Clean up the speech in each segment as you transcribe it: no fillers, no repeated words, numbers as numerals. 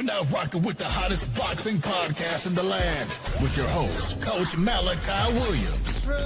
are now rocking with the hottest boxing podcast in the land with your host, Coach Malachi Williams. True.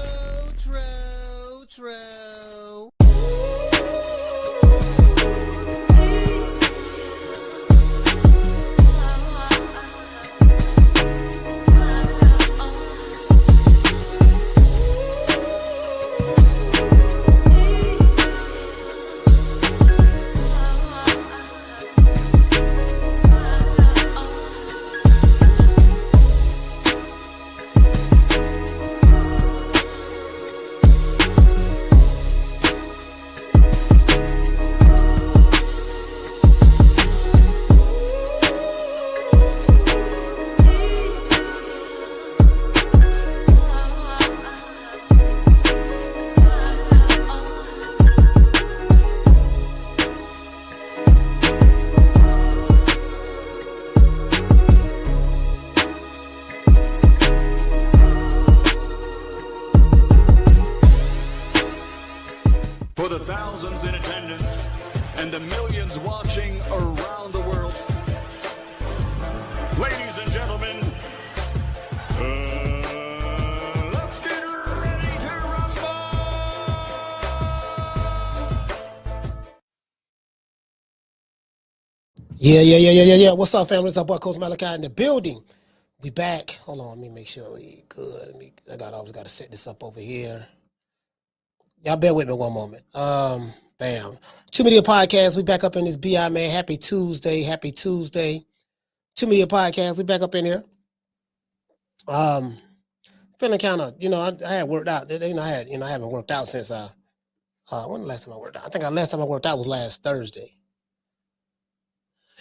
For the thousands in attendance and the millions watching around the world, ladies and gentlemen, let's get ready to rumble! Yeah. What's up, family? It's our boy Coach Malachi in the building. We back. Hold on, let me make sure we good. I always got to set this up over here. Y'all bear with me one moment. Bam. Two Media Podcast. We back up in this BI, man. Happy Tuesday. Two Media Podcast. We back up in here. Feeling kind of, I had worked out. I haven't worked out since when the last time I worked out? I think the last time I worked out was last Thursday.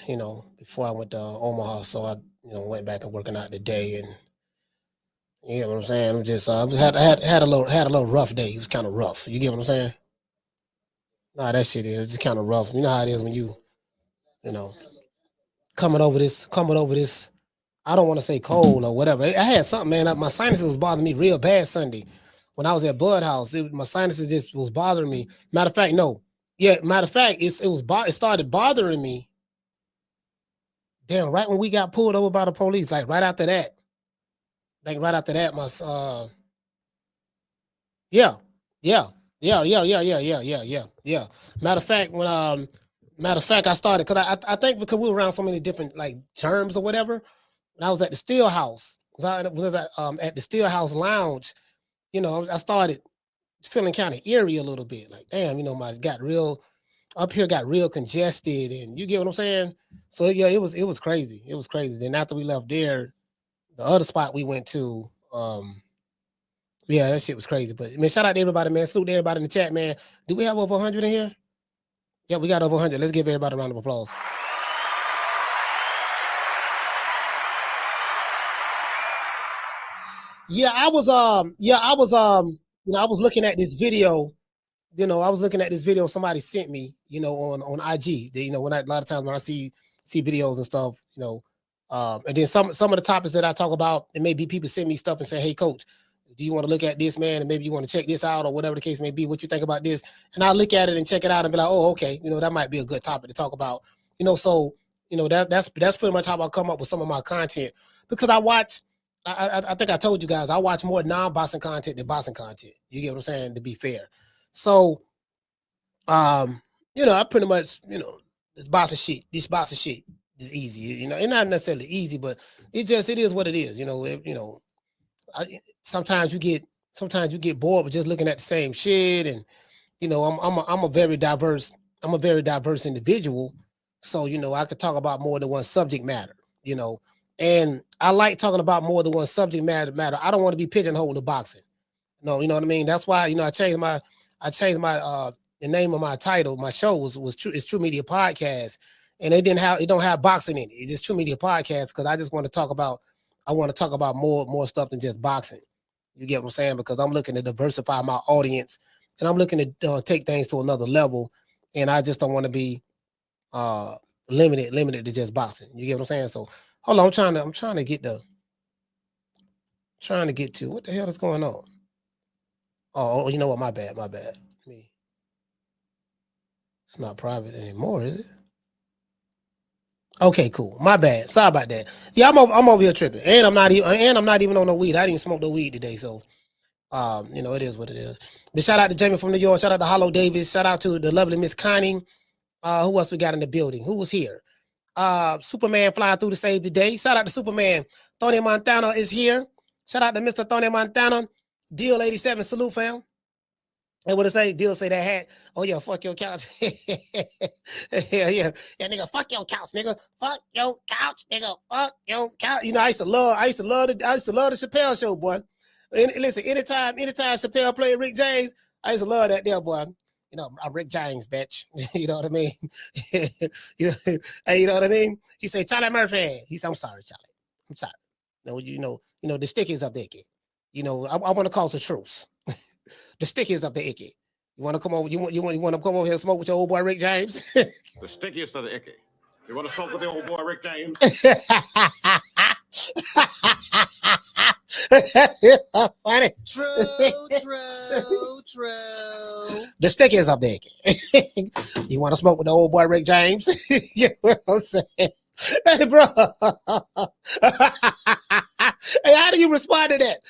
Before I went to Omaha, so I, went back and working out today, and you get what I'm saying. I'm just I had a little rough day. It was kind of rough. You get what I'm saying? Nah, that shit is just kind of rough. You know how it is when you coming over this. I don't want to say cold or whatever. I had something, man. My sinuses was bothering me real bad Sunday when I was at Bud House. My sinuses just was bothering me. Matter of fact, it started bothering me. Damn, right when we got pulled over by the police, like right after that, my yeah. Matter of fact, I started because I think because we were around so many different like germs or whatever. When I was at the Steel House, at the Steel House Lounge, I started feeling kind of eerie a little bit. Like, damn, got real congested, and you get what I'm saying. So yeah, it was crazy. It was crazy. Then after we left there, the other spot we went to, yeah, that shit was crazy. But man, shout out to everybody, man. Salute to everybody in the chat, man. Do we have over 100 in here? Yeah, we got over 100. Let's give everybody a round of applause. I was looking at this video. Somebody sent me, on IG. When a lot of times when I see videos and stuff, and then some of the topics that I talk about, it may be people send me stuff and say, hey, coach, do you want to look at this, man? And maybe you want to check this out or whatever the case may be. What you think about this? And I look at it and check it out and be like, oh, okay. that might be a good topic to talk about, so, that's pretty much how I come up with some of my content, because I think I told you guys, I watch more non-boxing content than boxing content. You get what I'm saying? To be fair. So, I pretty much, this boxing shit is easy, it's not necessarily easy, but it is what it is. Sometimes you get bored with just looking at the same shit, and I'm a very diverse individual, so I could talk about more than one subject matter, and I like talking about more than one subject matter. I don't want to be pigeonholed to boxing. No, you know what I mean. That's why I changed my the name of my title. My show was True Media Podcast, and it don't have boxing in it. It's just True Media Podcast because I just want to talk about more stuff than just boxing. You get what I'm saying? Because I'm looking to diversify my audience, and I'm looking to take things to another level, and I just don't want to be limited to just boxing. You get what I'm saying? So hold on, I'm trying to get to what the hell is going on. Oh, you know what? My bad. It's not private anymore, is it? Okay, cool. My bad. Sorry about that. Yeah, I'm over here tripping, and I'm not even on no weed. I didn't smoke no weed today, so it is what it is. But shout out to Jamie from New York. Shout out to Hollow Davis. Shout out to the lovely Miss Connie. Who else we got in the building? Who was here? Superman flying through to save the day. Shout out to Superman. Tony Montana is here. Shout out to Mr. Tony Montana. Deal 87. Salute, fam. And what I say? Deal say that hat. Oh yeah, fuck your couch. Yeah, nigga, fuck your couch, nigga. Fuck your couch, nigga. Fuck your couch. I used to love the Chappelle show, boy. And listen, anytime Chappelle played Rick James, I used to love that there, boy. I'm Rick James, bitch. You know what I mean? You know what I mean? He said, Charlie Murphy. He said, I'm sorry, Charlie. I'm sorry. The stickies up there, kid. I want to cause a truce. The stickiest of the icky. You want to come over? You want to come over here and smoke with your old boy Rick James? The stickiest of the icky. You want to smoke with the old boy Rick James? Funny. True. The stickiest of the icky. You want to smoke with the old boy Rick James? You know what I'm saying? Hey, bro. Hey, how do you respond to that?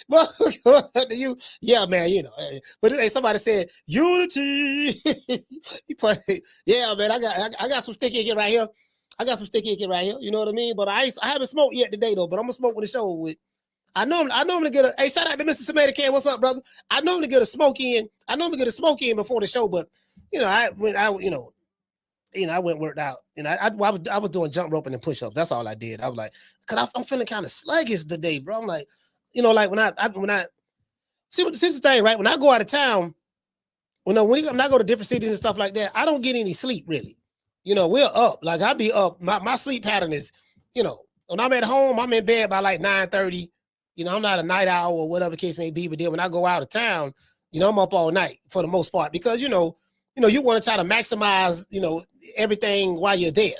Well, yeah, man, But hey, somebody said unity. Yeah, man, I got some sticky icky right here. You know what I mean? But I haven't smoked yet today though. But I'm gonna smoke when the show with. I normally get a hey, shout out to Mr. Samantha Can. What's up, brother? I normally get a smoke in before the show, but I went worked out. I was doing jump roping and push-ups. That's all I did. I was like, cause I'm feeling kind of sluggish today, bro. I'm like, like when I see what this is the thing, right? When I go out of town, when I go to different cities and stuff like that, I don't get any sleep really. We're up. Like I be up. My sleep pattern is, when I'm at home, I'm in bed by like 9:30. I'm not a night owl or whatever the case may be. But then when I go out of town, I'm up all night for the most part because you want to try to maximize, everything while you're there.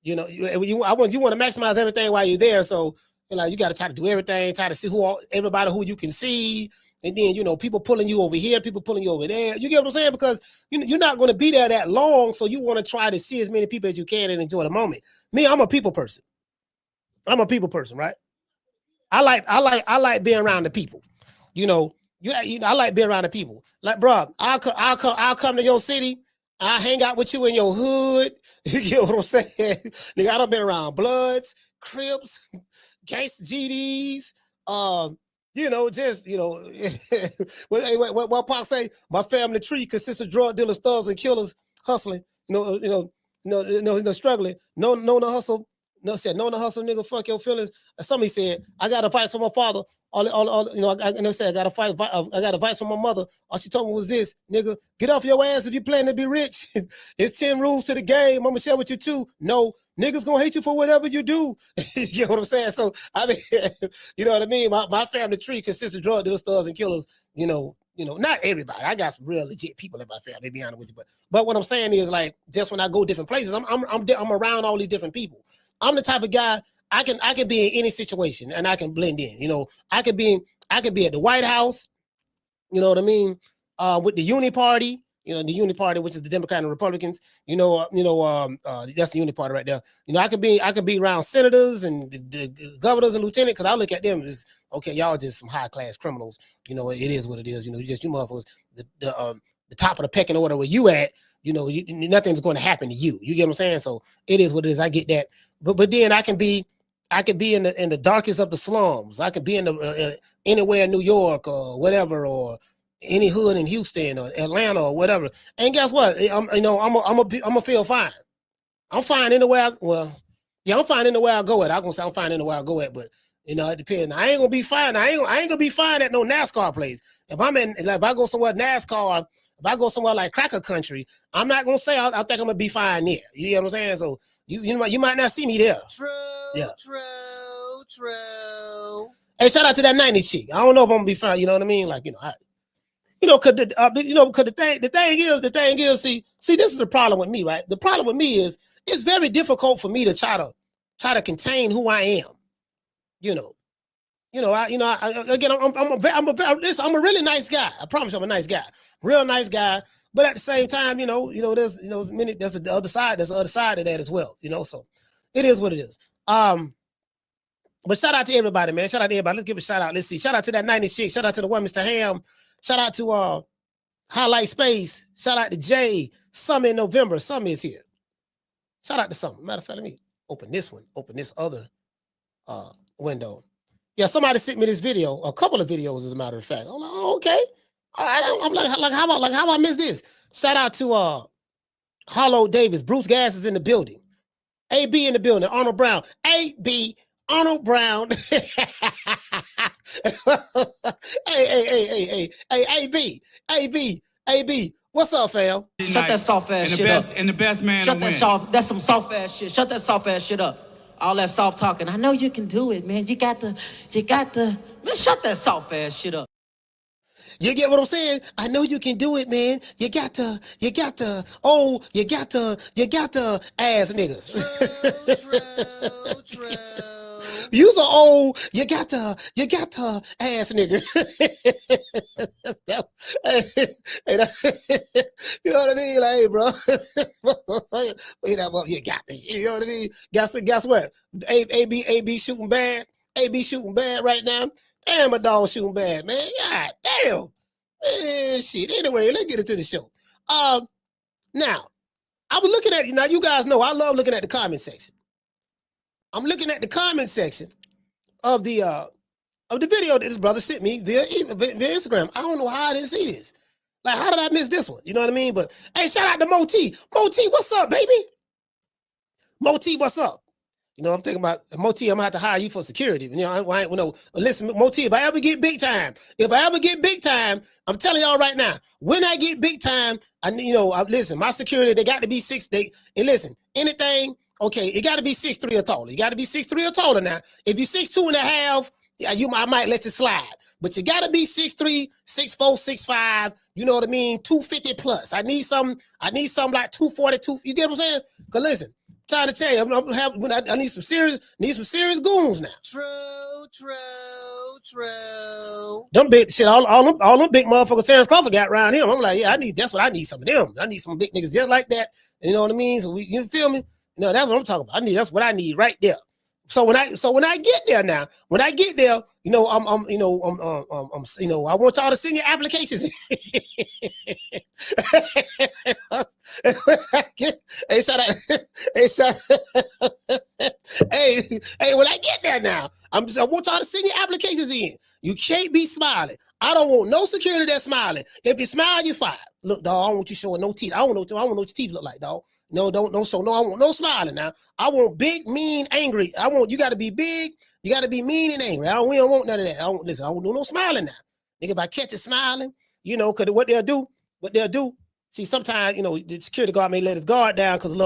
You want to maximize everything while you're there. So, you got to try to do everything, try to see everybody who you can see. And then, people pulling you over here, people pulling you over there. You get what I'm saying? Because you're not going to be there that long. So you want to try to see as many people as you can and enjoy the moment. Me, I'm a people person. Right? I like being around the people, I like being around the people. Like, bro, I'll come to your city. I'll hang out with you in your hood. You get what I'm saying? Nigga, I done been around Bloods, Crips, Gangsta GDs. What Pac say? My family tree consists of drug dealers, thugs, and killers hustling. Struggling. No hustle. No hustle, nigga. Fuck your feelings. Somebody said, I got advice from my father. I got advice from my mother. All she told me was this, nigga, get off your ass if you plan to be rich. It's 10 rules to the game. I'm gonna share with you too. No, niggas gonna hate you for whatever you do. You know what I'm saying? So I mean, you know what I mean? My family tree consists of drug dealers, thugs, and killers. Not everybody. I got some real legit people in my family, to be honest with you. But what I'm saying is, like, just when I go different places, I'm around all these different people. I'm the type of guy I can be in any situation and I can blend in. I could be at the White House, you know what I mean, with the Uni Party, the Uni Party, which is the Democrat and Republicans. That's the Uni Party right there. I could be around senators and the governors and lieutenants because I look at them as okay, y'all just some high class criminals. It is what it is. You motherfuckers, the top of the pecking order where you at. Nothing's going to happen to you. You get what I'm saying? So it is what it is. I get that. But then I can be in the darkest of the slums. I could be in the anywhere in New York or whatever, or any hood in Houston or Atlanta or whatever. And guess what? I'm gonna feel fine. I'm fine anywhere. I'm fine anywhere I go at. I'm gonna say I'm fine anywhere I go at, but it depends. I ain't gonna be fine. I ain't gonna be fine at no NASCAR place. If I go somewhere NASCAR. If I go somewhere like Cracker Country, I'm not gonna say I think I'm gonna be fine there. You get what I'm saying? So you might not see me there. True. Hey, shout out to that 90s chick. I don't know if I'm gonna be fine. You know what I mean? Like cause the thing is, see, this is the problem with me, right? The problem with me is it's very difficult for me to try to contain who I am. I'm a really nice guy. I promise you I'm a nice guy. Real nice guy. But at the same time, there's the other side of that as well, so it is what it is. But shout out to everybody, man. Shout out to everybody. Let's give a shout out. Let's see. Shout out to that 96. Shout out to the one, Mr. Ham. Shout out to Highlight Space. Shout out to Jay. Summer in November. Summer is here. Shout out to Summer. Matter of fact, let me open this one. Open this other window. Yeah, somebody sent me this video, a couple of videos, as a matter of fact. I'm like, oh, okay. All right. I'm like, how about I miss this? Shout out to Hollow Davis. Bruce Gas is in the building. AB in the building. Arnold Brown. AB. Arnold Brown. hey, AB. What's up, fam? Shut that soft ass shit up. And the best man Shut to that win. soft. That's some soft ass shit. Shut that soft ass shit up. All that soft talking. I know you can do it, man. You got to. Man, shut that soft ass shit up. You get what I'm saying? I know you can do it, man. You got to, ass niggas. True. You so old, you got to ass nigga. You know what I mean? Like, hey, bro. You got this. You know what I mean? Guess what? AB shooting bad. AB shooting bad right now. Damn, my dog shooting bad, man. God damn. Shit. Anyway, let's get into the show. Now, I was looking at, now you guys know I love looking at the comment section. I'm looking at the comment section of the video that this brother sent me via Instagram. I don't know how I didn't see this. Like, how did I miss this one? You know what I mean? But hey, shout out to Moti. Moti, what's up, baby? Moti, what's up? I'm thinking about Moti. I'm gonna have to hire you for security. Listen, Moti. If I ever get big time, I'm telling y'all right now. When I get big time, listen. My security, they got to be 6. And listen, anything. Okay, it got to be 6'3" or taller. You got to be 6'3" or taller now. If you 6'2.5", I might let you slide. But you got to be 6'3", 6'4", 6'5". You know what I mean? 250 plus. I need something like 242. You get what I'm saying? Cause listen, I'm trying to tell you, I need some serious goons now. True. Them big shit, all them big motherfuckers Terence Crawford got around him. I'm like, yeah, that's what I need, some of them. I need some big niggas just like that. You know what I mean? So you feel me? No, that's what I'm talking about. That's what I need right there. So when I get there now, I want y'all to send your applications. Hey, shout out. Hey, when I get there now, I want y'all to send your applications in. You can't be smiling. I don't want no security that's smiling. If you smile, you're fired. Look, dog, I don't want you showing no teeth. I don't know what your teeth look like, dog. No, don't show no. I want no smiling now. I want big, mean, angry. You got to be big. You got to be mean and angry. We don't want none of that. I don't do no smiling now. Nigga, if I catch it smiling, because what they'll do. See, sometimes, the security guard may let his guard down because a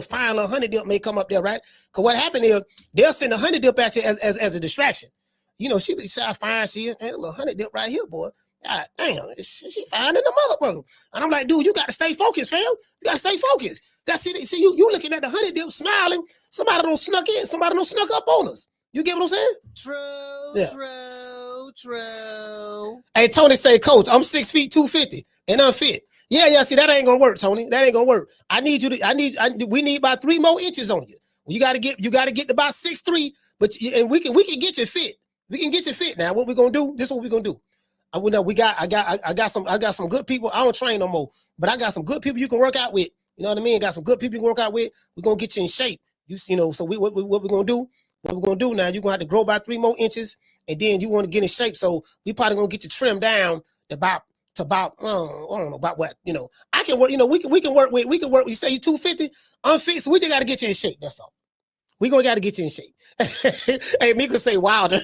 fine little honey dip may come up there, right? Because what happened is they'll send a honey dip at you as a distraction. She fine. She a little honey dip right here, boy. God damn, she fine in the motherfucker. And I'm like, dude, you got to stay focused, fam. You got to stay focused. That's it. See, you looking at the honey dip smiling. Somebody don't snuck in. Somebody don't snuck up on us. You get what I'm saying? True. Hey, Tony say, Coach, I'm 6 feet 250 and unfit. Yeah. See, that ain't gonna work, Tony. That ain't gonna work. We need about 3 more inches on you. You got to get about 6'3", and we can get you fit. We can get you fit. Now, what we gonna do? This is what we gonna do. I got some good people. I don't train no more, but I got some good people you can work out with. You know what I mean? Got some good people you can work out with. We're gonna get you in shape. So what we're gonna do? What we're gonna do now? You're gonna have to grow by 3 more inches, and then you want to get in shape. So we probably gonna get you trimmed down about I don't know about what. I can work. We can work with. You say you 250 unfit, so we just gotta get you in shape. That's all. We gonna gotta get you in shape. Hey, Mika say Wilder.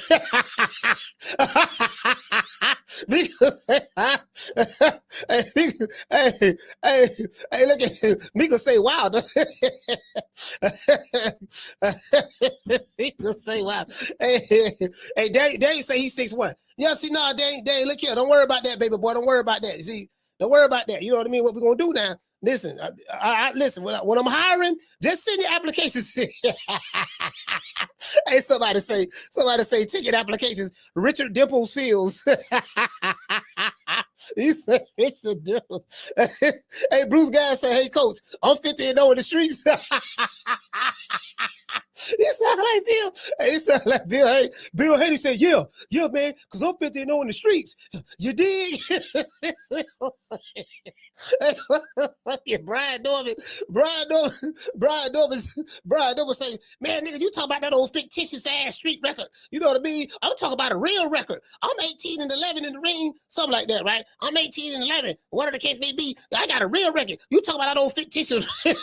Mika say, hey, look at him. Mika say Wilder. Mika say Wilder. Hey, they say he's 6'1". Yeah, see, no, they look here. Don't worry about that, baby boy. Don't worry about that. See, don't worry about that. You know what I mean? What we gonna do now? Listen, listen. When I'm hiring, just send your applications. Hey, somebody say ticket applications. Richard Dimples Fields. He said, it's a deal. Hey, Bruce Guy said, hey, coach, I'm 50 and 0 in the streets. He sound like Bill. Hey, he sound like Bill. Hey, Bill Haney said, yeah, man, because I'm 50 and 0 in the streets. You dig? Hey, Brian Norman say, man, nigga, you talk about that old fictitious ass street record. You know what I mean? I'm talking about a real record. I'm 18 and 11 in the ring, something like that, right? I'm 18 and 11. Whatever the case may be, I got a real record. You talk about that old fictitious. I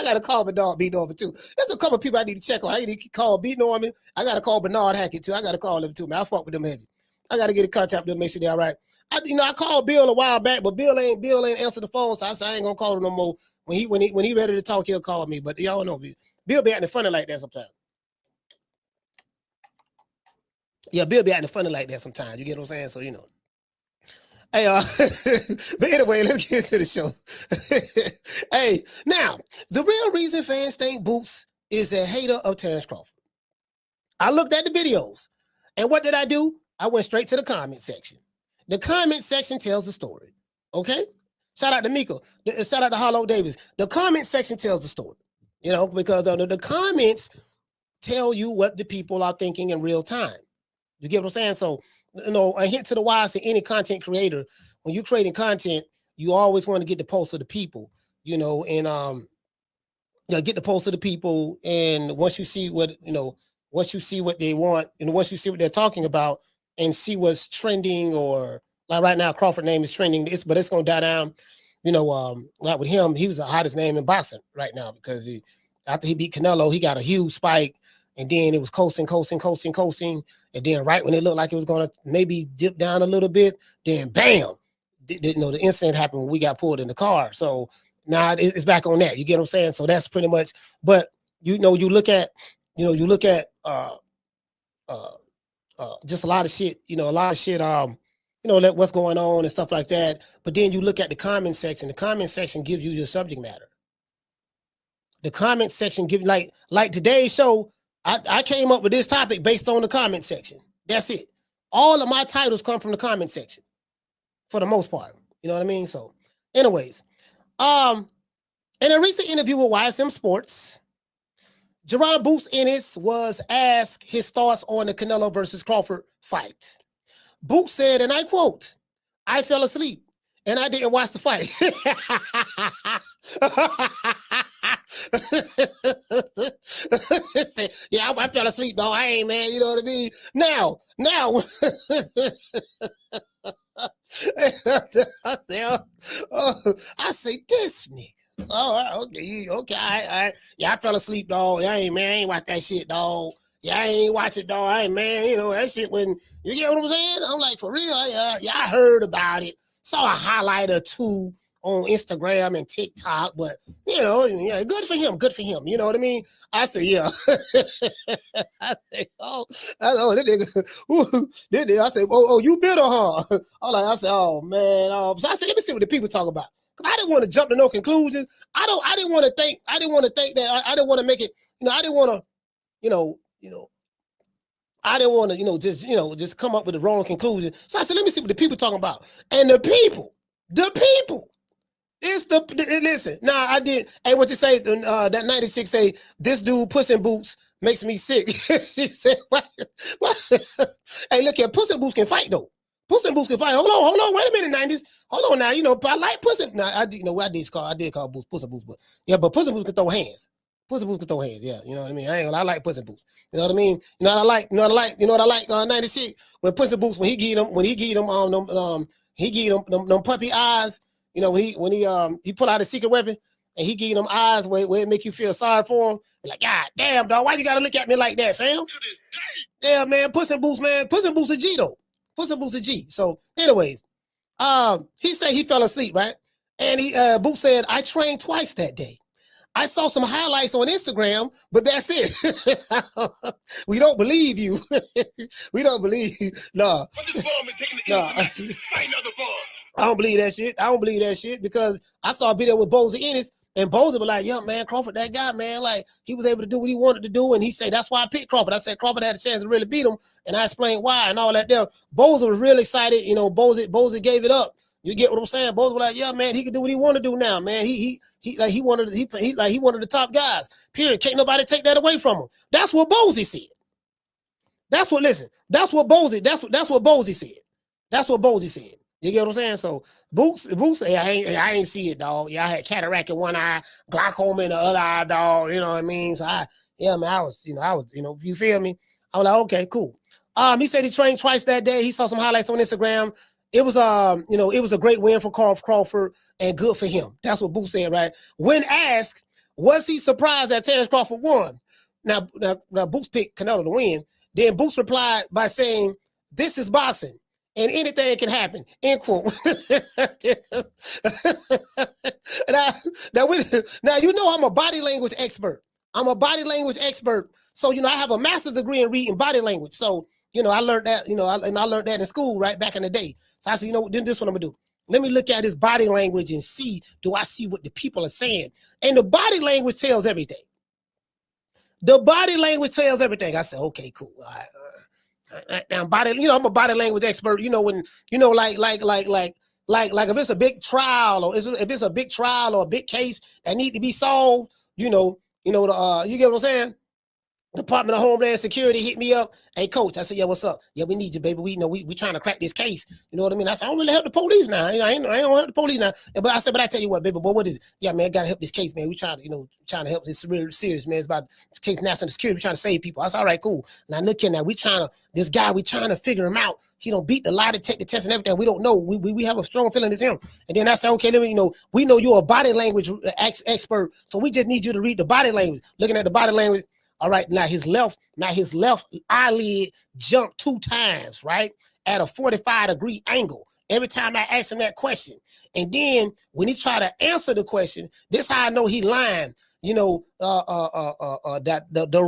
gotta call my dog B Norman too. There's a couple of people I need to check on. I need to call B Norman. I gotta call Bernard Hackett too. I gotta call them too, man. I fuck with them heavy. I gotta get in contact with them, make sure they're all right. I called Bill a while back, but Bill ain't answer the phone, so I said I ain't gonna call him no more. When he ready to talk, he'll call me. But y'all know Bill be acting funny like that sometimes. Yeah, Bill be acting funny like that sometimes. You get what I'm saying? So you know. Hey, but anyway, let's get to the show. Hey, now the real reason fans think Boots is a hater of Terence Crawford. I looked at the videos, and what did I do? I went straight to the comment section. The comment section tells the story. Okay? Shout out to Miko. Shout out to Harlow Davis. The comment section tells the story. You know, because the comments tell you what the people are thinking in real time. You get what I'm saying? So, you know, a hint to the wise to any content creator, when you're creating content, you always want to get the pulse of the people, you know, and get the pulse of the people. And once you see what they want, and once you see what they're talking about and see what's trending, or like right now, Crawford name is trending, but it's going to die down. You know, like with him, he was the hottest name in boxing right now because after he beat Canelo, he got a huge spike. And then it was coasting. And then right when it looked like it was going to maybe dip down a little bit, then bam, the incident happened when we got pulled in the car. So now it's back on that. You get what I'm saying? So that's pretty much, but you look at just a lot of shit, what's going on and stuff like that. But then you look at the comment section. The comment section gives you your subject matter. The comment section gives, like today's show, I came up with this topic based on the comment section. That's it. All of my titles come from the comment section for the most part. You know what I mean? So anyways, in a recent interview with YSM Sports, Jaron Boots Ennis was asked his thoughts on the Canelo versus Crawford fight. Boots said, and I quote, "I fell asleep and I didn't watch the fight." Yeah, I fell asleep, though. I ain't, man. You know what I mean? Now, I say this nigga. Oh, okay, all right. Yeah, I fell asleep, dog. Yeah, I ain't watch that shit, dog. Yeah, I ain't watch it, dog. I ain't, man. You know that shit when you get what I'm saying? I'm like, for real? Yeah, I heard about it. Saw a highlight or two on Instagram and TikTok, but you know, yeah, good for him. You know what I mean? I say, yeah. I say, that nigga. I say, oh, you bitter, huh? I say, oh man. So I said, let me see what the people talk about. Cause I didn't want to jump to no conclusions. I didn't want to think that. I didn't want to make it. I didn't want to. I didn't want to, just come up with the wrong conclusion. So I said, let me see what the people talking about. And the people. Listen. Nah, I did. Hey, what you say? That 96 say this dude Puss in Boots makes me sick. She said, what? Hey, look here, Puss in Boots can fight though. Puss in Boots can fight. Hold on. Wait a minute, 90s. Hold on now. I like Puss in. Nah, I did call Boots Puss in Boots, but yeah, but Puss in Boots can throw hands. Puss in Boots can throw hands. Yeah, you know what I mean. I like Puss in Boots. You know what I mean. You know what I like. 96 when Puss in Boots when he give them puppy eyes. You know, when he pull out a secret weapon and he give you them eyes where it make you feel sorry for him. You're like, God damn, dog, why you gotta look at me like that, fam? To this day. Yeah, man, Puss in Boots, man. Puss in Boots a G though. Puss in Boots a G. So, anyways, he said he fell asleep, right? And Boots said, I trained twice that day. I saw some highlights on Instagram, but that's it. We don't believe you. We don't believe you. No. I don't believe that shit. Because I saw a video with Bozy Ennis And Bozy was like, yeah, man, Crawford, that guy, man, like, he was able to do what he wanted to do. And he said, that's why I picked Crawford. I said, Crawford had a chance to really beat him. And I explained why and all that there. Bozy was real excited. You know, Bozy gave it up. You get what I'm saying? Bozy was like, yeah, man, he can do what he want to do now, man. He wanted the top guys. Period. Can't nobody take that away from him. That's what Bozy said. That's what Bozy said. That's what Bozy said. You get what I'm saying? So Boots, I ain't see it, dog. Yeah, I had cataract in one eye, glaucoma in the other eye, dog. You know what I mean? So I was, you feel me? I was like, okay, cool. He said he trained twice that day. He saw some highlights on Instagram. It was, it was a great win for Crawford and good for him. That's what Boots said, right? When asked, was he surprised that Terence Crawford won? Now Boots picked Canelo to win. Then Boots replied by saying, this is boxing. And anything can happen, end quote. Now, you know I'm a body language expert. So, I have a master's degree in reading body language. So, I learned that, I learned that in school, right, back in the day. So I said, then this is what I'm going to do. Let me look at his body language and see, do I see what the people are saying? And the body language tells everything. I said, okay, cool. All right. Now, I'm a body language expert. When like if it's a big trial or if it's a big trial or a big case that need to be solved, you get what I'm saying? Department of Homeland Security hit me up. Hey, coach, I said, yeah, what's up? Yeah, we need you, baby. We trying to crack this case. You know what I mean? I said, I don't really help the police now. I don't help the police now. But I said, but I tell you what, baby, boy, what is it? Yeah, man, gotta help this case, man. We trying to help this really serious, man. It's about case national security. We trying to save people. I said, all right, cool. Now look here now. We trying to figure him out. He don't beat the lie detector test and everything. We don't know. We have a strong feeling it's him. And then I said, okay, we know you're a body language expert, so we just need you to read the body language. Looking at the body language. All right, now his left eyelid jumped 2 times, right? At a 45-degree angle. Every time I asked him that question. And then when he tried to answer the question, this how I know he lying. The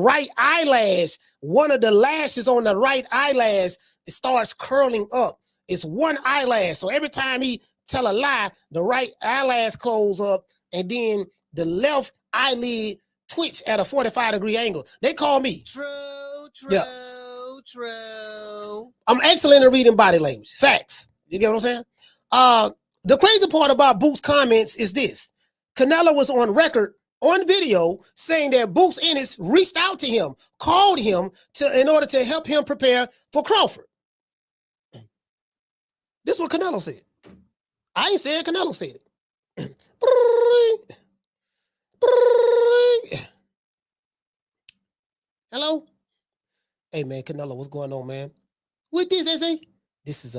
right eyelash, one of the lashes on the right eyelash, it starts curling up. It's one eyelash. So every time he tell a lie, the right eyelash close up, and then the left eyelid twitch at a 45-degree angle. They call me true. I'm excellent at reading body language. Facts. You get what I'm saying? The crazy part about Boots' comments is this. Canelo was on record, on video, saying that Boots Ennis reached out to him, called him in order to help him prepare for Crawford. This is what Canelo said. I ain't said, Canelo said it. Hello? Hey man, Canelo, what's going on, man? What this, say? This is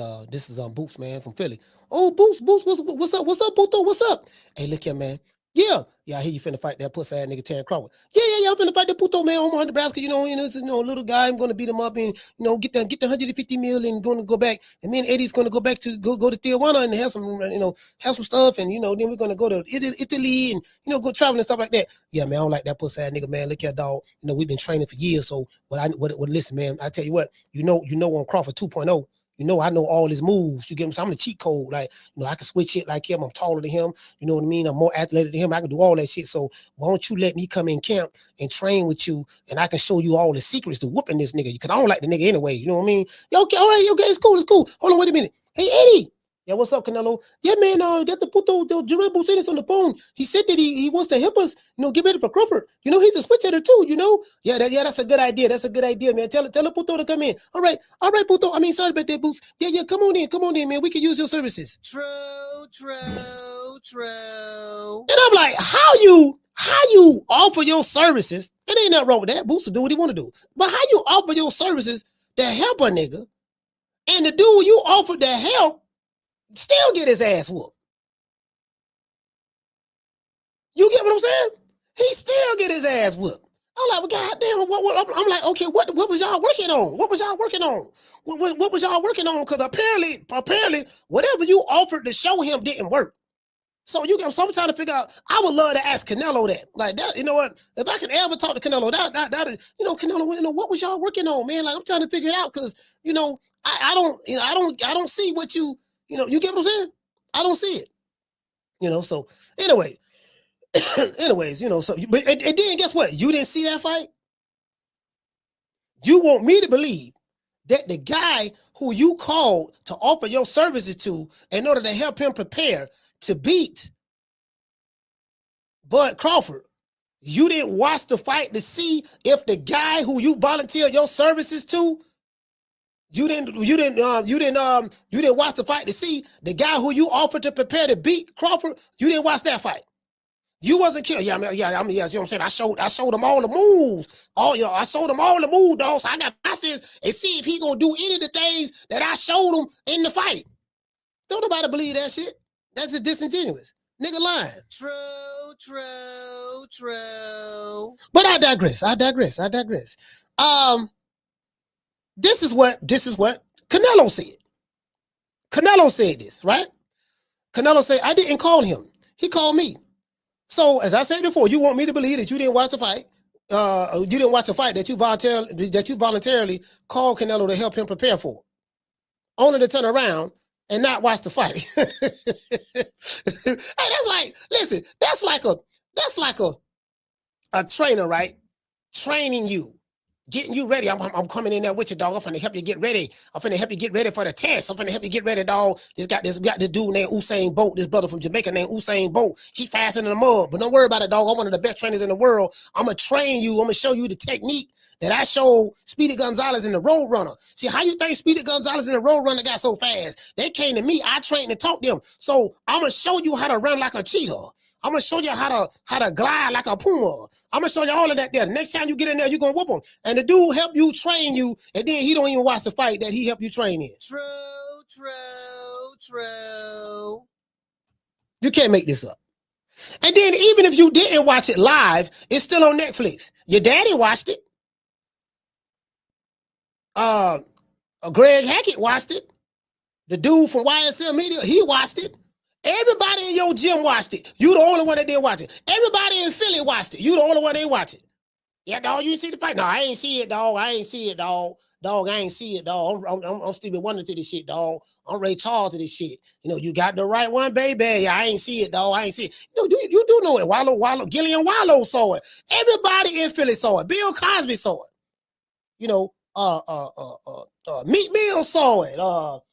Boots, man, from Philly. Oh, Boots, what's up? What's up, Booto? What's up? Hey, look here, man. Yeah, I hear you finna fight that pussy ass nigga Terence Crawford. Yeah, I'm finna fight that Puto, man, home on Nebraska. It's a little guy. I'm gonna beat him up and get the 150 mil and gonna go back. And me and Eddie's gonna go back to go to Tijuana and have some stuff. And then we're gonna go to Italy and go traveling and stuff like that. Yeah, man, I don't like that pussy ass nigga, man. Look here, dog. We've been training for years. So listen, man, I tell you what, on Crawford 2.0. I know all his moves. You get him? So I'm the cheat code. Like, I can switch it like him. I'm taller than him. You know what I mean? I'm more athletic than him. I can do all that shit. So why don't you let me come in camp and train with you, and I can show you all the secrets to whooping this nigga? Because I don't like the nigga anyway. You know what I mean? Yeah, okay, all right, okay, it's cool. Hold on, wait a minute. Hey, Eddie. Yeah, what's up, Canelo? Yeah, man, get the Jaron Boots Ennis on the phone. He said that he wants to help us, get ready for Crawford. He's a switch hitter too, Yeah, that's a good idea. That's a good idea, man. Tell Puto to come in. All right, Puto. I mean, sorry about that, Boots. Yeah, come on in, man. We can use your services. True. And I'm like, how you offer your services? It ain't nothing wrong with that. Boots will do what he want to do. But how you offer your services to help a nigga, and the dude you offered to help still get his ass whooped? You get what I'm saying? He still get his ass whooped. I'm like, well, goddamn, I'm like, okay, what was y'all working on? What was y'all working on? Because apparently, whatever you offered to show him didn't work. So I'm trying to figure out. I would love to ask Canelo that. Like that, you know what? If I can ever talk to Canelo, that is, Canelo, what was y'all working on, man? Like, I'm trying to figure it out because, I don't see what you get what I'm saying? I don't see it. So anyway, anyways, so but and then guess what? You didn't see that fight. You want me to believe that the guy who you called to offer your services to in order to help him prepare to beat Bud Crawford, you didn't watch the fight to see if the guy who you volunteered your services to, you didn't watch the fight to see the guy who you offered to prepare to beat Crawford. You didn't watch that fight. You wasn't killed. Yeah, you know what I'm saying? I showed him all the moves. I showed him all the moves, dog. So I got to watch this and see if he gonna do any of the things that I showed him in the fight. Don't nobody believe that shit. That's just disingenuous. Nigga lying. True. But I digress. This is what Canelo said. Canelo said this, right? Canelo said, I didn't call him. He called me. So, as I said before, you want me to believe that you didn't watch the fight. You didn't watch a fight that you voluntarily called Canelo to help him prepare for, only to turn around and not watch the fight. Hey, that's like a trainer, right? Training you, getting you ready. I'm coming in there with you, dog. I'm finna help you get ready. I'm finna help you get ready for the test. I'm finna help you get ready, dog. We got this dude named Usain Bolt, this brother from Jamaica named Usain Bolt. He faster than the mud, but don't worry about it, dog. I'm one of the best trainers in the world. I'm gonna train you. I'm gonna show you the technique that I showed Speedy Gonzalez in the Road Runner. See, how you think Speedy Gonzalez in the Road Runner got so fast? They came to me. I trained and taught them. So I'm gonna show you how to run like a cheetah. I'm gonna show you how to glide like a puma. I'm gonna show you all of that there. The next time you get in there, you're gonna whoop him. And the dude help you train you, and then he don't even watch the fight that he helped you train in. True. You can't make this up. And then even if you didn't watch it live, it's still on Netflix. Your daddy watched it. Greg Hackett watched it. The dude from YSM Media, he watched it. Everybody in your gym watched it. You the only one that didn't watch it. Everybody in Philly watched it. You the only one that didn't watch it. Yeah, dog, you see the fight? No, I ain't see it, dog. I ain't see it, dog. Dog, I ain't see it, dog. I'm Stevie Wonder to this shit, dog. I'm Ray Charles to this shit. You got the right one, baby. I ain't see it, dog. I ain't see it. You do know it. Wallow, Gillian Wallow saw it. Everybody in Philly saw it. Bill Cosby saw it. Meek Mill saw it. All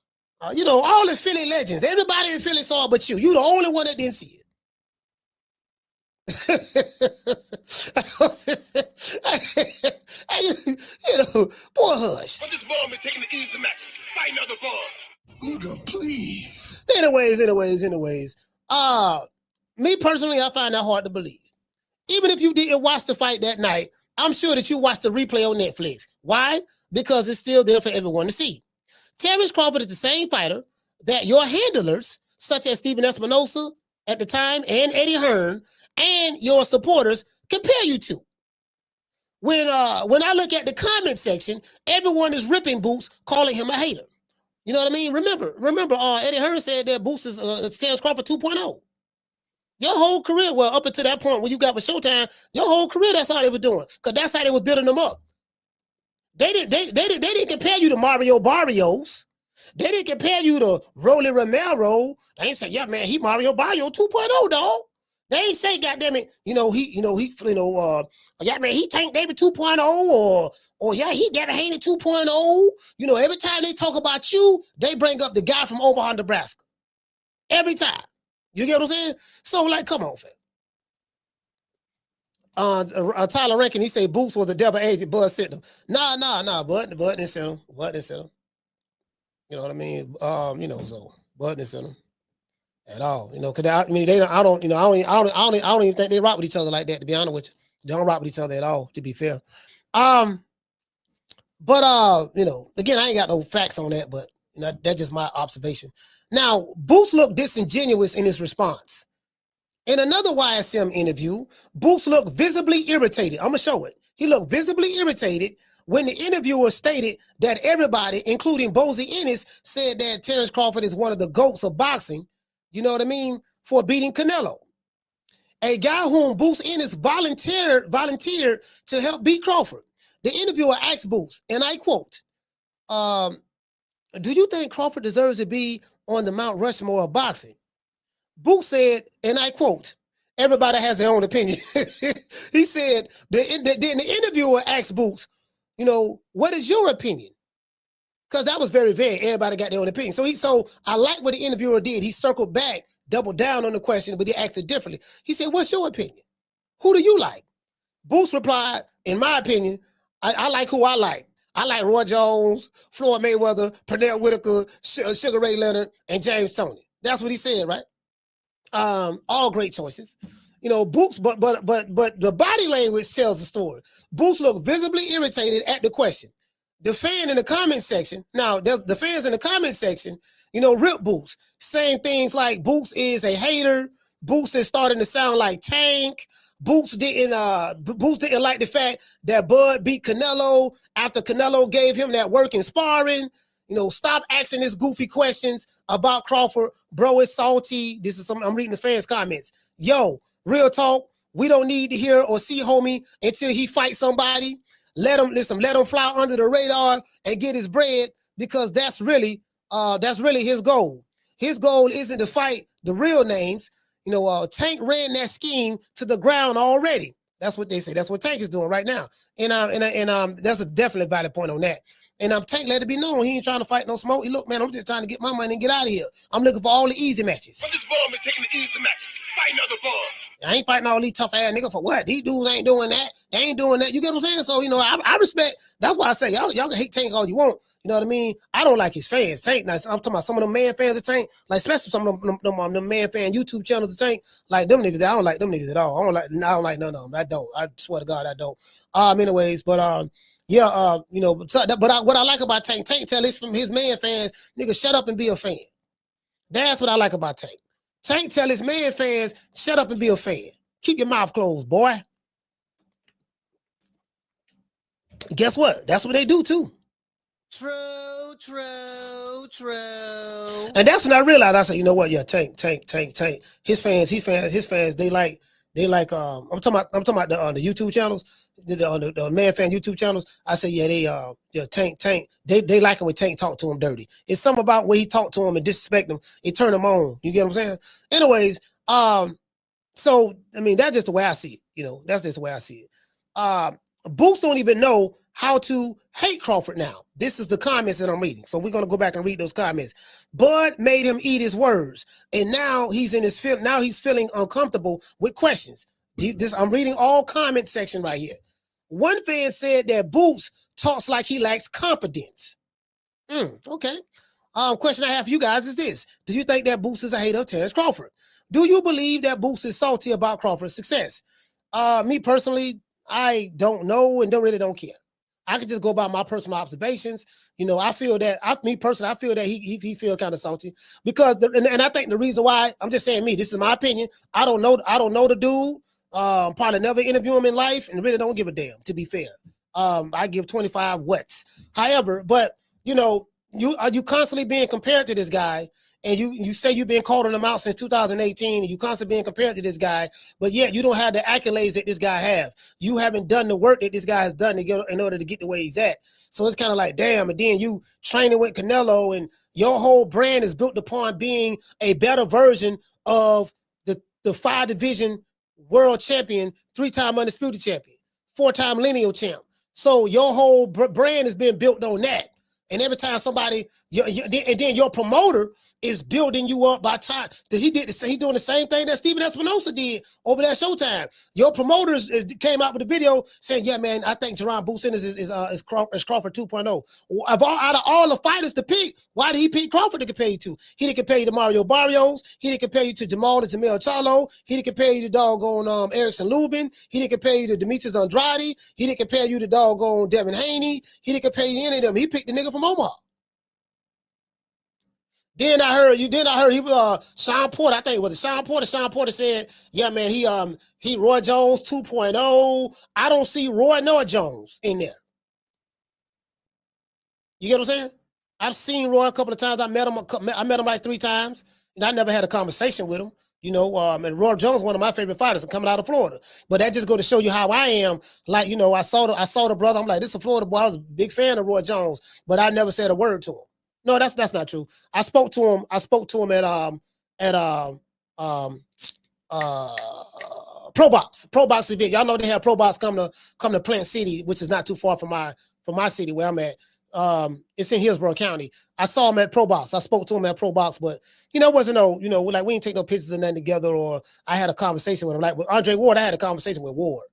the Philly legends. Everybody in Philly saw it but you. You the only one that didn't see it. Boy, hush. But this ball been taking the easy matches. Fight another ball. Nigga, please. Anyways. Me personally, I find that hard to believe. Even if you didn't watch the fight that night, I'm sure that you watched the replay on Netflix. Why? Because it's still there for everyone to see. Terence Crawford is the same fighter that your handlers, such as Stephen Espinosa at the time and Eddie Hearn, and your supporters compare you to. When I look at the comment section, everyone is ripping Boots, calling him a hater. You know what I mean? Remember, Eddie Hearn said that Boots is Terence Crawford 2.0. Your whole career, well, up until that point when you got with Showtime, your whole career, that's all they were doing. Because that's how they were building them up. They didn't compare you to Mario Barrios. They didn't compare you to Rolly Romero. They ain't say, yeah, man, he Mario Barrios 2.0, dog. They ain't say, goddamn it, yeah, man, he Tank David 2.0 or yeah, he Devin Haney 2.0. Every time they talk about you, they bring up the guy from Omaha, Nebraska. Every time. You get what I'm saying? So, come on, fam. Tyler Rankin, he say Boots was a double agent. Bud sent him. Nah. Bud didn't send him. You know what I mean? So Bud didn't send him at all. Because I don't even think they rock with each other like that. To be honest with you, they don't rock with each other at all. To be fair, again, I ain't got no facts on that, but that's just my observation. Now, Boots looked disingenuous in his response. In another YSM interview, Boots looked visibly irritated. I'm going to show it. He looked visibly irritated when the interviewer stated that everybody, including Bozy Ennis, said that Terence Crawford is one of the GOATs of boxing, you know what I mean, for beating Canelo. A guy whom Boots Ennis volunteered to help beat Crawford. The interviewer asked Boots, and I quote, do you think Crawford deserves to be on the Mount Rushmore of boxing? Boots said, and I quote, everybody has their own opinion. He said, then the interviewer asked Boots, what is your opinion? Because that was very vague. Everybody got their own opinion. So I like what the interviewer did. He circled back, doubled down on the question, but he asked it differently. He said, what's your opinion? Who do you like? Boots replied, in my opinion, I like who I like. I like Roy Jones, Floyd Mayweather, Pernell Whitaker, Sugar Ray Leonard, and James Toney. That's what he said, right? All great choices. Boots, but the body language tells the story. Boots looked visibly irritated at the question. The fan in the comment section, the fans in the comment section, rip Boots, saying things like Boots is a hater. Boots is starting to sound like Tank. Boots didn't like the fact that Bud beat Canelo after Canelo gave him that work in sparring. Stop asking this goofy questions about Crawford. Bro, it's salty. I'm reading the fans' comments. Yo, real talk. We don't need to hear or see homie until he fights somebody. Let him fly under the radar and get his bread, because that's really his goal. His goal isn't to fight the real names. Tank ran that scheme to the ground already. That's what they say. That's what Tank is doing right now. And that's a definitely valid point on that. And Tank let it be known he ain't trying to fight no smoke. Look, man, I'm just trying to get my money and get out of here. I'm looking for all the easy matches. I'm just born with taking the easy matches. Fight another ball. I ain't fighting all these tough ass niggas for what? These dudes ain't doing that. They ain't doing that. You get what I'm saying? So, I respect. That's why I say y'all can hate Tank all you want. You know what I mean? I don't like his fans. Tank, I'm talking about some of them man fans of Tank, like especially some of them man fan YouTube channels of Tank, like them niggas. I don't like them niggas at all. I don't like none of them. I don't. I swear to God, I don't. Anyways, but what I like about Tank tell his man fans, nigga, shut up and be a fan. That's what I like about Tank. Tank tell his man fans, shut up and be a fan. Keep your mouth closed, boy. Guess what? That's what they do too. True. And that's when I realized, I said, you know what? Yeah, Tank. His fans, they like, I'm talking about the YouTube channels, the man fan YouTube channels. I said, yeah, Tank. They like it when Tank talk to him dirty. It's something about when he talk to him and disrespect him, it turn him on. You get what I'm saying? Anyways, so I mean, that's just the way I see it. That's just the way I see it. Boots don't even know how to hate Crawford now. This is the comments that I'm reading. So we're gonna go back and read those comments. Bud made him eat his words, and now he's feeling uncomfortable with questions. I'm reading all comment section right here. One fan said that Boots talks like he lacks confidence. Okay. Question I have for you guys is this: do you think that Boots is a hater of Terence Crawford? Do you believe that Boots is salty about Crawford's success? Me personally, I don't know and don't care. I could just go by my personal observations. I feel that I feel that he feel kind of salty because and I think the reason why, I'm just saying this is my opinion. I don't know the dude. Probably never interview him in life and really don't give a damn, to be fair. I give 25 whats. However, but you constantly being compared to this guy, and you say you've been calling him out since 2018, and you constantly being compared to this guy, but yet you don't have the accolades that this guy have. You haven't done the work that this guy has done in order to get the way he's at. So it's kind of like, damn, and then you training with Canelo, and your whole brand is built upon being a better version of the 5-division world champion, 3-time undisputed champion, 4-time lineal champ. So your whole brand has been built on that. And every time somebody, and then your promoter is building you up by time. He doing the same thing that Steven Espinosa did over that Showtime. Your promoters came out with a video saying, yeah, man, I think Jaron Boots Ennis is Crawford 2.0. Out of all the fighters to pick, why did he pick Crawford to compare you to? He didn't compare you to Mario Barrios. He didn't compare you to Jamel Charlo. He didn't compare you to doggone Erickson Lubin. He didn't compare you to Demetrius Andrade. He didn't compare you to doggone Devin Haney. He didn't compare you to any of them. He picked the nigga from Omaha. Then I heard he was Sean Porter. I think it was Sean Porter. Sean Porter said, yeah, man, he Roy Jones 2.0. I don't see Roy nor Jones in there. You get what I'm saying? I've seen Roy a couple of times. I met him like 3 times, and I never had a conversation with him. And Roy Jones, one of my favorite fighters, coming out of Florida. But that just go to show you how I am. Like, I saw the brother. I'm like, this is a Florida boy. I was a big fan of Roy Jones, but I never said a word to him. No, that's not true. I spoke to him at Pro Box event. Y'all know they have Pro Box come to Plant City, which is not too far from my city where I'm at. It's in Hillsborough County. I saw him at Pro Box. I spoke to him at Pro Box, but it wasn't like we didn't take no pictures and nothing together, or I had a conversation with him. Like with Andre Ward, I had a conversation with Ward.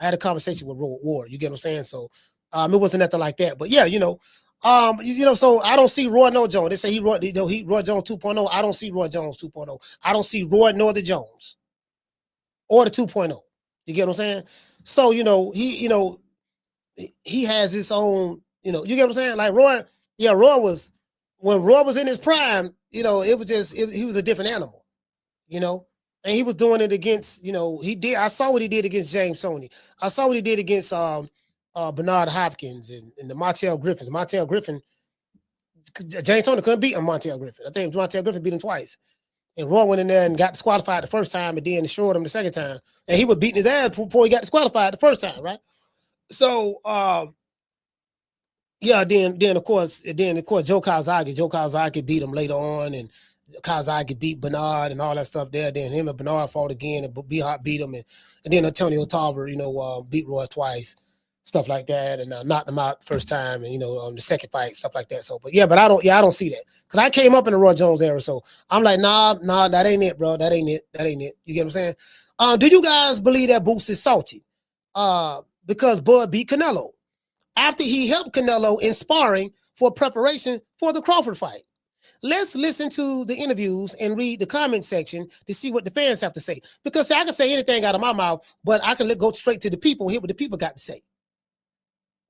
You get what I'm saying? So it wasn't nothing like that. But yeah, so I don't see Roy no Jones. They say Roy Jones 2.0. I don't see Roy Jones 2.0. I don't see Roy nor the Jones or the 2.0. You get what I'm saying? So, he has his own, you get what I'm saying? Like Roy when Roy was in his prime, it was just, he was a different animal, and he was doing it against, I saw what he did against James Toney. I saw what he did against Bernard Hopkins and the Montel Griffins. Montel Griffin, James Toney couldn't beat him, Montel Griffin. I think Montel Griffin beat him twice. And Roy went in there and got disqualified the first time and then destroyed him the second time. And he was beating his ass before he got disqualified the first time, right? So, then of course Joe Calzaghe beat him later on, and Calzaghe beat Bernard and all that stuff there. Then him and Bernard fought again, and B-Hop beat him, and then Antonio Tarver, beat Roy twice, stuff like that, and knocked him out the first time, and the second fight, stuff like that. So, but I don't see that, because I came up in the Roy Jones era, so I'm like, nah, that ain't it, bro. That ain't it. You get what I'm saying? Do you guys believe that Boots is salty? Because Bud beat Canelo after he helped Canelo in sparring for preparation for the Crawford fight. Let's listen to the interviews and read the comment section to see what the fans have to say. Because I can say anything out of my mouth, but I can go straight to the people and hear what the people got to say.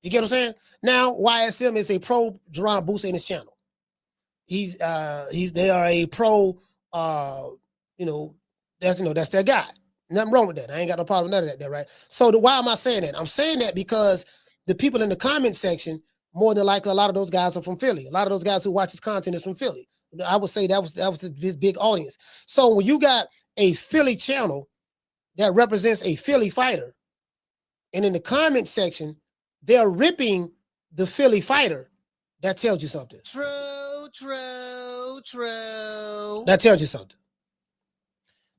You get what I'm saying? Now, YSM is a pro Jaron Boots Ennis channel. They are a pro, that's their guy. Nothing wrong with that. I ain't got no problem with none of that, right? So why am I saying that? I'm saying that because the people in the comment section, more than likely, a lot of those guys are from Philly. A lot of those guys who watch his content is from Philly. I would say that was his big audience. So when you got a Philly channel that represents a Philly fighter, and in the comment section, they're ripping the Philly fighter, that tells you something. True. That tells you something.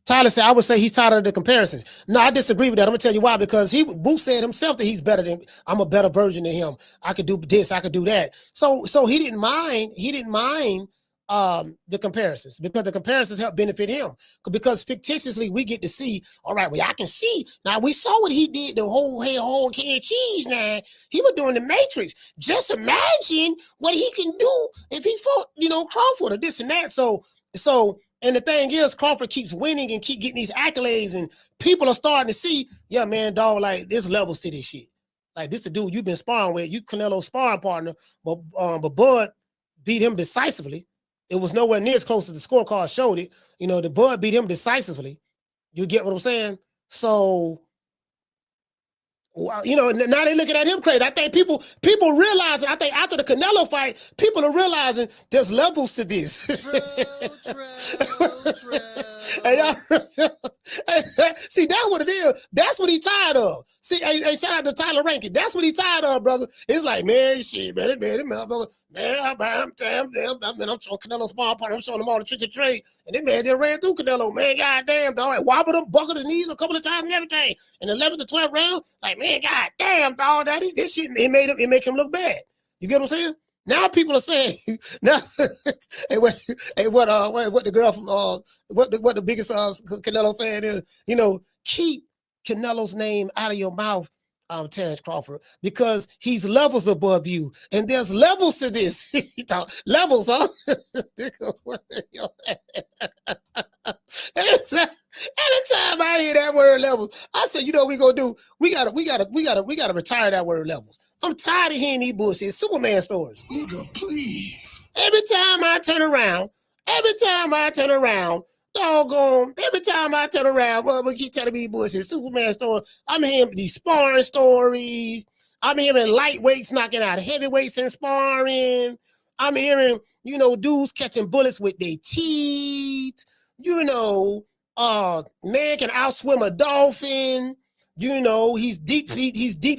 Tyler said, I would say he's tired of the comparisons. No, I disagree with that. I'm gonna tell you why. Because Boots said himself that he's better than, I'm a better version than him. I could do this, I could do that. So he didn't mind the comparisons, because the comparisons help benefit him. Because fictitiously we get to see, all right, well, I can see. Now we saw what he did, the whole head cheese. Now he was doing the Matrix. Just imagine what he can do if he fought, Crawford or this and that. So and the thing is, Crawford keeps winning and keep getting these accolades, and people are starting to see, yeah, man, dog, like, there's levels to this shit. Like, this the dude you've been sparring with, you Canelo's sparring partner, but Bud beat him decisively. It was nowhere near as close as the scorecard showed it. The Bud beat him decisively. You get what I'm saying? So, now they're looking at him crazy. I think people realizing, I think after the Canelo fight, people are realizing there's levels to this. True. See, that's what it is. That's what he tired of. See, hey, shout out to Tyler Rankin. That's what he tired of, brother. It's like, man, shit, man, I'm showing Canelo's small part. I'm showing him all the tricks of trade. And this man just ran through Canelo, man. Goddamn, dog. Like, wobbled him, buckled his knees a couple of times and everything. In the 11th to 12th round, like, man, goddamn, dog. This shit, it make him look bad. You get what I'm saying? Now people are saying, now, what the girl from what the biggest Canelo fan is, keep Canelo's name out of your mouth, Terence Crawford, because he's levels above you, and there's levels to this. Levels, huh? Every time I hear that word levels, I say, what we gonna do? We gotta retire that word levels. I'm tired of hearing these bullshit Superman stories. Nigga, please. Every time I turn around, doggone, we keep telling me bullshit Superman stories. I'm hearing these sparring stories. I'm hearing lightweights knocking out heavyweights in sparring. I'm hearing, dudes catching bullets with their teeth. Man can outswim a dolphin. He's deep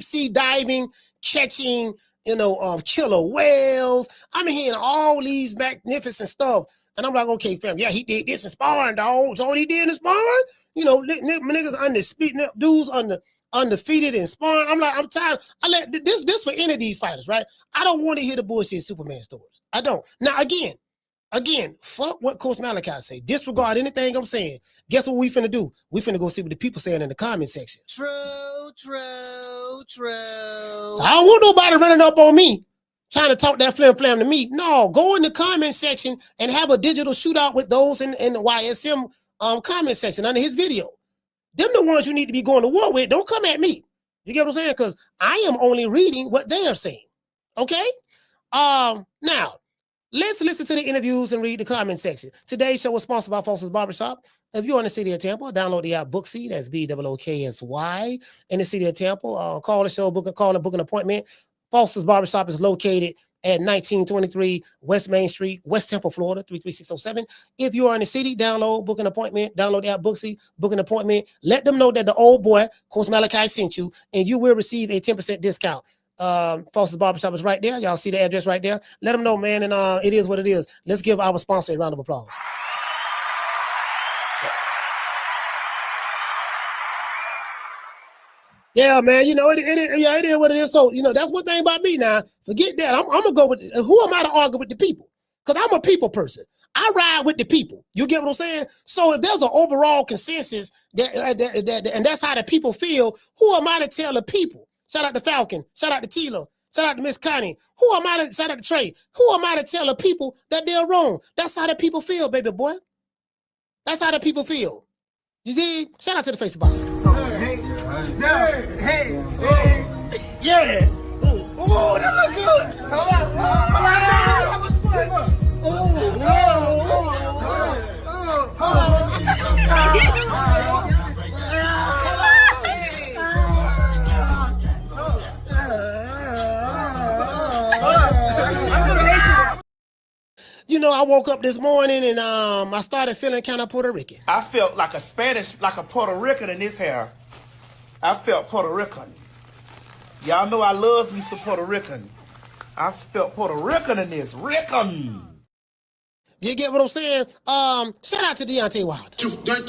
sea diving, catching, killer whales. I'm hearing all these magnificent stuff. And I'm like, okay, fam, yeah, he did this in sparring, dog. So what he did in sparring? You know, niggas dudes undefeated and sparring. I'm like, I'm tired. I let this for any of these fighters, right? I don't want to hear the bullshit Superman stories. I don't. Now again, fuck what Coach Malachi say. Disregard anything I'm saying. Guess what we finna do? We finna go see what the people saying in the comment section. True. So I don't want nobody running up on me, trying to talk that flam to me. No, go in the comment section and have a digital shootout with those in the YSM comment section under his video. Them the ones you need to be going to war with. Don't come at me. You get what I'm saying? Because I am only reading what they are saying. Okay? Now, let's listen to the interviews and read the comment section. Today's show was sponsored by Foster's Barbershop. If you're in the city of Tampa, download the app Booksy. That's BOOKSY. In the city of Tampa, call the show, book an appointment. Foster's Barbershop is located at 1923 West Main Street, West Tampa, Florida, 33607. If you are in the city, book an appointment, download the app Booksy, book an appointment. Let them know that the old boy, Coach Malachi, sent you, and you will receive a 10% discount. Foster's Barbershop is right there. Y'all see the address right there. Let them know, man, and it is what it is. Let's give our sponsor a round of applause. Yeah, man, you know, it is what it is. So, you know, that's one thing about me now. Forget that. I'm going to go with, who am I to argue with the people? Because I'm a people person. I ride with the people. You get what I'm saying? So if there's an overall consensus and that's how the people feel, who am I to tell the people? Shout out to Falcon. Shout out to Tila. Shout out to Miss Connie. Who am I to, shout out to Trey. Who am I to tell the people that they're wrong? That's how the people feel, baby boy. That's how the people feel. You dig? Shout out to the face box. Hey. Yeah. Oh, that look good. You know, I woke up this morning and I started feeling kind of Puerto Rican. I felt like a Puerto Rican in this hair. I felt Puerto Rican. Y'all know I loves me some Puerto Rican. I felt Puerto Rican in this. Rican. You get what I'm saying? Shout out to Deontay Wilder.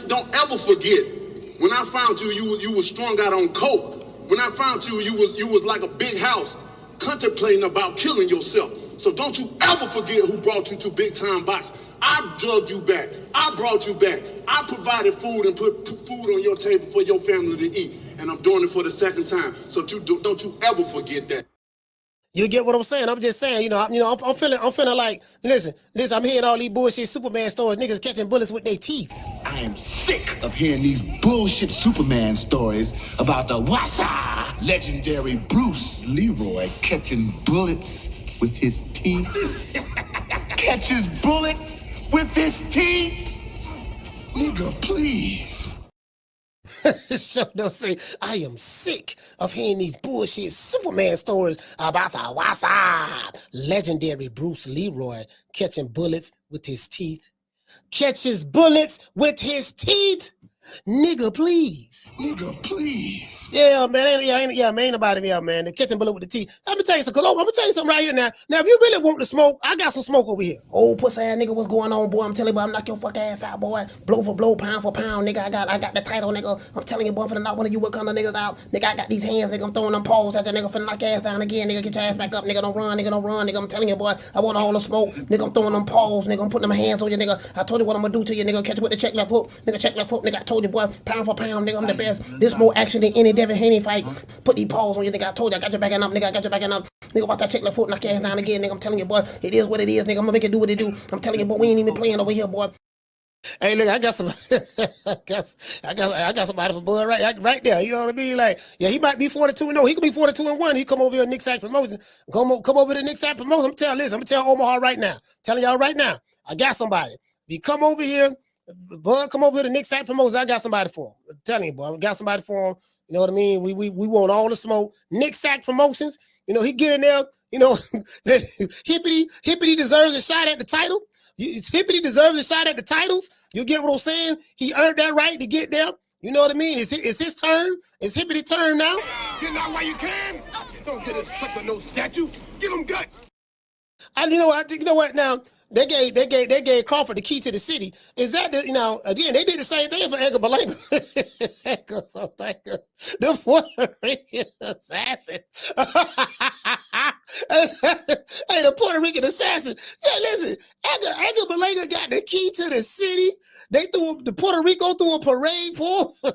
Don't ever forget, when I found you, you was strung out on coke. When I found you, you was like a big house, contemplating about killing yourself. So don't you ever forget who brought you to Big Time Box. I drugged you back. I brought you back. I provided food and put food on your table for your family to eat. And I'm doing it for the second time. So don't you ever forget that. You get what I'm saying? I'm just saying, I'm feeling like, listen, I'm hearing all these bullshit Superman stories, niggas catching bullets with their teeth. I am sick of hearing these bullshit Superman stories about the Wassa legendary Bruce Leroy catching bullets with his teeth. Catches bullets with his teeth. Nigga, please. They'll say, I am sick of hearing these bullshit Superman stories about the Wassa legendary Bruce Leroy catching bullets with his teeth. Catches bullets with his teeth. Nigga, please. Nigga, please. Yeah, man. Ain't nobody me out, man. They're catching bullet with the teeth. Let me tell you something. I'm gonna tell you something right here now. Now, if you really want to smoke, I got some smoke over here. Oh, pussy ass nigga, what's going on, boy? I'm telling you, boy, I'm knock your fuck ass out, boy. Blow for blow, pound for pound, nigga. I got the title, nigga. I'm telling you, boy, I'm finna knock one of you what kind of niggas out. Nigga, I got these hands, nigga. I'm throwing them paws at that nigga, finna knock your ass down again, nigga. Get your ass back up, nigga. Don't run, nigga. I'm telling you, boy, I want all the smoke, nigga. I'm throwing them paws, nigga. I'm putting them hands on you, nigga. I told you what I'm gonna do to you, nigga. Catch you with the check left hook, nigga. Check left hook, nigga. I told you, boy, pound for pound, nigga. I'm the best. This more action than any Devin Haney fight. Put these paws on you, nigga. I told you, I got your backing up, nigga. I got your backing up. Nigga, watch that check left foot, knock your ass down again, nigga. I'm telling you, boy, it is what it is, nigga. I'm gonna make it do what it do. I'm telling you, boy, we ain't even playing over here, boy. Hey, look, I got some, I got somebody for Bud right there. You know what I mean? Like, yeah, he might be 42. No, he could be 42-1. He come over here, Nick Sack Promotion. Come over to Nick Sack Promotion. I'm gonna tell Omaha right now. Telling y'all right now, I got somebody. If you come over here, Bud, come over here to Nick Sack Promotions. I got somebody for him. I'm telling you, boy, I got somebody for him. You know what I mean? We want all the smoke. Nick Sack Promotions. You know, he get in there. You know, Hippity deserves a shot at the title. Hippity deserves a shot at the titles. You get what I'm saying? He earned that right to get there. You know what I mean? It's his turn. It's Hippity turn now. Get out while you can. Don't get a sucker no statue. Give him guts. You know what now? They gave Crawford the key to the city. Is that the, again, they did the same thing for Edgar Berlanga. The Puerto Rican assassin. Hey, the Puerto Rican assassin. Yeah, listen, Edgar Berlanga got the key to the city. They threw the Puerto Rico through a parade for him.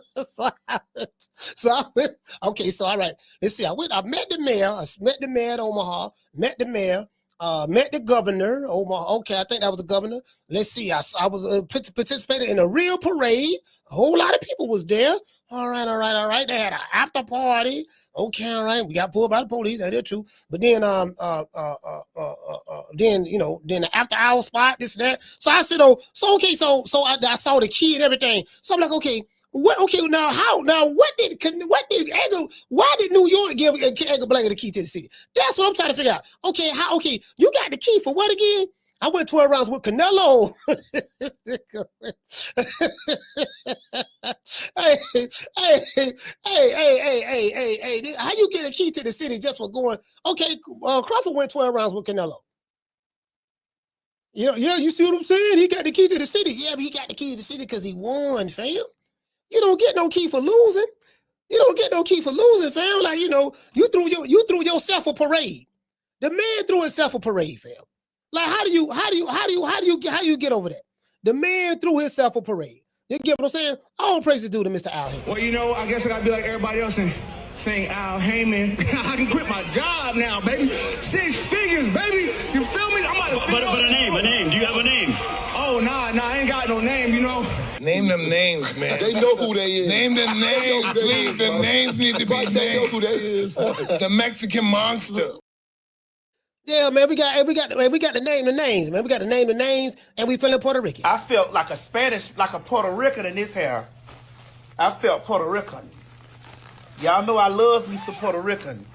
Okay, so all right. Let's see. I met the mayor. I met the mayor at Omaha. Met the mayor. Met the governor. Omaha. Okay, I think that was the governor. Let's see. I was participating in a real parade. A whole lot of people was there. All right. They had an after party. Okay, all right. We got pulled by the police. That is true. But then, then the after hour spot, this and that. So I said, I saw the key and everything. So I'm like, okay. Why did New York give Edgar Berlanga the key to the city? That's what I'm trying to figure out. Okay, you got the key for what again? I went 12 rounds with Canelo. Hey, how you get a key to the city just for going? Okay, Crawford went 12 rounds with Canelo. You see what I'm saying? He got the key to the city. Yeah, but he got the key to the city because he won, fam. You don't get no key for losing. Fam. Like, you threw yourself a parade. The man threw himself a parade, fam. Like, how do you get over that? The man threw himself a parade. You get what I'm saying? All praises due to Mr. Al Heyman. Well, I guess I gotta be like everybody else and sing Al Heyman. I can quit my job now, baby. 6 figures, baby. You feel me? But a name. Do you have a name? Oh, nah, I ain't got no name, Name them names, man. They know who they is. Name them names, please. Them names need to be named. They know who they is. The Mexican monster. Yeah, man, we got to name the names, man. We got to name the names, and we feeling Puerto Rican. I felt like a Puerto Rican in this hair. I felt Puerto Rican. Y'all know I loves me some Puerto Rican.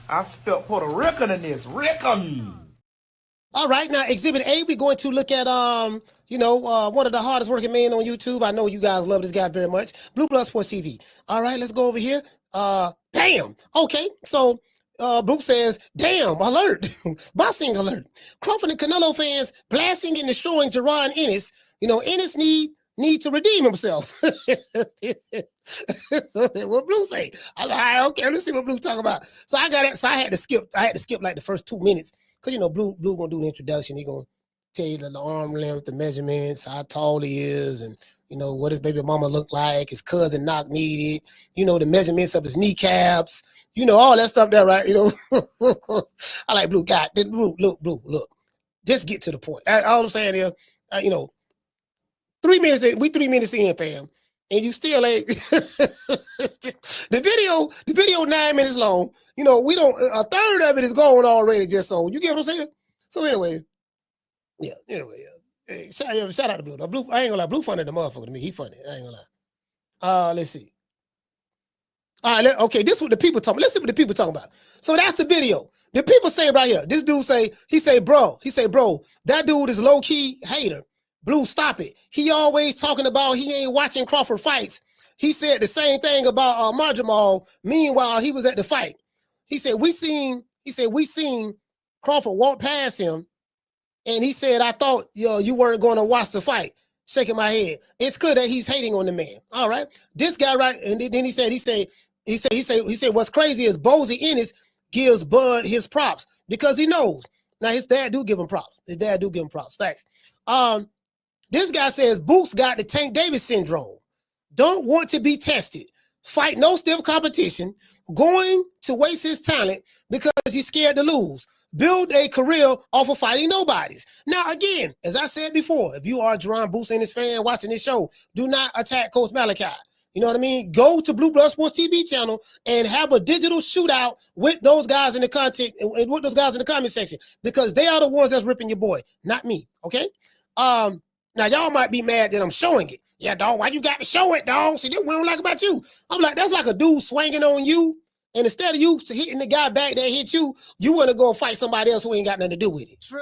I felt Puerto Rican in this. Rican. All right, now Exhibit A, we're going to look at one of the hardest working men on YouTube. I know you guys love this guy very much. Blue Blood Sports TV. All right, let's go over here. Damn. Okay, so Blue says, damn, alert. Boxing alert. Crawford and Canelo fans blasting and destroying Jaron Ennis. Ennis need to redeem himself. So what Blue say? I was like, okay, let's see what Blue talking about. So I had to skip like the first 2 minutes. Cause Blue gonna do the introduction. He gonna tell you the arm length, the measurements, how tall he is, and what his baby mama look like, his cousin knock needed, the measurements of his kneecaps, all that stuff there, right? I like Blue. God, Blue, look. Just get to the point. All I'm saying is, 3 minutes in, we 3 minutes in, fam, and you still ain't. The video 9 minutes long. We don't. A third of it is gone already. Just so you get what I'm saying. So anyway, yeah. Hey, shout out to Blue. Blue, I ain't gonna lie. Blue funny the motherfucker to me. He funny. I ain't gonna lie. Let's see. All right. Okay. This is what the people talking. Let's see what the people talking about. So that's the video. The people say right here. This dude say bro. That dude is low key hater. Blue, stop it. He always talking about he ain't watching Crawford fights. He said the same thing about Marjamal. Meanwhile, he was at the fight. He said we seen Crawford walk past him, and he said, I thought you weren't going to watch the fight. Shaking my head. It's clear that he's hating on the man. All right. This guy, right, and then he said what's crazy is Bozy Ennis gives Bud his props because he knows. Now his dad do give him props. Facts. This guy says Boots got the Tank Davis syndrome. Don't want to be tested. Fight no stiff competition. Going to waste his talent because he's scared to lose. Build a career off of fighting nobodies. Now, again, as I said before, if you are a Jaron Boots Ennis fan watching this show, do not attack Coach Malachi. You know what I mean? Go to Blue Blood Sports TV channel and have a digital shootout with those guys in the content and with those guys in the comment section because they are the ones that's ripping your boy, not me. Okay. Now y'all might be mad that I'm showing it. Yeah, dog. Why you got to show it, dog? See, this we don't like about you. I'm like, that's like a dude swinging on you, and instead of you hitting the guy back that hit you, you want to go fight somebody else who ain't got nothing to do with it. True.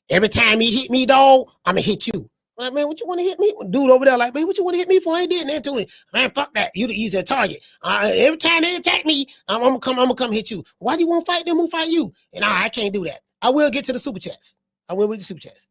Every time he hit me, dog, I'm gonna hit you. Like, man, what you want to hit me? Dude over there, like, man, what you want to hit me for? I ain't did nothing to it. Man, fuck that. You the easier target. Every time they attack me, I'm gonna come hit you. Why do you want to fight them who fight you? And I can't do that. I will get to the super chats. I will with the super chats.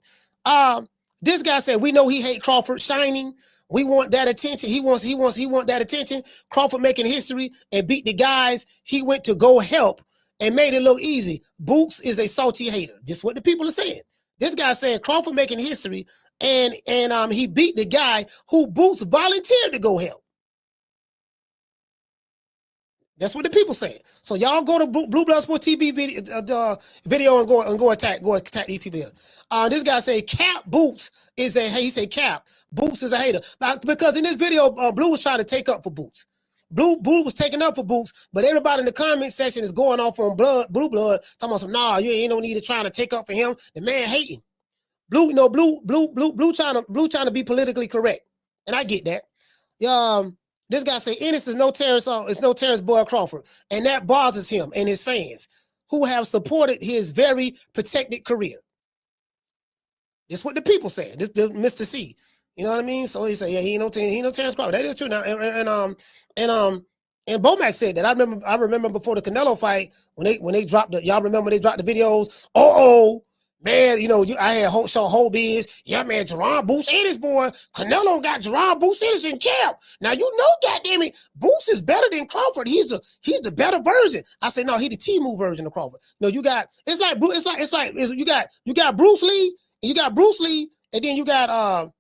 This guy said, we know he hate Crawford shining. We want that attention. He want that attention. Crawford making history and beat the guys he went to go help and made it look easy. Boots is a salty hater. This is what the people are saying. This guy said Crawford making history and he beat the guy who Boots volunteered to go help. That's what the people saying. So y'all go to Blue Blood Sports TV video and go attack these people here. This guy say Cap Boots is a he say Cap Boots is a hater because in this video Blue was trying to take up for Boots. Blue was taking up for Boots, but everybody in the comment section is going off on Blue Blood talking about some you ain't no need to trying to take up for him. The man hating. Blue trying to be politically correct, and I get that. This guy say Ennis is no Terence Boyd Crawford, and that bothers him and his fans who have supported his very protected career. That's what the people say. This the Mr. C. You know what I mean? So he said, yeah, he ain't no Terence Crawford. That is true now. And Bomac said that. I remember before the Canelo fight when they dropped y'all remember they dropped the videos. Man, I had whole biz. Yeah, man, Jaron Boots Ennis, boy. Canelo got Jaron Boots Ennis in camp. Now goddamn it, Boots is better than Crawford. He's the better version. I said, no, he the T-move version of Crawford. No, you got you got Bruce Lee, and then you got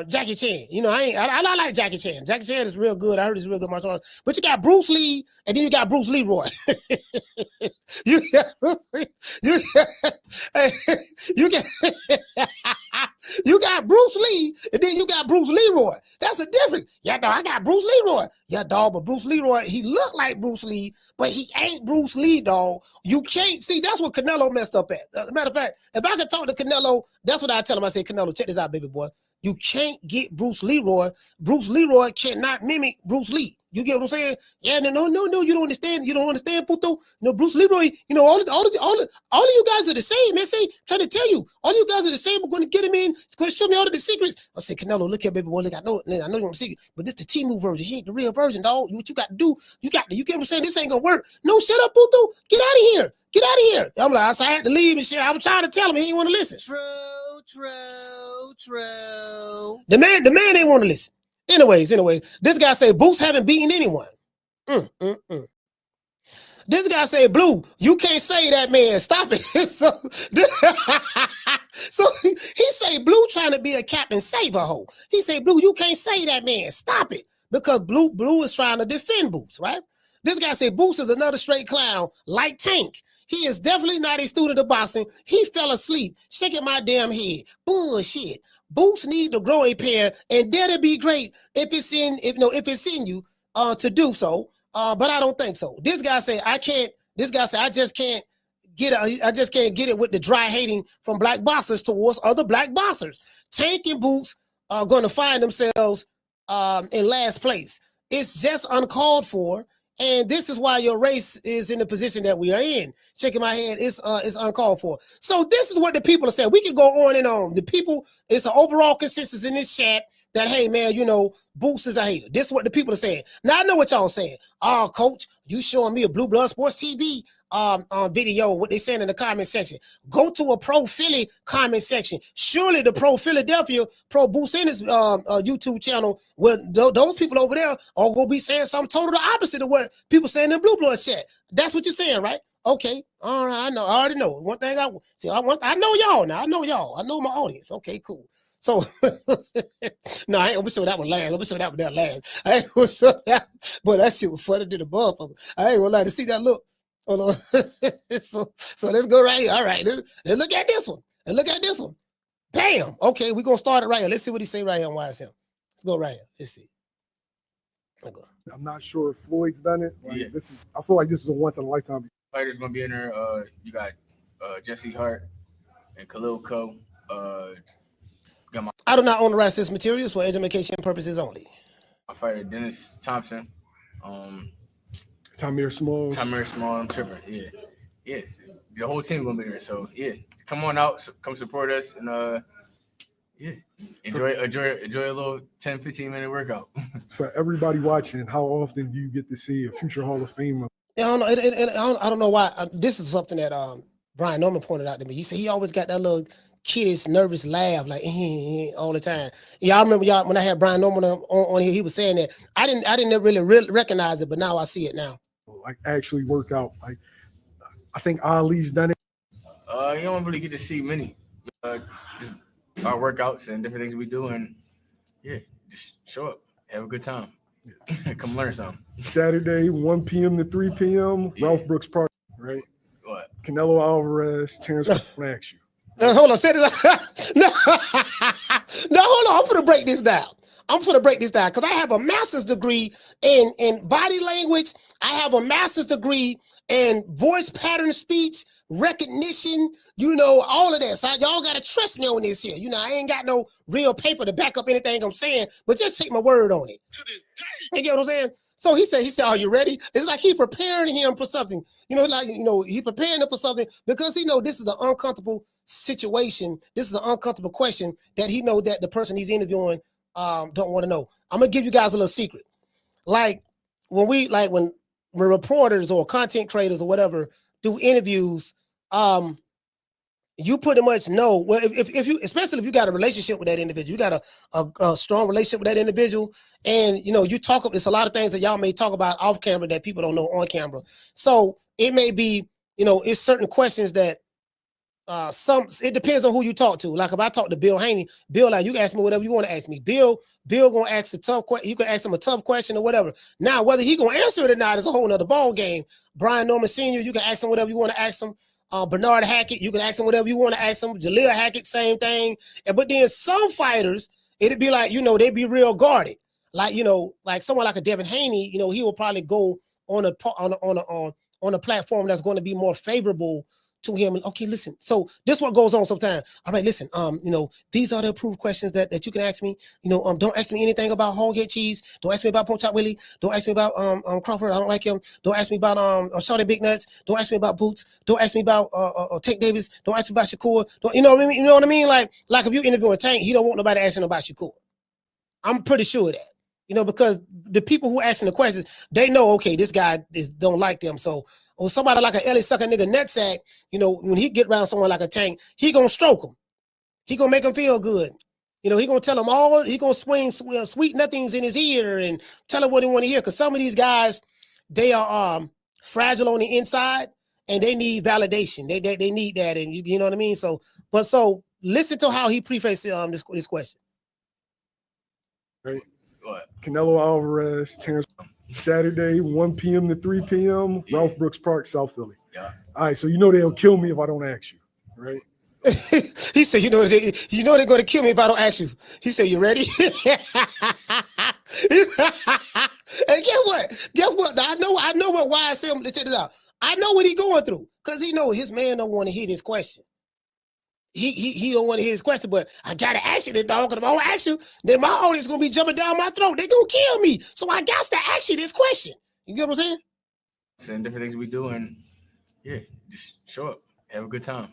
Jackie Chan. I like Jackie Chan. Jackie Chan is real good. I heard he's real good martial artist. But you got Bruce Lee, and then you got Bruce Leroy. you got Bruce Lee, and then you got Bruce Leroy. That's a difference. Yeah, dog, I got Bruce Leroy. Yeah, dog, but Bruce Leroy, he looked like Bruce Lee, but he ain't Bruce Lee, dog. You can't see. That's what Canelo messed up at. As a matter of fact, if I could talk to Canelo, that's what I tell him. I say, Canelo, check this out, baby boy. You can't get Bruce Leroy. Bruce Leroy cannot mimic Bruce Lee. You get what I'm saying? Yeah, no, you don't understand. You don't understand, puto. Bruce Leroy, all of you guys are the same. Man, say, trying to tell you, all you guys are the same. We're going to get him in. Going to show me all of the secrets. I said, Canelo, look here, baby boy. Look, I know you want to see, but this the T-move version. He ain't the real version, dog. What you got to do? You get what I'm saying? This ain't going to work. No, shut up, puto. Get out of here. Get out of here. I'm like, so I had to leave and shit. I was trying to tell him he didn't want to listen. True. The man ain't want to listen. Anyways, this guy say Boots haven't beaten anyone. This guy say, Blue, you can't say that, man. Stop it. so he say Blue trying to be a Captain Save-A-Ho. He say, Blue, you can't say that, man. Stop it. Because Blue is trying to defend Boots, right? This guy say Boots is another straight clown like Tank. He is definitely not a student of boxing. He fell asleep, shaking my damn head. Bullshit. Boots need to grow a pair, and that'd be great if it's in you to do so. But I don't think so. This guy say I can't. This guy say I just can't get it with the dry hating from black boxers towards other black boxers. Tank and Boots are going to find themselves in last place. It's just uncalled for. And this is why your race is in the position that we are in. Shaking my head, it's uncalled for. So this is what the people are saying. We can go on and on. The people, it's an overall consensus in this chat that, hey, man, Boots is a hater. This is what the people are saying. Now, I know what y'all saying. Oh, coach, you showing me a Blue Blood Sports TV video, what they saying in the comment section. Go to a Pro Philly comment section. Surely the Pro Philadelphia, Pro Boots Ennis YouTube channel, where those people over there are going to be saying something total the opposite of what people saying in the Blue Blood chat. That's what you're saying, right? Okay. All right, I know. I already know. One thing I know y'all now. I know y'all. I know my audience. Okay, cool. So, no, I ain't gonna show that one last. I'm gonna show that one that last. I ain't gonna show that, but that shit was funny to the motherfucker. I ain't gonna lie to see that look. Hold on. so let's go right here. All right, let's look at this one. And look at this one. Bam. Okay, we're gonna start it right here. Let's see what he say right here on YSM. Let's go right here. Let's see. I'm not sure if Floyd's done it. I feel like this is a once in a lifetime. Fighters gonna be in there. You got Jesse Hart and Khalil Coe. I do not own the rights to this materials for education purposes only. My fighter Dennis Thompson. Tamir Small. I'm tripping. Yeah. The whole team gonna be there. So yeah, come on out, come support us, and enjoy a little 10-15 minute workout. For everybody watching, how often do you get to see a future Hall of Famer? I don't know. I don't know why. This is something that Brian Norman pointed out to me. He said he always got that little kiddish, nervous laugh, like all the time. Yeah, I remember y'all when I had Brian Norman on here. He was saying that. I didn't really recognize it, but now I see it now. Like actually work out. Like I think Ali's done it. You don't really get to see many. Just our workouts and different things we do, and just show up, have a good time, come learn something. Saturday, 1 p.m. to 3 p.m. Ralph Brooks Park, right? What? Canelo Alvarez, Terence Crawford ask you. Hold on, say this. No, hold on. I'm gonna break this down. Because I have a master's degree in body language. I have a master's degree in voice pattern speech, recognition, all of that. So y'all got to trust me on this here. I ain't got no real paper to back up anything I'm saying, but just take my word on it. To this day. You get what I'm saying? So he said, are you ready? It's like he preparing him for something. He preparing him for something because he know this is an uncomfortable situation. This is an uncomfortable question that he know that the person he's interviewing don't want to know. I'm gonna give you guys a little secret. Like when reporters or content creators or whatever do interviews, you pretty much know. Well, if you, especially if you got a relationship with that individual, you got a strong relationship with that individual, and you talk. It's a lot of things that y'all may talk about off camera that people don't know on camera. So it may be, it's certain questions that it depends on who you talk to. Like if I talk to Bill Haney, Bill, like you can ask me whatever you want to ask me. Bill gonna ask a tough question. You can ask him a tough question or whatever. Now, whether he gonna answer it or not is a whole nother ball game. Brian Norman Sr., you can ask him whatever you want to ask him. Bernard Hackett, you can ask him whatever you want to ask him. Jaleel Hackett, same thing. But then some fighters, it'd be like, they'd be real guarded. Like, like someone like a Devin Haney, he will probably go on a platform that's going to be more favorable to him. And okay, listen. So this what goes on sometimes. All right, listen. These are the approved questions that you can ask me. Don't ask me anything about hog head cheese. Don't ask me about Pork Chop Willie. Don't ask me about Crawford. I don't like him. Don't ask me about Shawty Big Nuts. Don't ask me about Boots. Don't ask me about Tank Davis. Don't ask me about Shakur. You know what I mean? You know what I mean? Like if you interviewing Tank, he don't want nobody asking about Shakur. I'm pretty sure of that. Because the people who asking the questions, they know, okay, this guy don't like them. So, or somebody like an Ellie sucker nigga nutsack, when he get around someone like a Tank, he gonna stroke him. He gonna make him feel good. He gonna tell him he gonna swing sweet nothings in his ear and tell him what he want to hear. Because some of these guys, they are fragile on the inside and they need validation. They need that, and you know what I mean. So listen to how he prefaces this question. Right. What? Canelo Alvarez, Terence, Saturday, 1 p.m. to 3 p.m. Ralph Brooks Park, South Philly. Yeah. All right, so they'll kill me if I don't ask you, right? He said, they're going to kill me if I don't ask you. He said, you ready? And guess what? Now, I know what YSM, check this out. I know what he's going through because he knows his man don't want to hear this question. He don't want to hear his question, but I gotta ask you this, dog. Because if I don't ask you, then my audience gonna be jumping down my throat. They gonna kill me. So I got to ask you this question. You get what I'm saying? And different things we do, and just show up, have a good time,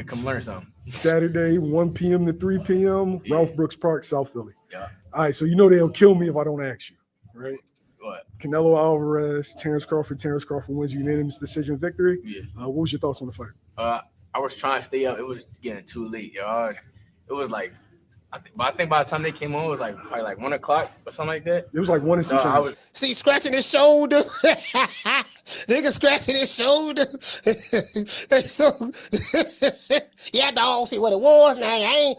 come learn something. Saturday, 1 p.m. to 3 p.m. Ralph Brooks Park, South Philly. Yeah. All right, so they'll kill me if I don't ask you, right? What? Canelo Alvarez, Terence Crawford wins unanimous decision victory. Yeah. What was your thoughts on the fight? I was trying to stay up. It was getting too late, y'all. It was like, I think by the time they came on, it was probably 1 o'clock or something like that. It was like 1 and 2. See, scratching his shoulder. Nigga scratching his shoulder. So, yeah, dog. See what it was. Now I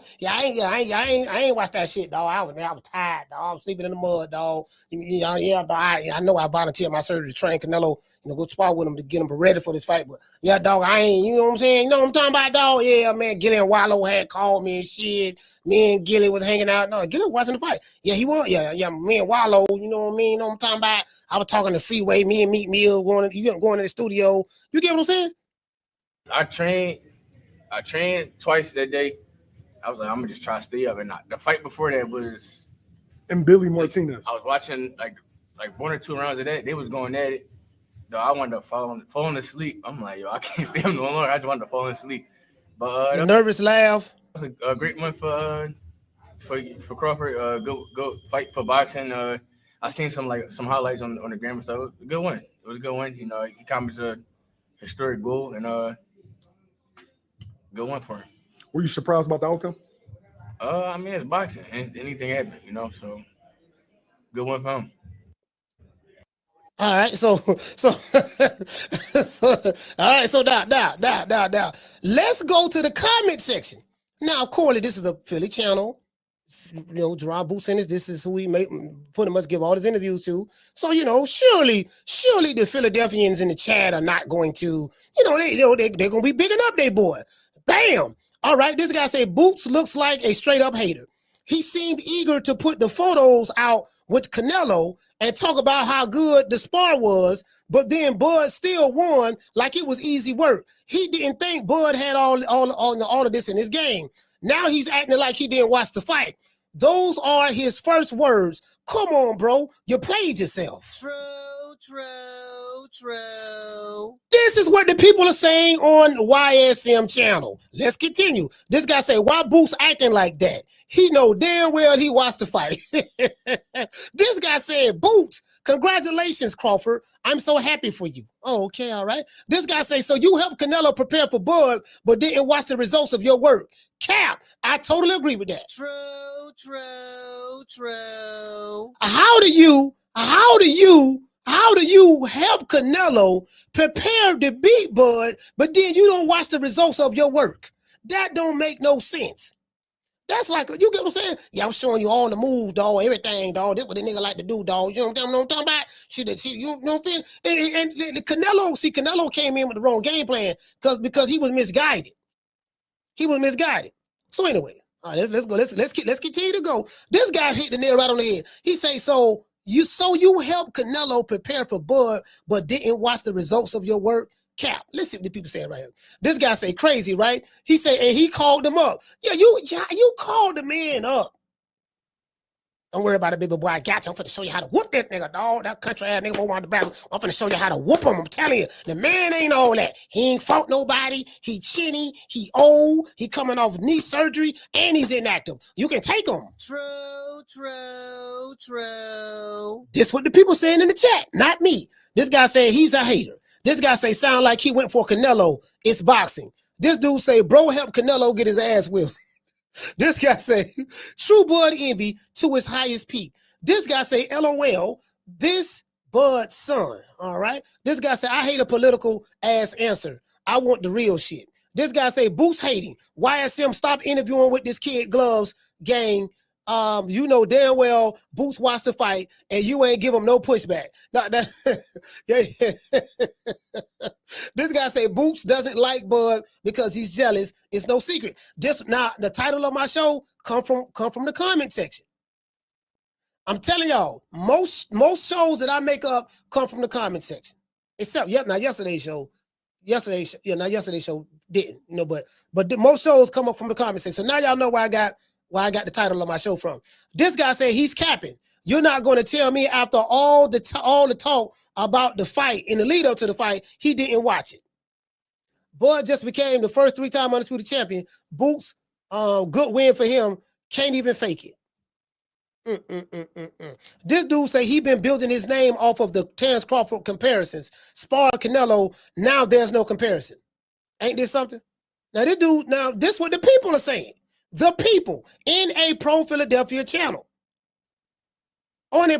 ain't watched that shit, dog. I was tired, dog. I'm sleeping in the mud, dog. Yeah, dog. I know I volunteered my surgery to train Canelo, go spar with him to get him ready for this fight. But yeah, dog, I ain't. You know what I'm saying? You know what I'm talking about, dog? Yeah, man. Gilly and Wallow had called me and shit. Me and Gilly was hanging out. No, Gilly was watching the fight. Yeah, he was. Yeah. Me and Wallow. You know what I mean? You know what I'm talking about? I was talking to Freeway. Me and Meat Mill going to the studio. You get what I'm saying? I trained twice that day. I was like, I'm gonna just try to stay up. And the fight before that was and Billy Martinez. I was watching like 1 or 2 rounds of that. They was going at it. Though I wanted to falling asleep. I'm like, yo, I can't stay up no longer. I just wanted to fall asleep. But nervous laugh. That was a great one for Crawford. Go fight for boxing. I seen some highlights on the gram, so it was a good one. It was a good one. He accomplished a historic goal, and good one for him. Were you surprised about the outcome? I mean, it's boxing. Anything happen, you know. So good one for him. All right, so all right, so now, let's go to the comment section. Now, Corley, this is a Philly channel. You know, Jaron Boots Ennis, this is who he pretty much give all his interviews to. So, you know, surely the Philadelphians in the chat are not going to, they're gonna be bigging up their boy. Bam! All right, this guy say Boots looks like a straight up hater. He seemed eager to put the photos out with Canelo and talk about how good the spar was, but then Bud still won like it was easy work. He didn't think Bud had all of this in his game. Now he's acting like he didn't watch the fight. Those are his first words. Come on, bro. You played yourself. True. This is what the people are saying on YSM channel. Let's continue. This guy say, why Boots acting like that? He know damn well he watched the fight. This guy said, Boots, congratulations, Crawford. I'm so happy for you. Oh, okay, all right. This guy say, so you helped Canelo prepare for Bud, but didn't watch the results of your work. Cap, I totally agree with that. True. How do you help Canelo prepare to beat Bud, but then you don't watch the results of your work? That don't make no sense. That's like, you get what I'm saying? Yeah, I'm showing you all the moves, dog, everything, dog. This what the nigga like to do, dog. You know what I'm talking about? You know what I'm saying? And Canelo came in with the wrong game plan because he was misguided. So anyway, all right, let's go. Let's continue to go. This guy hit the nail right on the head. He say, so you helped Canelo prepare for Bud, but didn't watch the results of your work? Cap, listen to the people saying right here. This guy say crazy, right? He say, and he called him up. Yeah, you called the man up. Don't worry about it, baby boy. I got you. I'm finna show you how to whoop that nigga, dog. That country ass nigga won't want the battle. I'm finna show you how to whoop him. I'm telling you, the man ain't all that. He ain't fought nobody. He chinny. He old. He coming off knee surgery, and he's inactive. You can take him. True. This what the people saying in the chat, not me. This guy saying he's a hater. This guy say sound like he went for Canelo. It's boxing. This dude say bro helped Canelo get his ass whipped. This guy say true Bud envy to his highest peak. This guy say LOL, this Bud's son. All right. This guy say I hate a political ass answer. I want the real shit. This guy say Boots hating. YSM stop interviewing with this kid gloves gang. You know damn well Boots watched the fight and you ain't give him no pushback. Yeah. This guy say Boots doesn't like Bud because he's jealous. It's no secret. Now the title of my show come from the comment section. I'm telling y'all, most shows that I make up come from the comment section. Except yesterday's show didn't, but most shows come up from the comment section. So now y'all know why I got the title of my show from. This guy said he's capping. You're not going to tell me after all the talk about the fight in the lead up to the fight, he didn't watch it. Bud just became the first 3-time undisputed champion. Boots, good win for him. Can't even fake it. This dude say he been building his name off of the Terence Crawford comparisons. Spar Canelo, now there's no comparison. Ain't this something? Now this what the people are saying. The people in a pro-Philadelphia channel. On a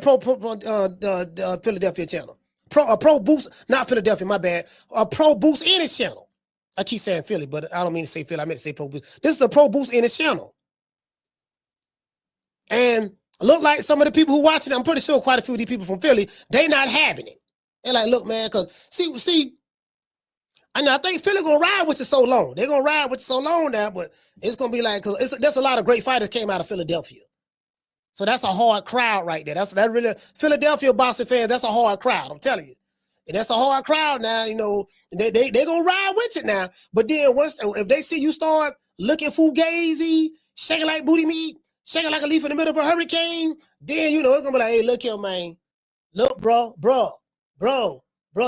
Philadelphia channel. Pro Boots, not Philadelphia, my bad. A Pro Boots Ennis channel. I keep saying Philly, but I don't mean to say Philly. I meant to say Pro Boots. This is the Pro Boots Ennis channel. And look like some of the people who watching, I'm pretty sure quite a few of these people from Philly, they not having it. They're like, look, man, because see, I think Philly gonna ride with you so long. They're gonna ride with you so long now, but it's gonna be like, cause there's a lot of great fighters came out of Philadelphia. So that's a hard crowd right there. That really Philadelphia boxing fans, that's a hard crowd, I'm telling you. And that's a hard crowd now, they gonna ride with you now. But then if they see you start looking fugazi, shaking like booty meat, shaking like a leaf in the middle of a hurricane, then it's gonna be like, hey, look here, man. Look, bro,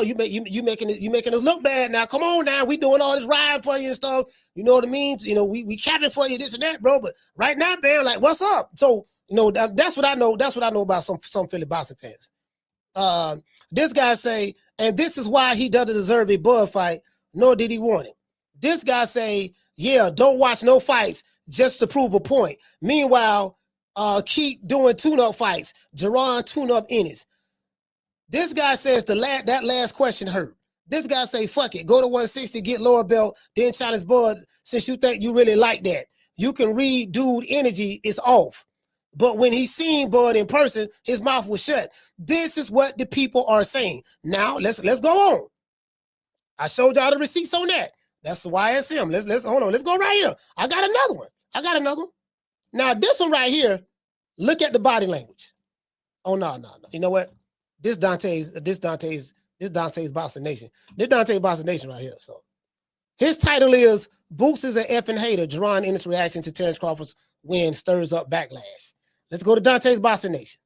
you making us look bad now. Come on now, we doing all this riding for you and stuff. You know what I mean? We capping for you, this and that, bro. But right now, man, like, what's up? So, that's what I know. That's what I know about some Philly boxing fans. This guy say, and this is why he doesn't deserve a Bud fight, nor did he want it. This guy say, Yeah, don't watch no fights just to prove a point. Meanwhile, keep doing tune-up fights. Jaron tune-up Ennis. This guy says that last question hurt. This guy say, fuck it, go to 160, get lower belt, then challenge Bud. Since you think you really like that, you can read dude energy is off. But when he seen Bud in person, his mouth was shut. This is what the people are saying. Now let's go on. I showed y'all the receipts on that. That's the YSM. Let's hold on. Let's go right here. I got another one. Now this one right here, look at the body language. Oh no. You know what? This Dante's Boxing Nation. This Dante's Boxing Nation right here. So his title is Boots is an effing hater. Jaron Ennis' reaction to Terence Crawford's win stirs up backlash. Let's go to Dante's Boxing Nation.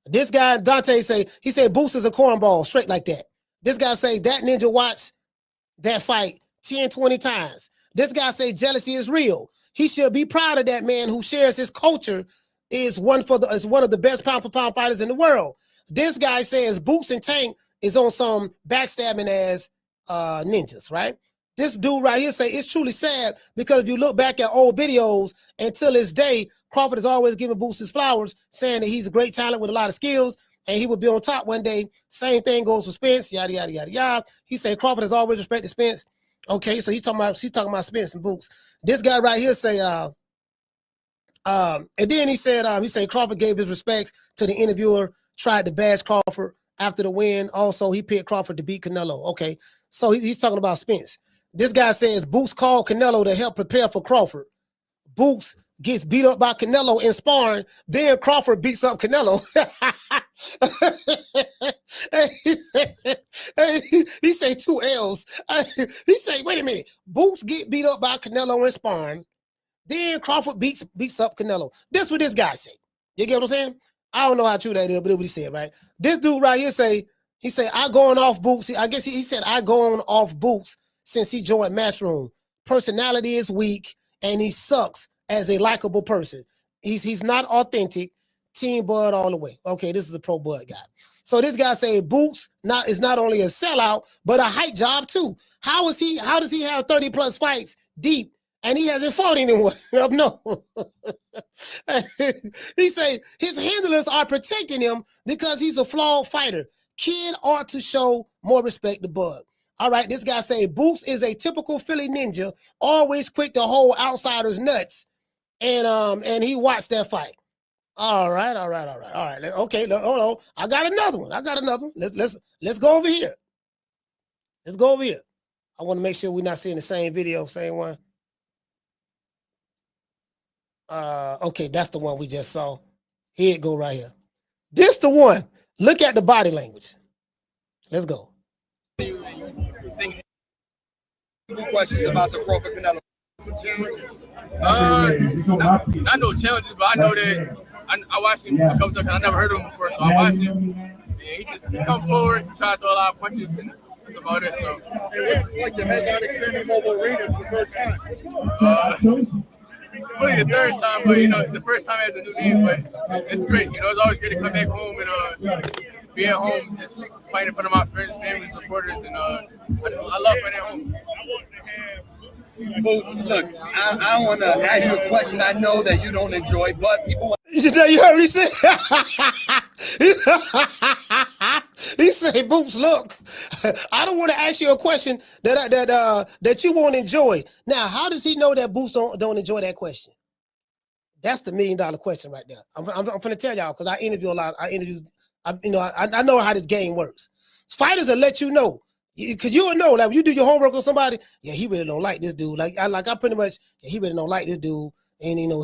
This guy, Dante, he said Boots is a cornball, straight like that. This guy say that ninja watched that fight 10, 20 times. This guy say jealousy is real. He should be proud of that man who shares his culture, is one of the best pound for pound fighters in the world. This guy says Boots and Tank is on some backstabbing ass ninjas, right? This dude right here say it's truly sad because if you look back at old videos until this day, Crawford is always giving Boots his flowers, saying that he's a great talent with a lot of skills and he will be on top one day. Same thing goes for Spence, yada, yada, yada, yada. He said Crawford has always respected Spence. Okay, so she's talking about Spence and Boots. This guy right here say, and then he said Crawford gave his respects to the interviewer, tried to bash Crawford after the win. Also, he picked Crawford to beat Canelo. Okay, so he's talking about Spence. This guy says Boots called Canelo to help prepare for Crawford. Boots gets beat up by Canelo in sparring. Then Crawford beats up Canelo. He say 2 L's. He say, wait a minute. Boots get beat up by Canelo in sparring. Then Crawford beats up Canelo. This what this guy say. You get what I'm saying? I don't know how true that is, but that's what he said, right? This dude right here he say, I going off Boots. I guess he said, I going off Boots since he joined Matchroom. Personality is weak, and he sucks as a likable person. He's not authentic. Team Bud all the way. Okay, this is a pro Bud guy. So this guy say Boots is not only a sellout, but a hype job too. How does he have 30 plus fights deep and he hasn't fought anyone? No. He say his handlers are protecting him because he's a flawed fighter. Kid ought to show more respect to Bud. All right, this guy say Boots is a typical Philly ninja, always quick to hold outsiders nuts, and he watched that fight. All right. Okay, hold on. I got another one. Let's go over here. Let's go over here. I want to make sure we're not seeing the same video, same one. Okay, that's the one we just saw. Here it go right here. This the one. Look at the body language. Let's go. Questions about the Crawford Canelo. Some challenges. Not no challenges, but I know that I watched him a couple times. I never heard of him before, so I watched him. And he come forward, try to throw a lot of punches, and that's about it. So It's like the head out extended mobile arena for the third time. Only the third time, but the first time as a new name, but it's great. It's always great to come back home and be at home, just fight in front of my friends, family, supporters, and I love fighting at home. Well, look, I want to ask you a question I know that you don't enjoy, but people want. You heard what he said? He said, Boots, look, I don't want to ask you a question that you won't enjoy. Now, how does he know that Boots don't enjoy that question? That's the $1 million question right there. I'm going to tell y'all because I interview a lot. I know how this game works. Fighters will let you know. Because you'll know, like when you do your homework on somebody, yeah, he really don't like this dude. I pretty much, yeah, he really don't like this dude. And he don't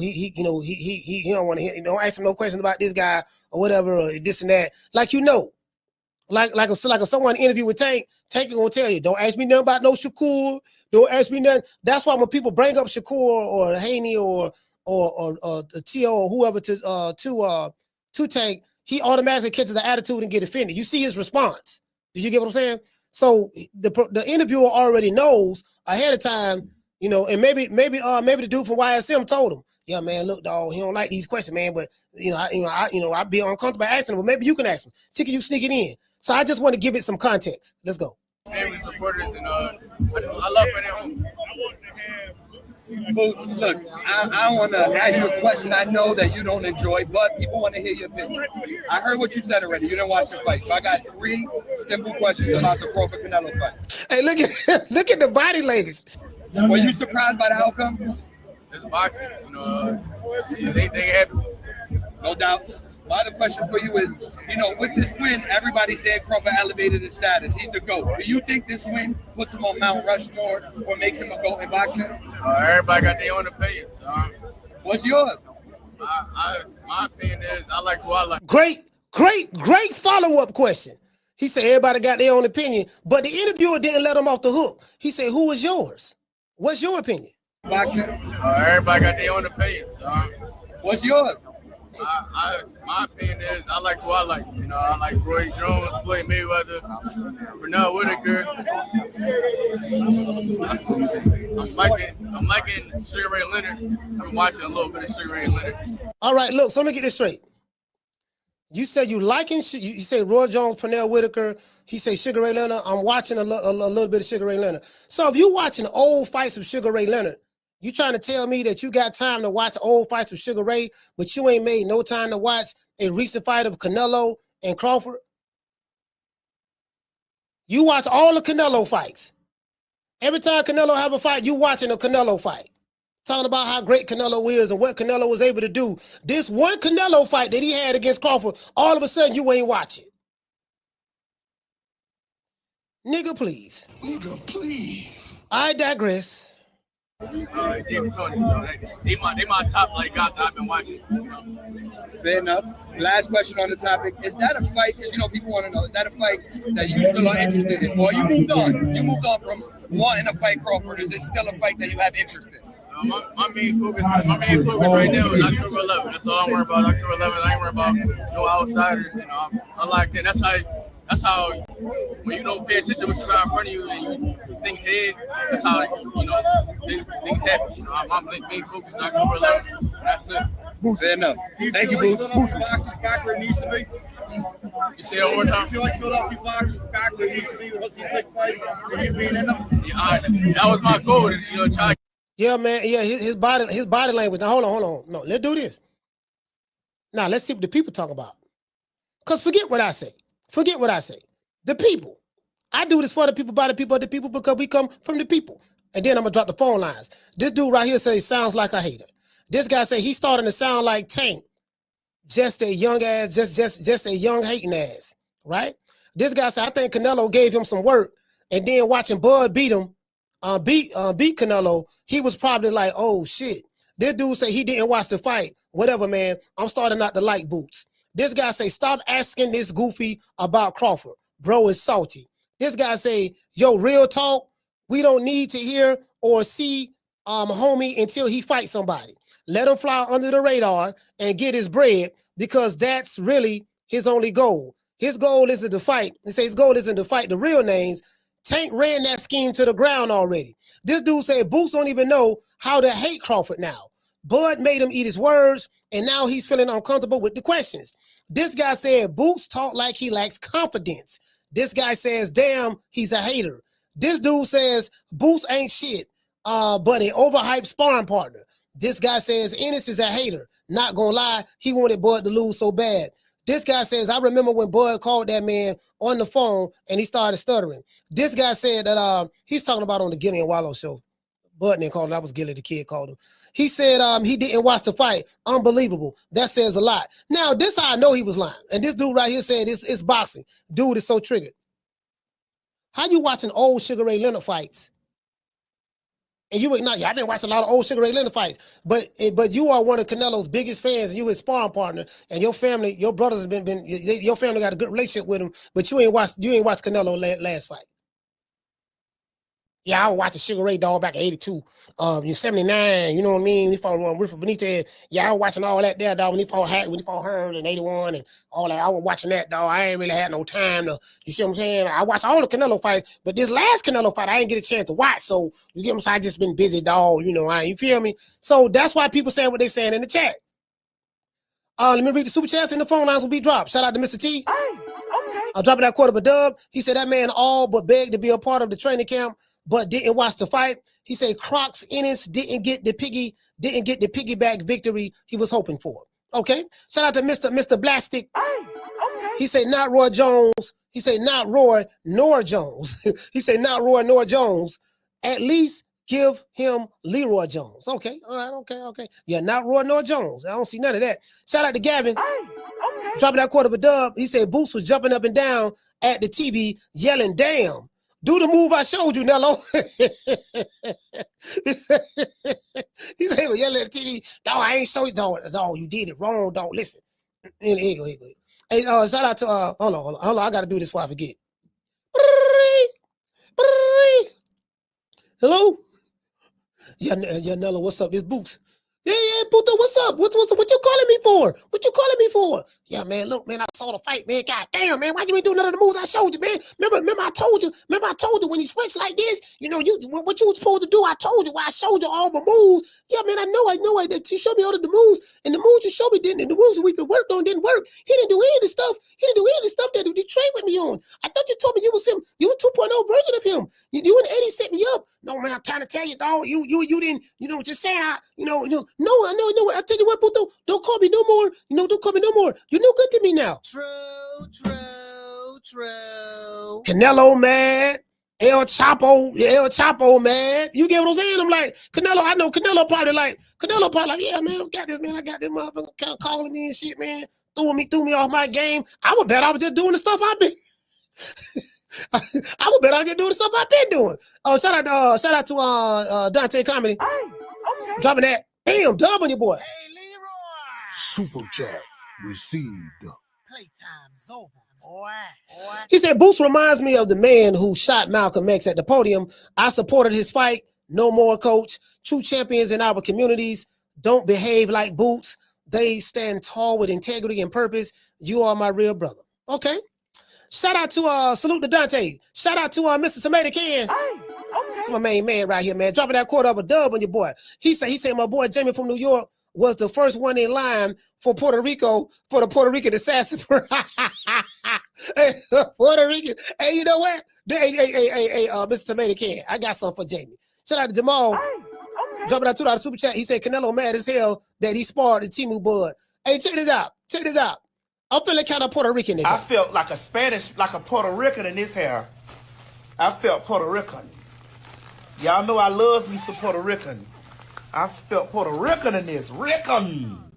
want to hear, ask him no questions about this guy or whatever, or this and that. Like if someone interview with Tank gonna tell you, don't ask me nothing about no Shakur. Don't ask me nothing. That's why when people bring up Shakur or Haney or T.O. or whoever to Tank, he automatically catches the attitude and get offended. You see his response. Do you get what I'm saying? So the interviewer already knows ahead of time, and maybe the dude from YSM told him, yeah, man, look, dog, he don't like these questions, man, but I'd be uncomfortable asking him, but maybe you can ask him. Ticket, you sneak it in. So I just want to give it some context. Let's go. Family, supporters, and I love fighting at home. Look, I want to ask you a question I know that you don't enjoy, but people want to hear your opinion. I heard what you said already. You didn't watch the fight. So I got 3 simple questions about the Crawford Canelo fight. Hey, look at the body language. Were you surprised by the outcome? It's boxing, you know. They happy. No doubt. My other question for you is, you know, with this win, everybody said Crawford elevated his status. He's the GOAT. Do you think this win puts him on Mount Rushmore or makes him a GOAT in boxing? Everybody got their own opinion. What's yours? My opinion is I like who I like. Great follow-up question. He said everybody got their own opinion, but the interviewer didn't let him off the hook. He said, who is yours? What's your opinion? Boxing. Everybody got their own opinion. What's yours? My opinion is I like who I like. You know, I like Roy Jones, Floyd Mayweather, Bernard Whitaker. I'm liking Sugar Ray Leonard. I've been watching a little bit of Sugar Ray Leonard. All right, look, so let me get this straight. You said you liking, you say Roy Jones, Pernell Whitaker. He say Sugar Ray Leonard. I'm watching a little bit of Sugar Ray Leonard. So if you watching old fights of Sugar Ray Leonard, you trying to tell me that you got time to watch old fights of Sugar Ray, but you ain't made no time to watch a recent fight of Canelo and Crawford? You watch all the Canelo fights. Every time Canelo have a fight, you watching a Canelo fight. Talking about how great Canelo is and what Canelo was able to do. This one Canelo fight that he had against Crawford, all of a sudden you ain't watching. Nigga, please. Nigga, please. I digress. They my top like guys that I've been watching. Fair enough. Last question on the topic. Is that a fight, because you know people want to know, is that a fight that you still are interested in? Or you moved on? You moved on from wanting to fight Crawford. Is it still a fight that you have interest in? My main focus right now is October 11th. That's all I'm worried about. October 11th. I ain't worried about no outsiders. You know, I like that. That's how when you don't pay attention to what you got in front of you and you think ahead, that's how you know things happen. You know, I'm main focus on October 11th. That's it. Fair enough. Thank you, Boots. Boxers back where it needs to be. You say that one more time? I feel like Philadelphia boxers back where it needs to be with these big fights and you being in them. Yeah, that was my goal. You know, try. Yeah, man. Yeah, his body language. Now, hold on. No, let's do this. Now, let's see what the people talk about. Because forget what I say. The people. I do this for the people, by the people, of the people, because we come from the people. And then I'm going to drop the phone lines. This dude right here says he sounds like a hater. This guy say he's starting to sound like Tank. Just a young ass, just a young hating ass, right? This guy said, I think Canelo gave him some work. And then watching Bud beat him, beat Canelo, he was probably like, oh shit. This dude say he didn't watch the fight. Whatever, man. I'm starting not to like Boots. This guy say, stop asking this goofy about Crawford. Bro is salty. This guy say, yo, real talk, we don't need to hear or see homie until he fights somebody. Let him fly under the radar and get his bread, because that's really his only goal. His goal isn't to fight. He says his goal isn't to fight the real names. Tank ran that scheme to the ground already. This dude said Boots don't even know how to hate Crawford now. Bud made him eat his words, and now he's feeling uncomfortable with the questions. This guy said Boots talk like he lacks confidence. This guy says, damn, he's a hater. This dude says Boots ain't shit, but an overhyped sparring partner. This guy says Ennis is a hater. Not gonna lie, he wanted Bud to lose so bad. This guy says, I remember when Bud called that man on the phone and he started stuttering. This guy said that he's talking about on the Gilly and Wallow show. Bud didn't call him. That was Gilly, the kid called him. He said he didn't watch the fight. Unbelievable. That says a lot. Now, this how I know he was lying. And this dude right here said it's boxing. Dude is so triggered. How you watching old Sugar Ray Leonard fights? And you not, I've been watching a lot of old Sugar Ray Leonard fights, but you are one of Canelo's biggest fans, and you his sparring partner, and your family, your brothers have been your family got a good relationship with him, but you ain't watched Canelo last fight. Yeah, I was watching Sugar Ray dog back in '82, 79. You know what I mean? He fought Wilfred Benitez. Yeah, I was watching all that there, dog. When he fought Hearn in '81 and all that, I was watching that, dog. I ain't really had no time to. You see what I'm saying? I watched all the Canelo fights, but this last Canelo fight, I didn't get a chance to watch. So you get me? So I just been busy, dog. You know, you feel me? So that's why people saying what they saying in the chat. Let me read the super chats and the phone lines will be dropped. Shout out to Mr. T. Hey, okay. I'm dropping that quarter of a dub. He said that man all but begged to be a part of the training camp. but didn't watch the fight. He said Crocs Ennis didn't get the piggyback victory he was hoping for. Okay. Shout out to Mr. Blastic. He said not Roy Jones. He said not Roy nor Jones. He said not Roy nor Jones. At least give him Leroy Jones. Okay. All right. Okay. Yeah, not Roy nor Jones. I don't see none of that. Shout out to Gavin. Dropping that quarter of a dub. He said Boots was jumping up and down at the TV yelling, damn. Do the move I showed you, Nello. He said he was yelling at the TV. Dog, I ain't show you. Dog, you did it wrong. Dog, listen. Here you go. Hey, shout out to hold on. I gotta do this before I forget. Hello? Yeah, Nello, what's up? This Boots. Yeah, Puto, what's up? What you calling me for? What you calling me for? Yeah, man, look, man, I saw the fight, man. God damn, man, why you ain't do none of the moves I showed you, man? Remember I told you when he switched like this, what you was supposed to do, I told you, why I showed you all the moves. Yeah, man, I know that you showed me all of the moves, and the moves you showed me didn't, and the moves that we've been worked on didn't work. He didn't do any of the stuff. He didn't do any of the stuff that he trained with me on. I thought you told me you was him. You were 2.0 version of him. You and Eddie set me up. No, man, I'm trying to tell you, dog, you didn't, just saying, no, I tell you what, Puto, don't call me no more. Don't call me no more. You're no good to me now. True. Canelo, man. El Chapo, man. You get what I'm saying? I'm like, Canelo, I know Canelo probably like, yeah, man, I got this motherfucker kind of calling me and shit, man. Threw me off my game. I would bet I was just doing the stuff I've been. I would bet I was just doing the stuff I've been doing. Oh, shout out to Dante Comedy. Okay. Dropping that. Damn, dub on your boy. Hey, Leroy. Super chat received. Playtime's over, boy. He said, Boots reminds me of the man who shot Malcolm X at the podium. I supported his fight. No more, coach. True champions in our communities don't behave like Boots. They stand tall with integrity and purpose. You are my real brother. Okay. Shout out to salute to Dante. Shout out to Mr. Tomato Can. That's my main man right here, man. Dropping that quarter of a dub on your boy. He said my boy Jamie from New York was the first one in line for Puerto Rico for the Puerto Rican assassin. Hey, Puerto Rican. Hey, you know what? Hey, Mr. Tomato Can. I got something for Jamie. Shout out to Jamal. Dropping that $2 super chat. He said Canelo mad as hell that he sparred the Timu Bud. Hey, check this out. I'm feeling kind of Puerto Rican today. I felt like a Puerto Rican in this hair. I felt Puerto Rican. Y'all know I love me some Puerto Rican. I felt Puerto Rican in this. Rican.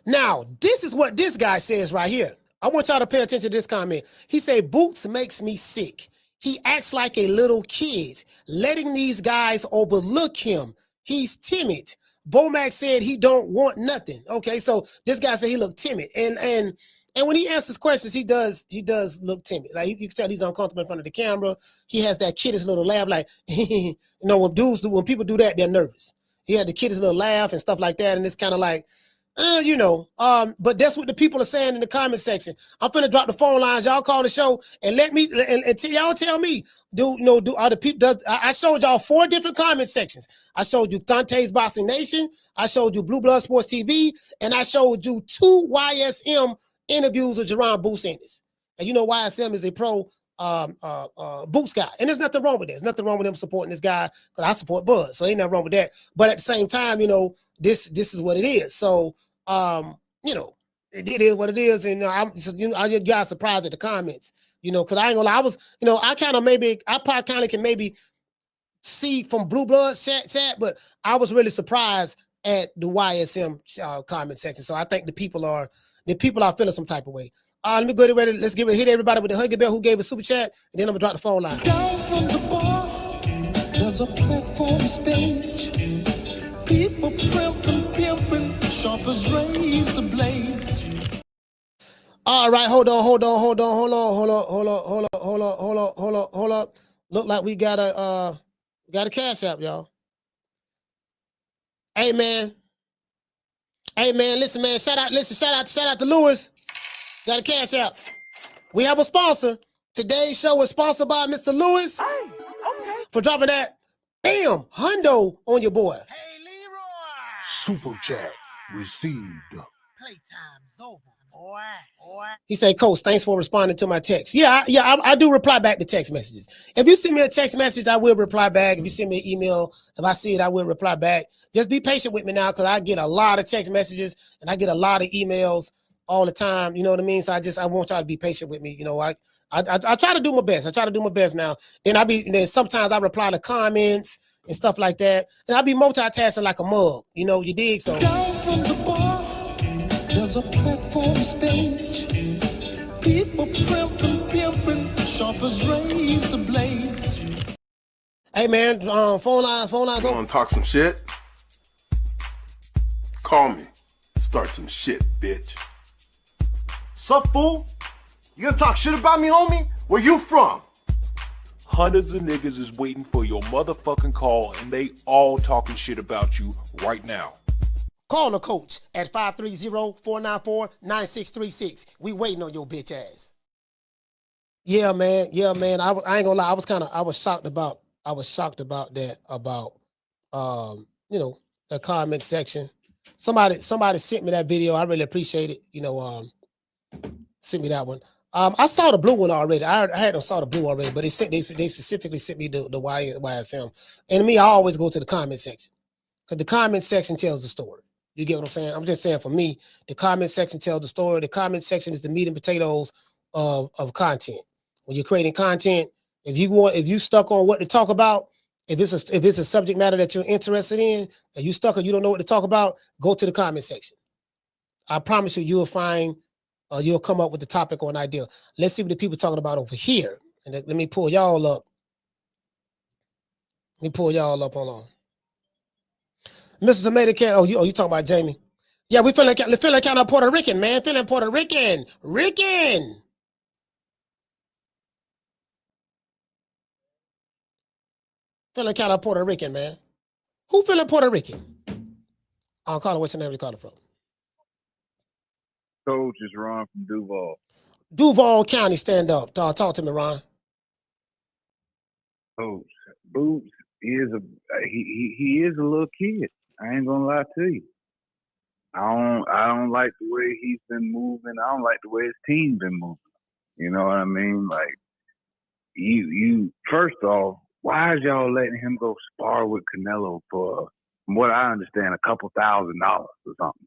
Now, this is what this guy says right here. I want y'all to pay attention to this comment. He said, Boots makes me sick. He acts like a little kid, letting these guys overlook him. He's timid. Bomac said he don't want nothing. Okay, so this guy said he looked timid. And when he answers questions, he does look timid. Like you can tell he's uncomfortable in front of the camera. He has that kiddish little laugh, like when people do that, they're nervous. He had the kiddish little laugh and stuff like that, and it's kind of like, but that's what the people are saying in the comment section. I'm finna drop the phone lines. Y'all call the show and let me y'all tell me. I showed y'all 4 different comment sections. I showed you Dante's Boxing Nation. I showed you Blue Blood Sports TV, and I showed you 2 YSM interviews with Jaron Boots Ennis. And you know YSM is a pro Boots guy, and there's nothing wrong with that. There's nothing wrong with him supporting this guy because I support Bud, so ain't nothing wrong with that. But at the same time, this is what it is. So it is what it is, and I just got surprised at the comments, because I ain't gonna lie, I was, I probably kind of can maybe see from Blue Blood chat, but I was really surprised at the YSM comment section. So I think the people are feeling some type of way. Let me go ready. Let's hit everybody with the Huggy Bell who gave a super chat, and then I'm gonna drop the phone line. Down from the bar, there's a platform stage. People pimping, sharp as razor blades. All right, hold on. Look like we got a cash app, y'all. Hey man, listen, man. Shout out to Lewis. Got a cash app. We have a sponsor. Today's show is sponsored by Mr. Lewis. For dropping that, bam, hundo on your boy. Super chat received. Playtime's over. He said, Coach, thanks for responding to my text. I do reply back to text messages. If you send me a text message, I will reply back. If you send me an email, if I see it, I will reply back. Just be patient with me now, because I get a lot of text messages and I get a lot of emails all the time. You know what I mean? So I want y'all to be patient with me. You know, I try to do my best. I try to do my best now. Then sometimes I reply to comments and stuff like that. And I be multitasking like a mug. You know, you dig? So Down from the bar, there's a platform stage. People pimping, sharp as razor blades. Hey man, phone lines. You want to talk some shit? Call me. Start some shit, bitch. Sup, fool? You gonna talk shit about me, homie? Where you from? Hundreds of niggas is waiting for your motherfucking call, and they all talking shit about you right now. Call the coach at 530-494-9636. We waiting on your bitch ass. Yeah, man. I ain't gonna lie. I was shocked about that, the comment section. Somebody sent me that video. I really appreciate it. Sent me that one. I saw the blue one already. I hadn't saw the blue already, but they specifically sent me the YSM. And to me, I always go to the comment section, because the comment section tells the story. You get what I'm saying? I'm just saying, for me, the comment section tells the story. The comment section is the meat and potatoes of content. When you're creating content, if you stuck on what to talk about, if it's a subject matter that you're interested in, and you stuck or you don't know what to talk about, go to the comment section. I promise you, you'll find, you'll come up with the topic or an idea. Let's see what the people talking about over here. And let me pull y'all up. Hold on. Mrs. American, you talking about Jamie? Yeah, we feeling kind of Puerto Rican, man. Feeling Puerto Rican. Feeling kind of Puerto Rican, man. Who feeling Puerto Rican? I'll call it. What's your name? You call it from? Coach, is Ron from Duval. Duval County, stand up. Talk to me, Ron. Coach, Boots is he is a little kid. I ain't gonna lie to you. I don't like the way he's been moving. I don't like the way his team been moving. You know what I mean? Like, you first off, why is y'all letting him go spar with Canelo for, from what I understand, a couple $1,000 or something?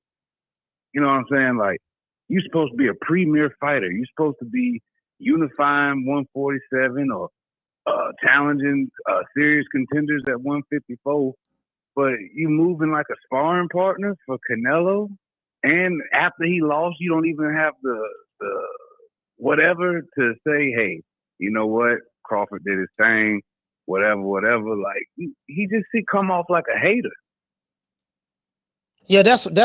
You know what I'm saying? Like, you're supposed to be a premier fighter. You're supposed to be unifying 147 or challenging serious contenders at 154. But you moving like a sparring partner for Canelo, and after he lost, you don't even have the whatever to say, hey, you know what? Crawford did his thing, whatever. Like, he come off like a hater. Yeah, that's what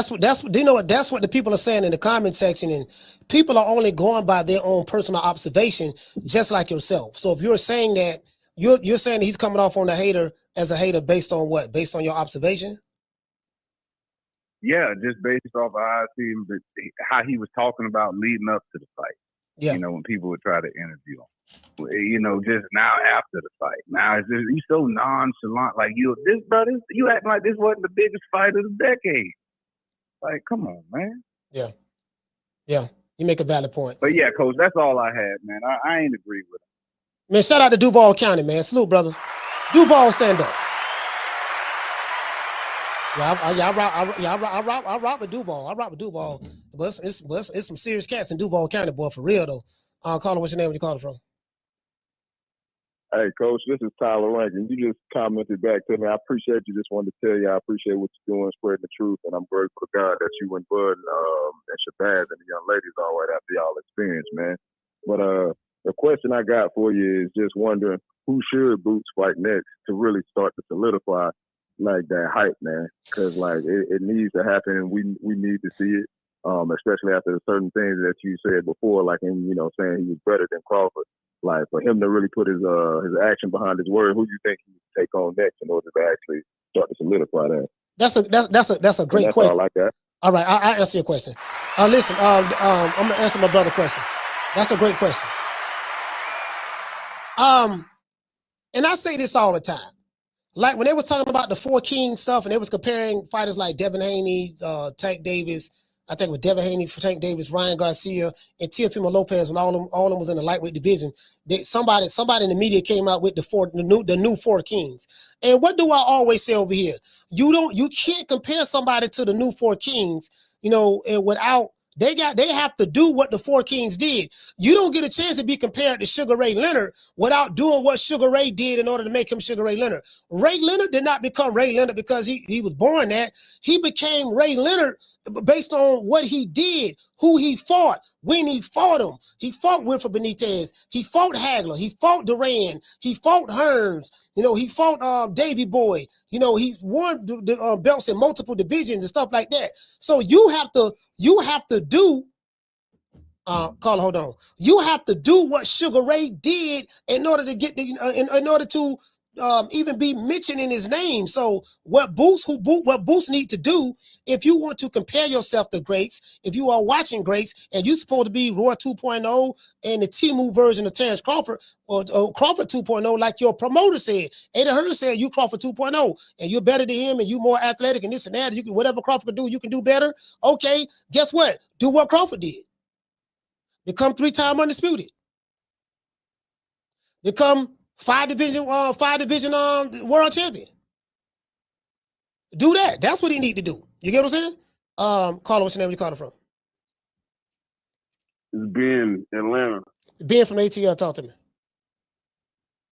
you know what, that's what the people are saying in the comment section, and people are only going by their own personal observation, just like yourself. So if you're saying that, you're saying that he's coming off on a hater as a hater based on what? Based on your observation? Yeah, just based off of how I see him, how he was talking about leading up to the fight. Yeah. You know, when people would try to interview him. You know, just now after the fight. Now it's just, he's so nonchalant. Like, you acting like this wasn't the biggest fight of the decade. Like, come on, man. Yeah. You make a valid point. But yeah, Coach, that's all I had, man. I ain't agree with him. Man, shout out to Duval County, man. Salute, brother. Duval, stand up. I rock with Duval. But it's some serious cats in Duval County, boy, for real though. Caller, what's your name? Where you calling from? Hey, Coach, this is Tyler Rankin. You just commented back to me. I appreciate you. Just wanted to tell you I appreciate what you're doing, spreading the truth, and I'm grateful to God that you and Bud and Shabazz and the young ladies all right after y'all experience, man. But the question I got for you is just wondering who should Boots fight next to really start to solidify like that hype, man? Because like it needs to happen, and we need to see it, especially after certain things that you said before, like him, saying he was better than Crawford. Like for him to really put his action behind his word, who do you think he would take on next in order to actually start to solidify that? That's a great question. All like that. All right, I'll answer your question. Listen, I'm gonna answer my brother's question. That's a great question. And I say this all the time. Like when they were talking about the 4 Kings stuff, and they was comparing fighters like Devin Haney, Tank Davis, I think with Devin Haney, Tank Davis, Ryan Garcia, and Teofimo Lopez, when all of them was in the lightweight division, somebody in the media came out with the new Four Kings. And what do I always say over here? You can't compare somebody to the new Four Kings, and without they have to do what the Four Kings did. You don't get a chance to be compared to Sugar Ray Leonard without doing what Sugar Ray did in order to make him Sugar Ray Leonard. Ray Leonard did not become Ray Leonard because he was born that. He became Ray Leonard based on what he did, who he fought, when he fought him. He fought Wilfred Benitez. He fought Hagler. He fought Duran. He fought Hearns. He fought Davey Boy. He won the belts in multiple divisions and stuff like that. So you have to do. Carla, hold on. You have to do what Sugar Ray did in order to get in order to even be mentioned in his name. So what Boots need to do, if you want to compare yourself to greats, if you are watching greats and you're supposed to be Roy 2.0 and the T-Move version of Terence Crawford or Crawford 2.0, like your promoter said, Ada Hearn said you Crawford 2.0 and you're better than him and you more athletic and this and that. You can, whatever Crawford can do, you can do better. Okay, guess what? Do what Crawford did. Become 3-time undisputed. Become five division world champion. Do that. That's what he need to do. You get what I'm saying? Carla, what's your name? Where you calling from? It's Ben, Atlanta. Ben from ATL, talk to me.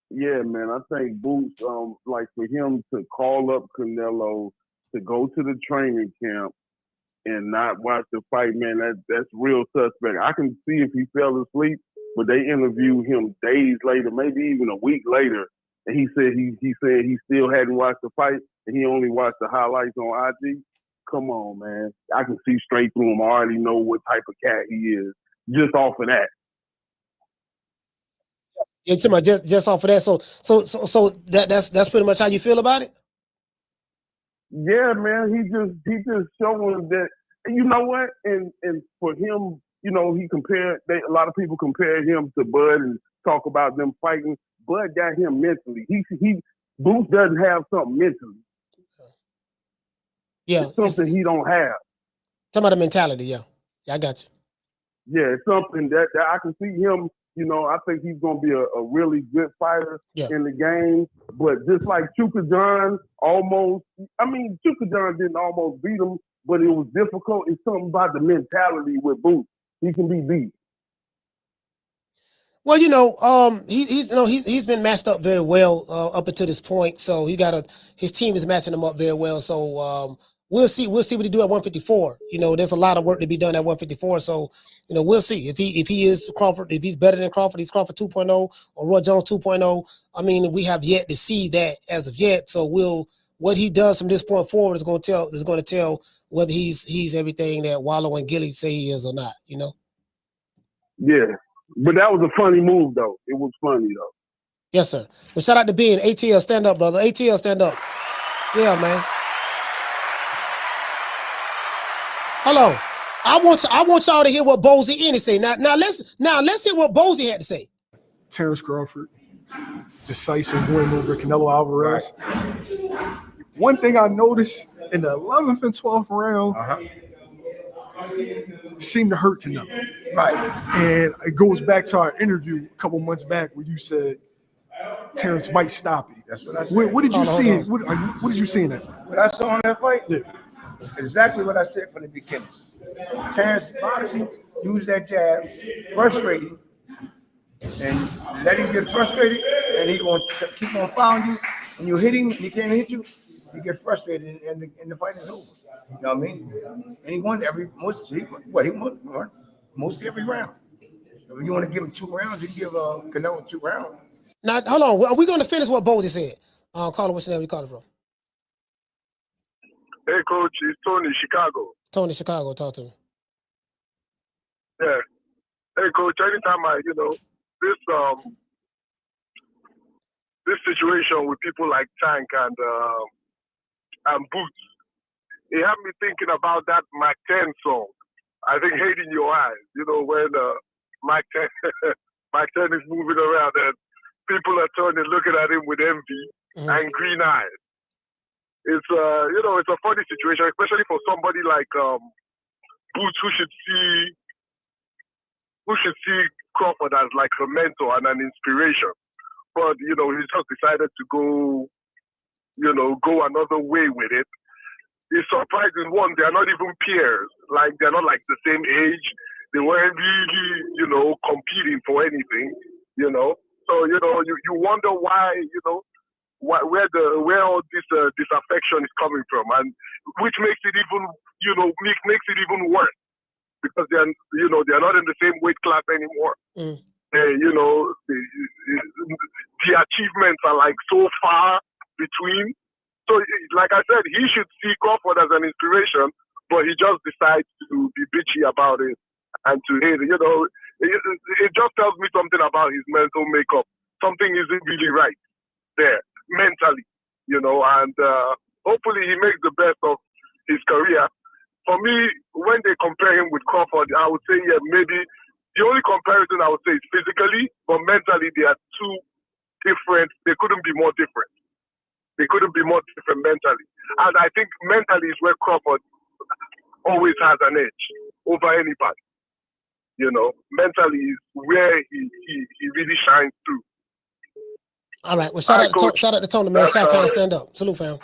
Yeah, man, I think Boots, like for him to call up Canelo to go to the training camp and not watch the fight, man, that's real suspect. I can see if he fell asleep, but they interviewed him days later, maybe even a week later, and he said he still hadn't watched the fight and he only watched the highlights on IG. Come on, man. I can see straight through him. I already know what type of cat he is just off of that. Yeah, just off of that. So that's pretty much how you feel about it? Yeah, man, he just showing that, you know what, and for him, he compared. A lot of people compare him to Bud and talk about them fighting. Bud got him mentally. Boots doesn't have something mentally. Yeah, it's something he don't have. Some of the mentality, yeah, I got you. Yeah, it's something that I can see him. I think he's going to be a really good fighter in the game. But just like Chuka John Chuka John didn't almost beat him, but it was difficult. It's something about the mentality with Boots. He can be beat. Well, he's been matched up very well up until this point. So his team is matching him up very well. So we'll see what he do at 154. There's a lot of work to be done at 154. So we'll see if he is Crawford, if he's better than Crawford, he's Crawford 2.0 or Roy Jones 2.0. I mean, we have yet to see that as of yet. So what he does from this point forward is going to tell whether he's everything that Wallow and Gilly say he is or not. Yeah. But that was a funny move, though. It was funny, though. Yes, sir. Well, shout out to Ben. ATL, stand up, brother. ATL, stand up. Yeah, man. Hello. I want y'all to hear what Bozy Ennis say. Now let's hear what Bozy had to say. Terence Crawford, decisive win over Canelo Alvarez. Right. One thing I noticed in the 11th and 12th round, seemed to hurt Canelo. Right. And it goes back to our interview a couple months back where you said Terence might stop it. That's what I said. What did you see? What did you see in that fight? What I saw in that fight? Yeah. Exactly what I said from the beginning. Terence boxing, use that jab, frustrated, and let him get frustrated, and he's going to keep on fouling you. When you hit him, he can't hit you, you get frustrated, and the fight is over. You know what I mean? And he won most every round. So if you want to give him 2 rounds, you can give Canelo 2 rounds. Now, hold on. Are we going to finish what Bozy said? Caller, what's your name? You calling from? Hey, Coach, it's Tony, Chicago. Tony, Chicago, talk to me. Yeah. Hey, Coach, anytime this situation with people like Tank and Boots, it had me thinking about that Mike 10 song. I think Hate in Your Eyes, when Mike 10 is moving around and people are turning, looking at him with envy and green eyes. It's it's a funny situation, especially for somebody like Boots, who should see Crawford as like a mentor and an inspiration. But, he just decided to go another way with it. It's surprising. One, they're not even peers. Like, they're not like the same age. They weren't really, competing for anything, So, you wonder why, where all this disaffection is coming from, and which makes it even, makes it even worse because they're not in the same weight class anymore. The achievements are like so far between. So, like I said, he should see Crawford as an inspiration, but he just decides to be bitchy about it and to hate it. It just tells me something about his mental makeup. Something isn't really right there mentally, and hopefully he makes the best of his career. For me, when they compare him with Crawford, I would say, yeah, maybe the only comparison I would say is physically, but mentally they are two different. They couldn't be more different. They couldn't be more different mentally. And I think mentally is where Crawford always has an edge over anybody. Mentally is where he really shines through. All right. Well, shout out to Tony, man. Shout out, stand up. Salute, fam.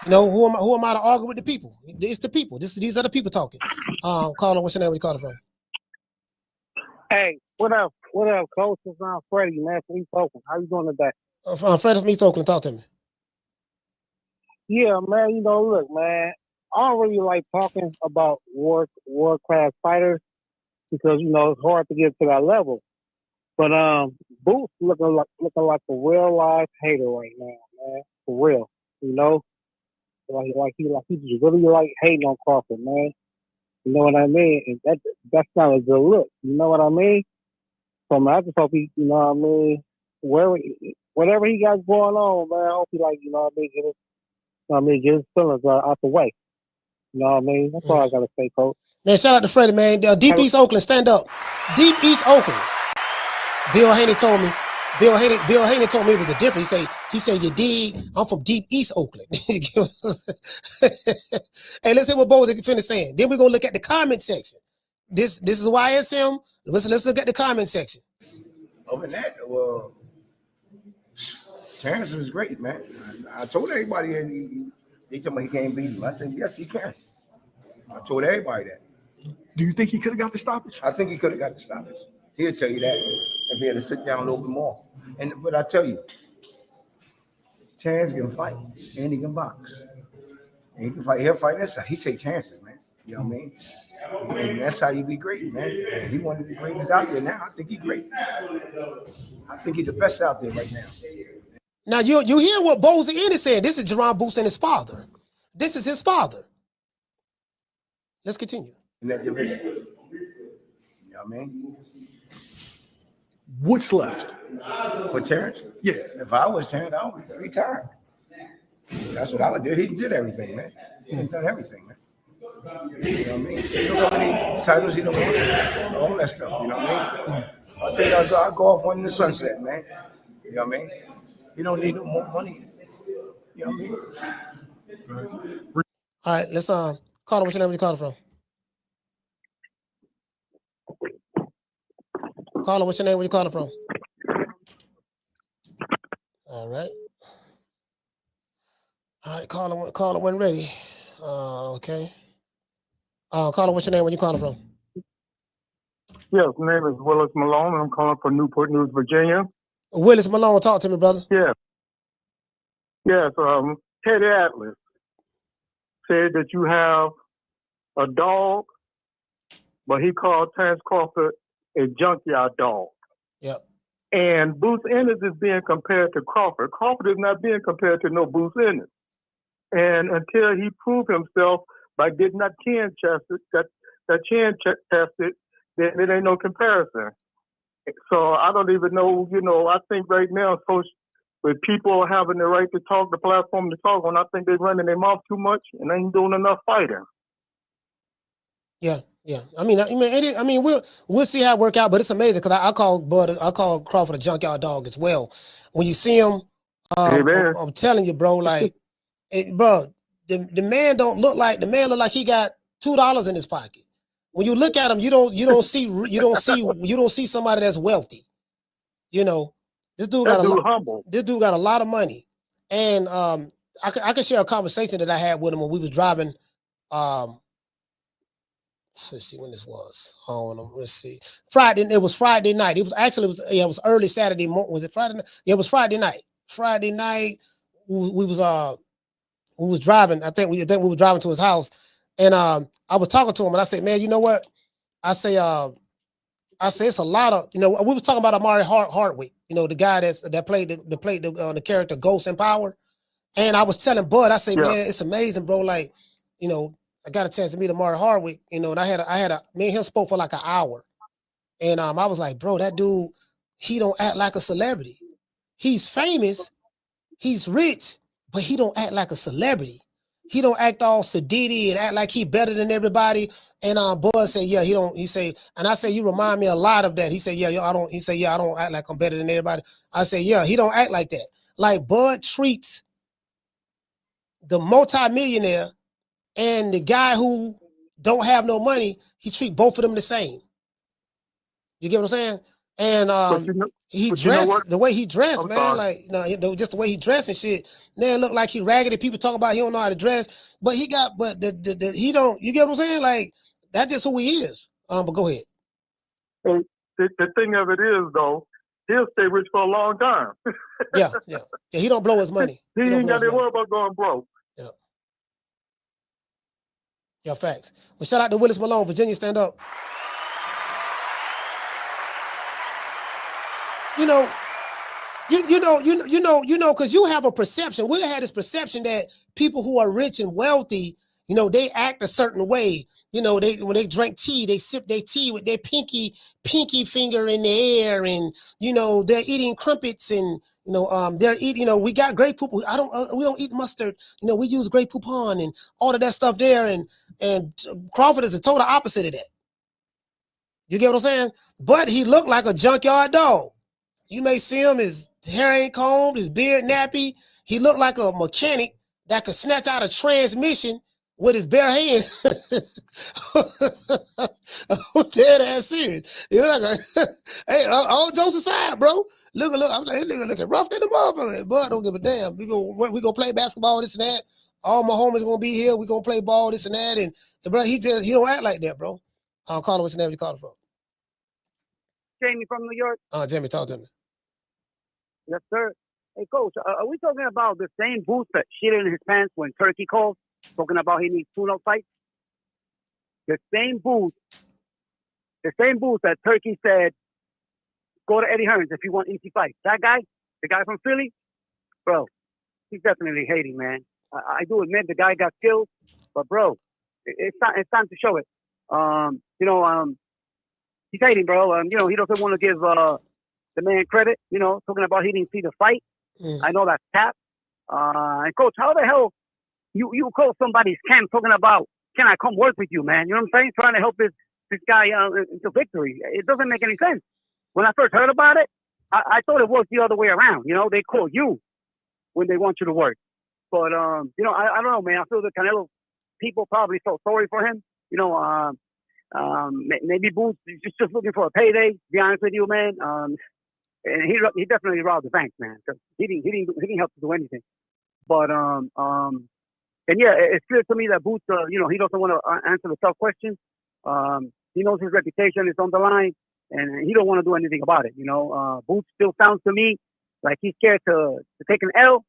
Who am I to argue with the people? It's the people. These are the people talking. Caller, what's your name? Where you calling from? Hey, what up? What up, Coach? It's Freddie, man, from East Oakland. How you doing today? Freddie from East Oakland. Talk to me. Yeah, man. Look, man, I don't really like talking about world class fighters because it's hard to get to that level. But Boots looking like a real life hater right now, man. For real, like he just really like hating on Crawford, man. You know what I mean? And that's not a good look. You know what I mean? So man, I just hope he, whatever he got going on, man, I hope he get his feelings out the way. You know what I mean? That's all I gotta say, Coach. Man, shout out to Freddie, man. Deep East Oakland, stand up. Deep East Oakland. Bill Haney told me it was the difference. He said, you dig? I'm from Deep East Oakland. Hey, let's see what Bozy finished saying. Then we're gonna look at the comment section. This is YSM. Let's look at the comment section. Other than that, well, Terence is great, man. I told everybody they told me he can't beat him. I said, yes, he can. I told everybody that. Do you think he could have got the stoppage? I think he could have got the stoppage. He'll tell you that if he had to sit down a little bit more. But I tell you, Terence can fight and he can box. And he can fight. He'll fight this side. He take chances, man. You know what I mean? And that's how you be great, man. And he one of the greatest out there now. I think he's great. I think he's the best out there right now. Now you hear what Bozy Ennis said. This is Jaron Boots Ennis' father. This is his father. Let's continue. In that division. You know what I mean? What's left? For Terence? Yeah. If I was Terence, I would retire. That's what I would do. He did everything, man. He done everything, man. You know what I mean? He don't have any titles he don't want. All that stuff, you know what I mean? I think I'll go off on the sunset, man. You know what I mean? You don't need no more money. You know what I mean? All right, let's call him. What's your name? Where you calling from? Caller, what's your name? Where you calling from? All right. All right, caller when ready. Okay. Caller, what's your name? Where you calling from? Yes, my name is Willis Malone, and I'm calling from Newport News, Virginia. Willis Malone, talk to me, brother. Yeah. Yes, Teddy Atlas said that you have a dog, but he called Terence Crawford a junkyard dog. Yep. And Boots Ennis is being compared to Crawford. Crawford is not being compared to no Boots Ennis. And until he proved himself by getting that chin tested, then it ain't no comparison. So I don't even know, I think right now, with people having the right to talk, the platform to talk on, I think they're running their mouth too much and ain't doing enough fighting. Yeah. I mean, we'll see how it work out, but it's amazing because I call Crawford a junkyard dog as well. When you see him I'm telling you, bro. Like, bro, the man don't look like the man. Look like he got $2 in his pocket. When you look at him, you don't see somebody that's wealthy. You know, this dude got a lot of money, and I could share a conversation that I had with him when we was driving. Let's see when this was. Let's see. Friday. It was Friday night. It was early Saturday morning. Was it Friday night? Yeah, it was Friday night. Friday night. We was driving. I think we were driving to his house, and I was talking to him, and I said, "Man, you know what?" I say it's a lot of, we were talking about Amari Hardwick, the guy that played the character Ghost in Power, and I was telling Bud, I say, man, it's amazing, bro. Like, I got a chance to meet Amari Hardwick, and me and him spoke for like an hour, and I was like, bro, that dude, he don't act like a celebrity. He's famous, he's rich, but he don't act like a celebrity. He don't act all sedity and act like he better than everybody. And Bud said, yeah, he don't. He say, and I say, you remind me a lot of that. He said, yeah, I don't. He said, yeah, I don't act like I'm better than everybody. I say, yeah, he don't act like that. Like Bud treats the multimillionaire and the guy who don't have no money. He treat both of them the same. You get what I'm saying? And he dressed the way he dressed, man. Like, just the way he dressed and shit. Man, look like he raggedy. People talk about he don't know how to dress, but he don't. You get what I'm saying? Like, that's just who he is. But go ahead. And the thing of it is, though, he'll stay rich for a long time. Yeah. He don't blow his money. He ain't got to worry about going broke. Yeah, facts. Well, shout out to Willis Malone, Virginia, stand up. Because you have a perception. We have this perception that people who are rich and wealthy, they act a certain way. When they drink tea, they sip their tea with their pinky finger in the air, and they're eating crumpets, and they're eating. We got Grey Poupon. We don't eat mustard. We use Grey Poupon and all of that stuff there. And Crawford is the total opposite of that. You get what I'm saying? But he looked like a junkyard dog. You may see him, his hair ain't combed, his beard nappy. He looked like a mechanic that could snatch out a transmission with his bare hands. I'm dead ass serious. Hey, all jokes aside, bro. Look, I'm like, nigga looking rough in the motherfucker. But don't give a damn. We gonna play basketball, this and that. All my homies gonna be here. We gonna play ball, this and that. And bro, he don't act like that, bro. Call him what's your name? You call him from? Jamie from New York. Jamie, talk to me. Yes, sir. Hey, Coach, are we talking about the same Boots that shit in his pants when Turkey called, talking about he needs tune-up fights? The same Boots that Turkey said, go to Eddie Hearns if you want easy fights. That guy, the guy from Philly, bro, he's definitely hating, man. I do admit the guy got skills, but bro, it's time to show it. He's hating, bro. He doesn't want to give the man credit, talking about he didn't see the fight. I know that's cap. And Coach, how the hell you call somebody's camp talking about, can I come work with you, man? You know what I'm saying? Trying to help this guy into victory. It doesn't make any sense. When I first heard about it, I thought it was the other way around. They call you when they want you to work. But, I don't know, man. I feel the Canelo people probably felt sorry for him. Maybe Boots is just looking for a payday, to be honest with you, man. And he definitely robbed the bank, man. Cause he didn't help to do anything. But and yeah, it's clear to me that Boots, he doesn't want to answer the tough questions. He knows his reputation is on the line, and he don't want to do anything about it. Boots still sounds to me like he's scared to take an L,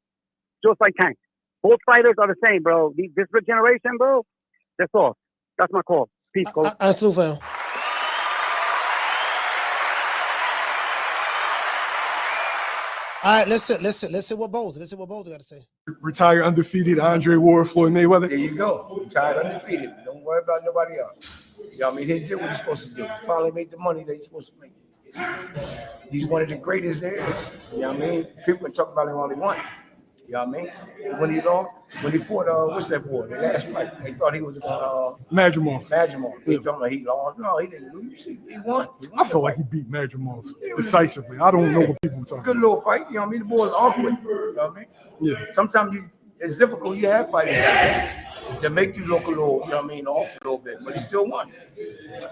just like Tank. Both fighters are the same, bro. This generation, bro, that's all. That's my call. Peace, Coach. That's true, fam. All right, let's see what Bozy got to say. Retired undefeated Andre Ward, Floyd Mayweather. There you go. Retired undefeated. Don't worry about nobody else. He did what he's supposed to do. Finally made the money that he's supposed to make. He's one of the greatest there is. You know what I mean? People can talk about him all they want. You know what I mean? When he fought, what's that boy? The last fight, they thought he was going Madrimov. He talking about he lost. No, he didn't lose. He won. I feel like he beat Madrimov decisively. I don't know what people are talking Good about. little fight. You know what I mean? The boy's awkward. You know what I mean? Yeah. Sometimes it's difficult. You have fighters that make you look a little, you know what I mean, off a little bit, but he still won.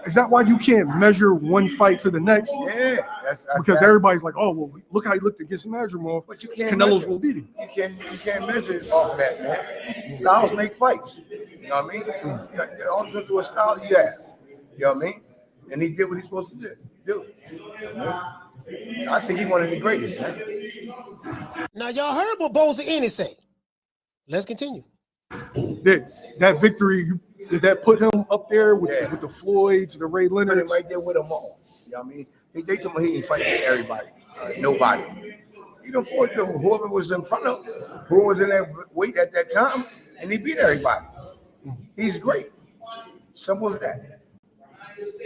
Is that why you can't measure one fight to the next? Yeah. That's Because everybody's like, oh, well, look how he looked against Madrimov. But you can't Canelo's measure. gonna beat him. You can't measure it off that, man. Styles make fights. You know what I mean? It all depends on what style you have. You know what I mean? And he did what he's supposed to do. I think he's one of the greatest, man. Now, y'all heard what Bozy Ennis say. Let's continue. That victory, did that put him up there with the Floyds, the Ray Put him Leonards? right there with them all. You know what I mean? They told me he ain't fighting everybody. Nobody. He done fought whoever was in front of him, who was in that weight at that time, and he beat everybody. He's great. Simple as that.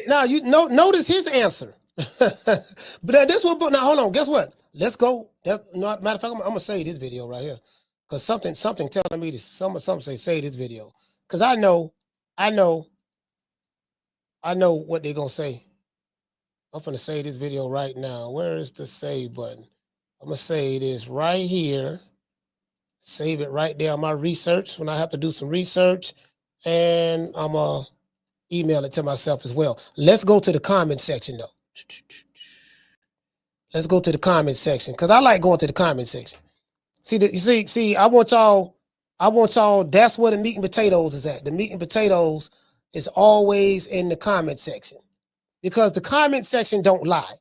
Now, you notice his answer. But this one, now hold on, guess what? Let's go. Matter of fact, I'm gonna say this video right here. Because something telling me this, something say this video. Because I know what they're gonna say. I'm gonna say this video right now. Where is the save button? I'm gonna say this right here. Save it right there on my research when I have to do some research. And I'm gonna email it to myself as well. Let's go to the comment section though. Let's go to the comment section because I like going to the comment section. See, I want y'all, that's where the meat and potatoes is at. The meat and potatoes is always in the comment section because the comment section don't lie.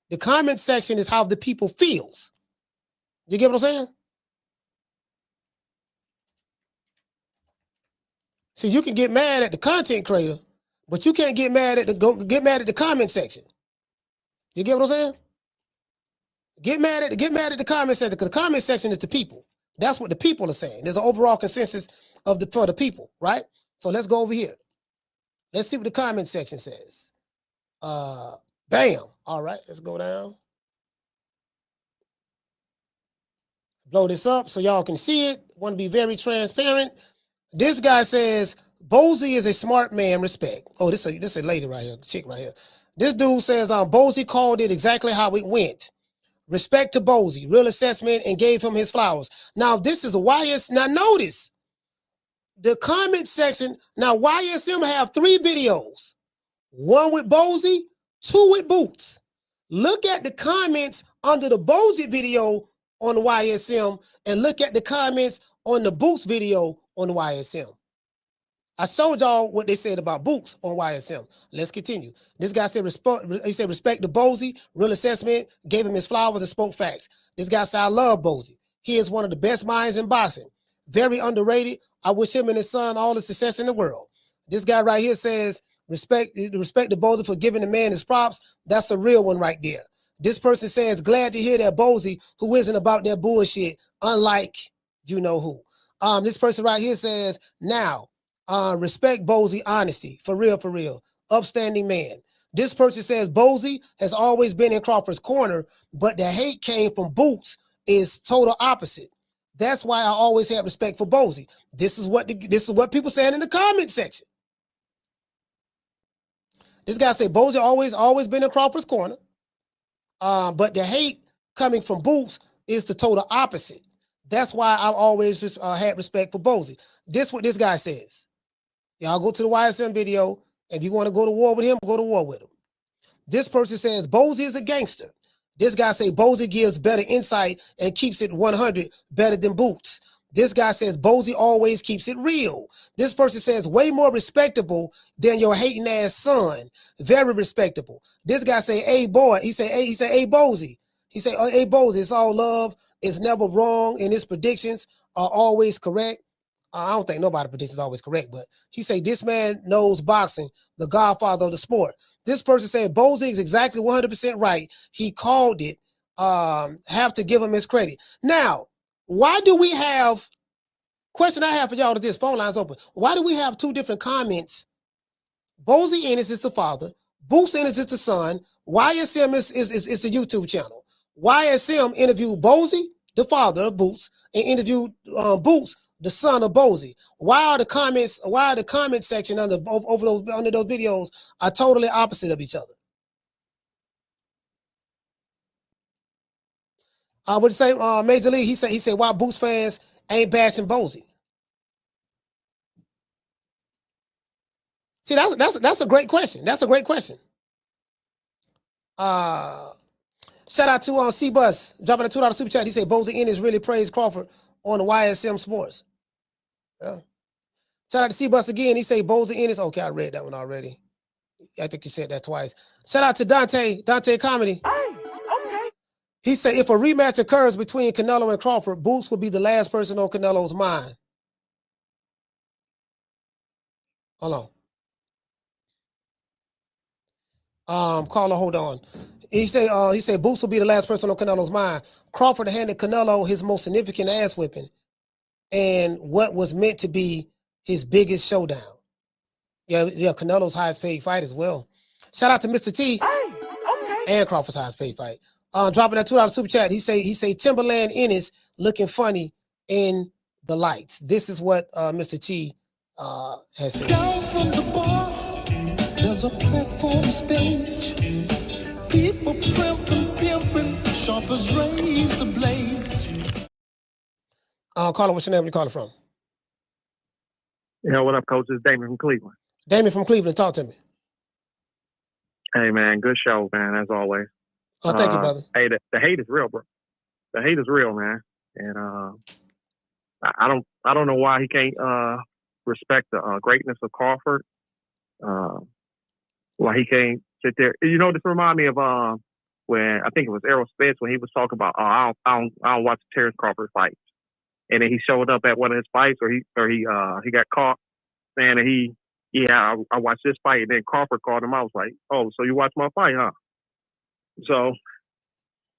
The comment section is how the people feels. You get what I'm saying? See, you can get mad at the content creator, but you can't get mad at the comment section. You get what I'm saying? Get mad at the comment section because the comment section is the people. That's what the people are saying. There's an overall consensus for the people, right? So let's go over here. Let's see what the comment section says. Bam. All right, let's go down. Blow this up so y'all can see it. Want to be very transparent. This guy says, Bozy is a smart man, respect. Oh, this is a lady right here, chick right here. This dude says, Bozy called it exactly how it went. Respect to Bozy, real assessment, and gave him his flowers. Now, this is a YS. Now, notice the comment section. Now, YSM have 3 videos. 1 with Bozy, 2 with Boots. Look at the comments under the Bozy video on the YSM and look at the comments on the Boots video on the YSM. I showed y'all what they said about Boots on YSM. Let's continue. This guy said, respect to Bozy, real assessment, gave him his flowers and spoke facts. This guy said, I love Bozy. He is one of the best minds in boxing. Very underrated. I wish him and his son all the success in the world. This guy right here says, respect to Bozy for giving the man his props. That's a real one right there. This person says, glad to hear that Bozy, who isn't about that bullshit, unlike you know who. This person right here says, now, respect Bozy honesty, for real, upstanding man. This person says Bozy has always been in Crawford's corner, but the hate came from Boots is total opposite. That's why I always had respect for Bozy. This is what people saying in the comment section. This guy said Bozy always been in Crawford's corner, but the hate coming from Boots is the total opposite. That's why I've always had respect for Bozy. This what this guy says. Y'all go to the YSM video. If you want to go to war with him, go to war with him. This person says Bozy is a gangster. This guy say Bozy gives better insight and keeps it 100 better than Boots. This guy says Bozy always keeps it real. This person says way more respectable than your hating ass son. Very respectable. This guy say, hey boy, he say, hey Bozy. He say, hey Bozy, it's all love. It's never wrong, and his predictions are always correct. I don't think nobody's predictions is always correct, but he say this man knows boxing, the godfather of the sport. This person said Bozy is exactly 100% right. He called it. Have to give him his credit. Now, why do we have, question I have for y'all is this, phone line's open. Why do we have 2 different comments? Bozy Ennis is the father. Boots Ennis is the son. YSM is the YouTube channel. YSM interviewed Bozy, the father of Boots, and interviewed Boots, the son of Bozy. Why are the comment section under those videos are totally opposite of each other? What you say, Major League? He said why Boots fans ain't bashing Bozy. See, that's a great question. That's a great question. Shout out to C-Bus, dropping a $2 super chat. He said Bozy Ennis really praised Crawford on the YSM Sports. Yeah. Shout out to C-Bus again. He said Bozy Ennis. Okay, I read that one already. I think you said that twice. Shout out to Dante Comedy. Hey, okay. He said if a rematch occurs between Canelo and Crawford, Boots will be the last person on Canelo's mind. Hold on. Caller, hold on. He said Boots will be the last person on Canelo's mind. Crawford handed Canelo his most significant ass whipping and what was meant to be his biggest showdown. Yeah, Canelo's highest paid fight as well. Shout out to Mr. T. Hey, okay. And Crawford's highest paid fight. Dropping that $2 super chat. He say Timberland Ennis looking funny in the lights. This is what Mr. T has said. Down from the bar, there's a platform stage. People pimping, sharp as razor blades. Caller, what's your name? Where you calling from? What up, Coach? It's Damon from Cleveland. Damon from Cleveland, talk to me. Hey, man, good show, man, as always. Oh, thank you, brother. Hey, the hate is real, bro. The hate is real, man. And I don't know why he can't respect the greatness of Crawford. Why he can't sit there. This remind me of when I think it was Errol Spence when he was talking about I don't watch Terence Crawford fights, and then he showed up at one of his fights or he got caught saying that I watched this fight, and then Crawford called him. I was like, oh, so you watched my fight, huh? So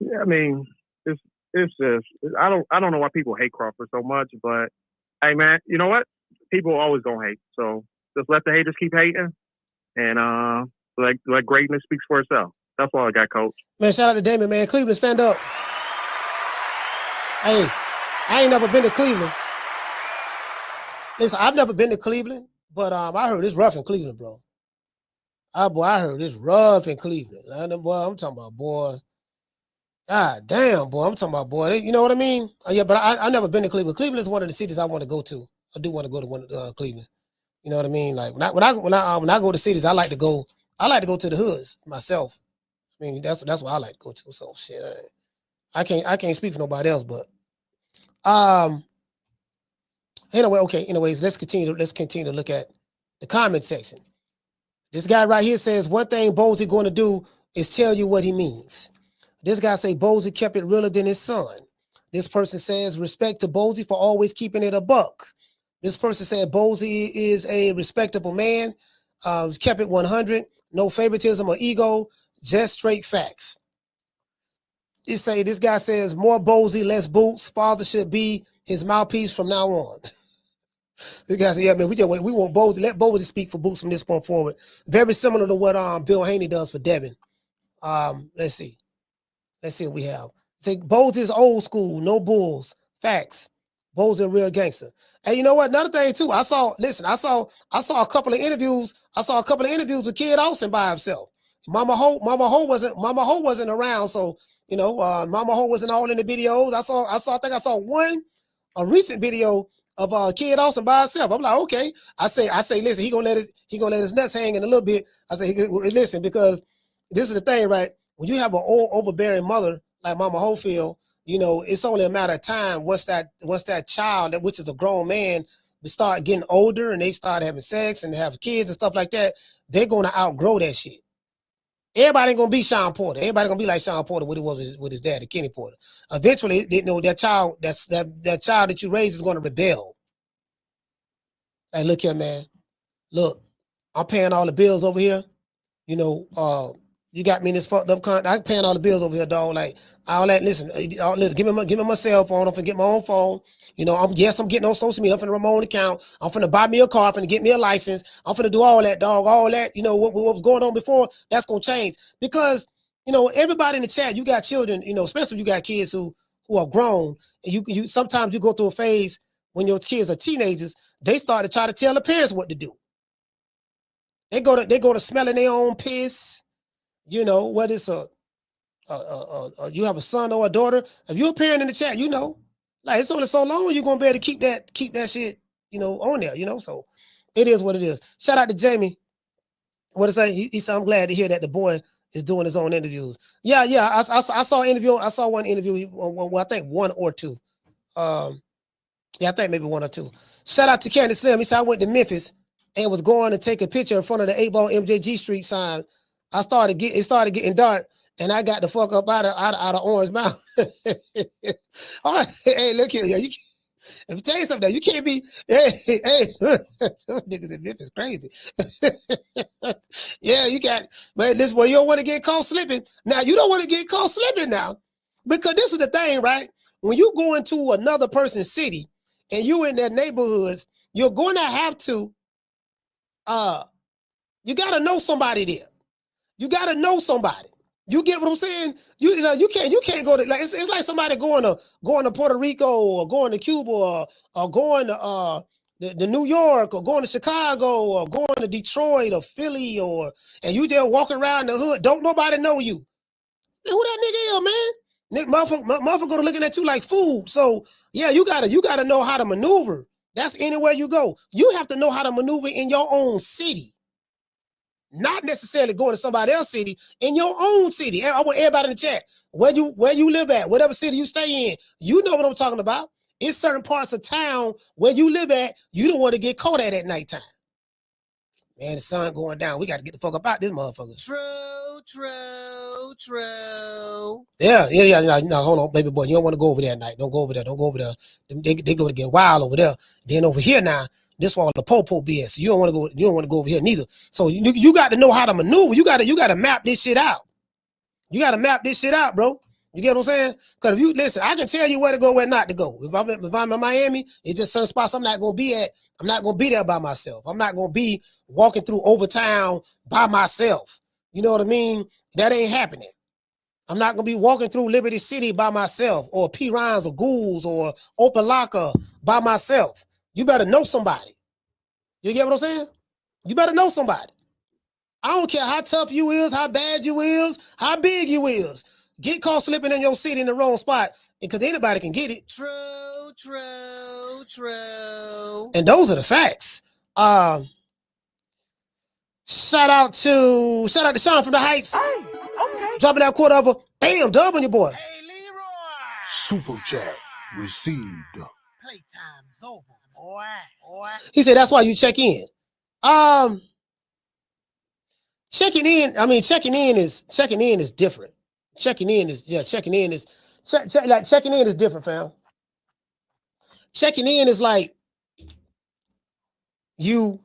yeah, I mean, it's just I don't know why people hate Crawford so much, but hey, man, you know what? People are always gonna hate, so just let the haters keep hating, and let greatness speaks for itself. That's all I got, Coach. Man, shout out to Damon, man. Cleveland, stand up. Hey, I ain't never been to Cleveland. Listen, I've never been to Cleveland, but I heard it's rough in Cleveland, bro. I heard it's rough in Cleveland. Boy, I'm talking about, boy. God damn, boy. I'm talking about, boy. You know what I mean? Yeah, but I've never been to Cleveland. Cleveland is one of the cities I want to go to. I do want to go to Cleveland. You know what I mean? Like when I go to cities, I like to go to the hoods myself. I mean, that's what I like to go to. So shit, I can't speak for nobody else, but anyway, okay. Anyways, let's continue to look at the comment section. This guy right here says one thing Bozy going to do is tell you what he means. This guy say Bozy kept it realer than his son. This person says respect to Bozy for always keeping it a buck. This person said Bozy is a respectable man, kept it 100, no favoritism or ego, just straight facts. This guy says more Bozy, less Boots. Father should be his mouthpiece from now on. This guy said, yeah, man, we want Bozy. Let Bozy speak for Boots from this point forward. Very similar to what Bill Haney does for Devin. Let's see what we have. Say Bozy is old school, no bulls. Facts. Bozy a real gangster. And you know what? Another thing too, I saw a couple of interviews. I saw a couple of interviews with Kid Austin by himself. Mama Ho wasn't around, so Mama Ho wasn't all in the videos. I think I saw a recent video of Kid Austin by himself. I'm like, okay. I say, listen, he gonna let his nuts hang in a little bit. I say, listen, because this is the thing, right? When you have an old overbearing mother like Mama Hofield, it's only a matter of time once that child, which is a grown man, start getting older and they start having sex and have kids and stuff like that, they're gonna outgrow that shit. Everybody ain't gonna be Sean Porter. Everybody gonna be like Sean Porter, what he was with his daddy, Kenny Porter. Eventually, that child, that child that you raise is gonna rebel. Hey, look here, man. Look, I'm paying all the bills over here. You got me in this fucked up con. I'm paying all the bills over here, dog. Like all that. Listen, give me my cell phone. I'm finna get my own phone. I'm getting on social media. I'm finna run my own account. I'm finna buy me a car. I'm finna get me a license. I'm finna do all that, dog. All that. What was going on before, that's gonna change because everybody in the chat, you got children. Especially if you got kids who who are grown, and you sometimes you go through a phase when your kids are teenagers, they start to try to tell the parents what to do. They go to smelling their own piss, you know, whether it's you have a son or a daughter. If you're a parent in the chat, you know, like it's only so long you're gonna be able to keep that shit, you know, on there, you know. So it is what it is. Shout out to Jamie. What to say? He said, I'm glad to hear that the boy is doing his own interviews. Yeah. I saw an interview. I saw one interview. Well, I think one or two. Yeah, I think maybe one or two. Shout out to Candy Slim. He said I went to Memphis and was going to take a picture in front of the 8-ball MJG Street sign. It started getting dark, and I got the fuck up out of Orange Mountain. All right, hey, look here, yo. Let me tell you something. You can't be, hey, those niggas in Memphis crazy. Yeah, you got, but this boy, you don't want to get caught slipping. Now, you don't want to get caught slipping now, because this is the thing, right? When you go into another person's city and you in their neighborhoods, you're going to have to, you got to know somebody there. You got to know somebody. You get what I'm saying? You can't go to, like, it's like somebody going to Puerto Rico or going to Cuba or going to New York or going to Chicago or going to Detroit or Philly and you there walking around the hood. Don't nobody know you. Man, who that nigga is, man? Motherfucker looking at you like food. So yeah, you gotta know how to maneuver. That's anywhere you go. You have to know how to maneuver in your own city. Not necessarily going to somebody else's city, in your own city. I want everybody in the chat, where you live at, whatever city you stay in, you know what I'm talking about. It's certain parts of town where you live at, you don't want to get caught at nighttime. Man, the sun going down. We got to get the fuck up out this motherfucker. True. Yeah. No, hold on, baby boy. You don't want to go over there at night. Don't go over there. They go to get wild over there. Then over here now, this one the po-po BS. You don't want to go over here neither. So you got to know how to maneuver. You got to map this shit out. You got to map this shit out, bro. You get what I'm saying? Because if you listen, I can tell you where to go, where not to go. If I'm in Miami, it's just certain spots I'm not gonna be at. I'm not gonna be there by myself. I'm not gonna be walking through Overtown by myself. You know what I mean? That ain't happening. I'm not gonna be walking through Liberty City by myself, or P. Ryan's or Ghouls or Opalaka by myself. You better know somebody. You get what I'm saying? You better know somebody. I don't care how tough you is, how bad you is, how big you is. Get caught slipping in your city in the wrong spot, because anybody can get it. True. And those are the facts. Shout out to Sean from the Heights. Hey, okay. Dropping that quarter of a bam dub on your boy. Hey, Leroy. Super chat received. Playtime's over, boy. He said that's why you check in. Checking in is different. Checking in is different, fam. Checking in is like you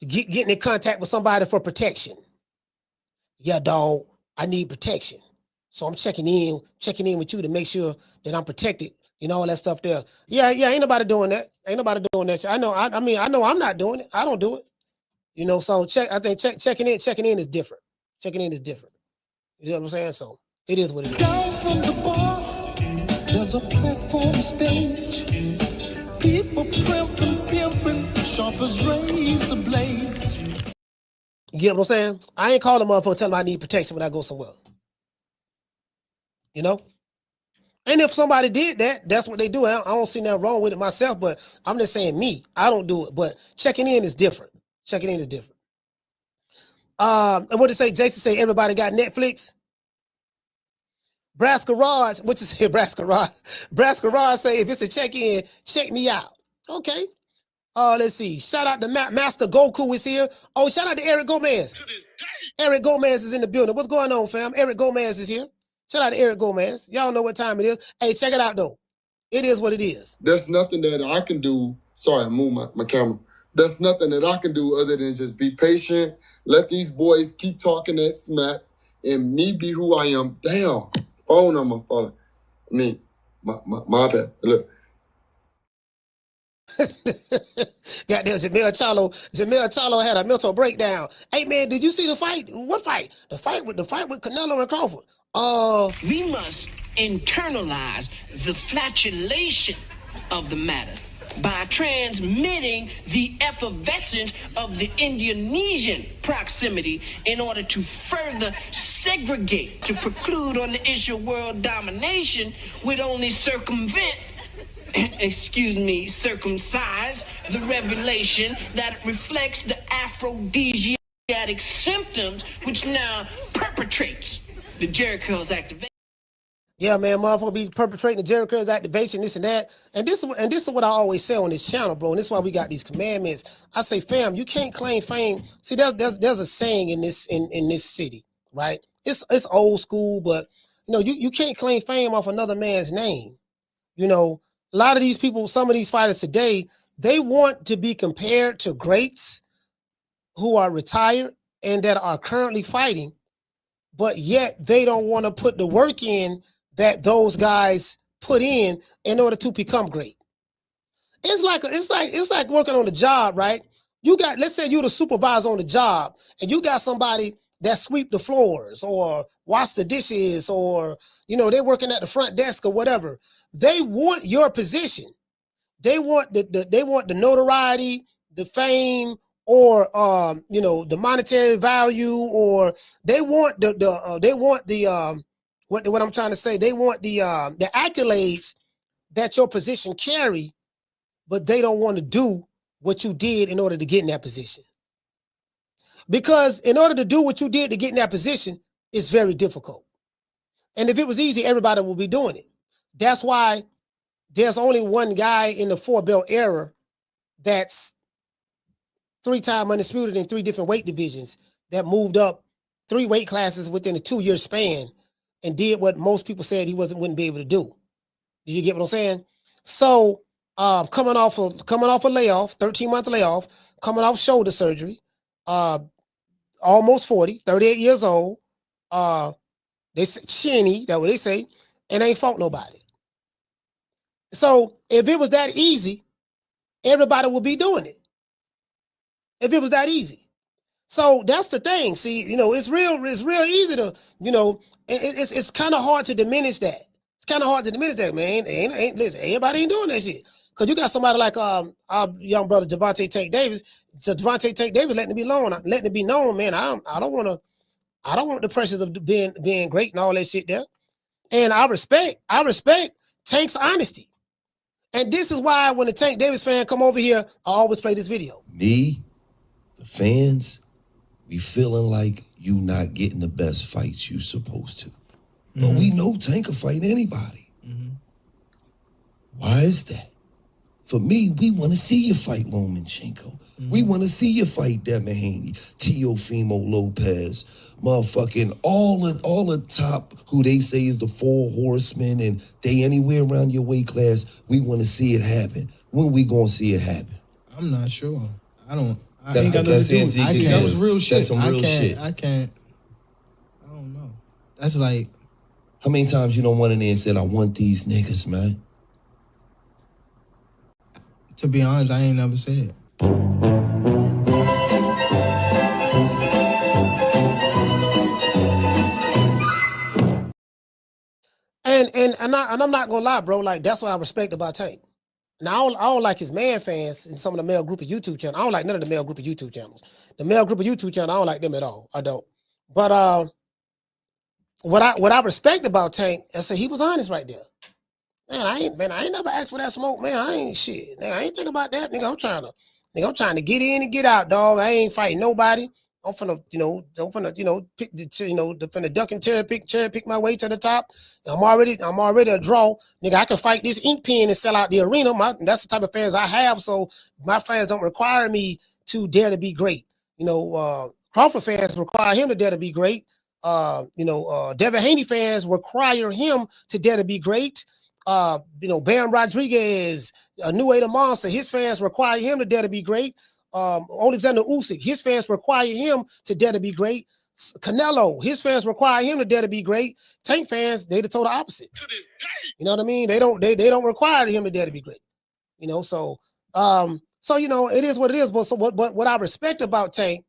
getting in contact with somebody for protection. Yeah, dog, I need protection. So I'm checking in with you to make sure that I'm protected. You know, all that stuff there. Yeah, ain't nobody doing that. I know I'm not doing it. I don't do it. You know, so checking in is different. Checking in is different. You know what I'm saying? So it is what it is. Down from the bar, there's a platform stage. People pimping, sharp as razor blades. You get what I'm saying? I ain't calling a motherfucker telling them I need protection when I go somewhere. You know? And if somebody did that, that's what they do. I don't see nothing wrong with it myself, but I'm just saying me. I don't do it. But checking in is different. And what did say? Jason say everybody got Netflix. Brass Garage, what you say? Brass Garage say if it's a check-in, check me out. Okay. Let's see. Shout out to Master Goku is here. Oh, shout out to Eric Gomez. Eric Gomez is in the building. What's going on, fam? Eric Gomez is here. Shout out to Eric Gomez. Y'all know what time it is. Hey, check it out though. It is what it is. There's nothing that I can do. Sorry, I moved my camera. There's nothing that I can do other than just be patient. Let these boys keep talking that smack and me be who I am. Damn. Phone number falling. I mean, my bad. Look. Goddamn, Jamel Charlo had a mental breakdown. Hey man, did you see the fight? What fight? The fight with Canelo and Crawford. We must internalize the flatulation of the matter by transmitting the effervescence of the Indonesian proximity in order to further segregate, to preclude on the issue of world domination, would only circumcise the revelation that reflects the aphrodisiac symptoms which now perpetrates the Jerry Curls activation. Yeah, man, motherfucker be perpetrating the Jerry Curls activation, this and that. And this is what I always say on this channel, bro. And this is why we got these commandments. I say, fam, you can't claim fame. See, there's a saying in this city, right? It's old school, but you can't claim fame off another man's name. A lot of these people, some of these fighters today, they want to be compared to greats who are retired and that are currently fighting, but yet they don't want to put the work in that those guys put in order to become great. It's like working on the job, right? You got, let's say you're the supervisor on the job and you got somebody that sweep the floors or wash the dishes or, they're working at the front desk or whatever. They want your position. They want the notoriety, the fame, or the monetary value, or they want what I'm trying to say. They want the accolades that your position carry, but they don't want to do what you did in order to get in that position. Because in order to do what you did to get in that position, it's very difficult. And if it was easy, everybody would be doing it. That's why there's only one guy in the 4-belt era that's 3-time undisputed in 3 different weight divisions that moved up 3 weight classes within a 2-year span and did what most people said he wouldn't be able to do. Do you get what I'm saying? So coming off a layoff, 13-month layoff, coming off shoulder surgery, almost 40, 38 years old, they say chinny, that's what they say, and ain't fought nobody. So if it was that easy, everybody would be doing it. If it was that easy. So that's the thing. See, it's real easy to, it's kind of hard to diminish that. It's kind of hard to diminish that, man. Listen, everybody ain't doing that shit. Because you got somebody like our young brother Devontae Tank Davis. So Devontae Tank Davis letting it be known, man. I don't want the pressures of being great and all that shit there. And I respect Tank's honesty. And this is why when the Tank Davis fan come over here, I always play this video. Me, the fans, we feeling like you not getting the best fights you supposed to. But we know Tank can fight anybody. Why is that? For me, we want to see you fight Lomachenko. We want to see you fight Devin Haney, Teofimo Lopez, motherfucking all the top who they say is the 4 horsemen and they anywhere around your weight class. We want to see it happen. When we gonna see it happen? I'm not sure. I ain't got That's nothing to do. That was real shit. That's some real shit. I don't know. That's like, how many times you don't went in there and said, I want these niggas, man? to be honest, I ain't never said it. And I'm not gonna lie, bro. Like, that's what I respect about Tank. Now I don't like his man fans and some of the male group of YouTube channels. I don't like none of the male group of YouTube channels. The male group of YouTube channel, I don't like them at all. I don't. But what I respect about Tank, I said he was honest right there. Man, I ain't never asked for that smoke, man. I ain't shit. Man, I ain't think about that. Nigga, I'm trying to get in and get out, dog. I ain't fighting nobody. I'm finna, pick finna duck and cherry pick my way to the top. I'm already a draw. Nigga, I can fight this ink pen and sell out the arena. That's the type of fans I have, so my fans don't require me to dare to be great. Crawford fans require him to dare to be great. Devin Haney fans require him to dare to be great. Baron Rodriguez, New Monster, his fans require him to dare to be great. Alexander Usyk, his fans require him to dare to be great. Canelo, his fans require him to dare to be great. Tank fans, they the total opposite. To this day. You know what I mean? They don't require him to dare to be great. It is what it is. But what I respect about Tank,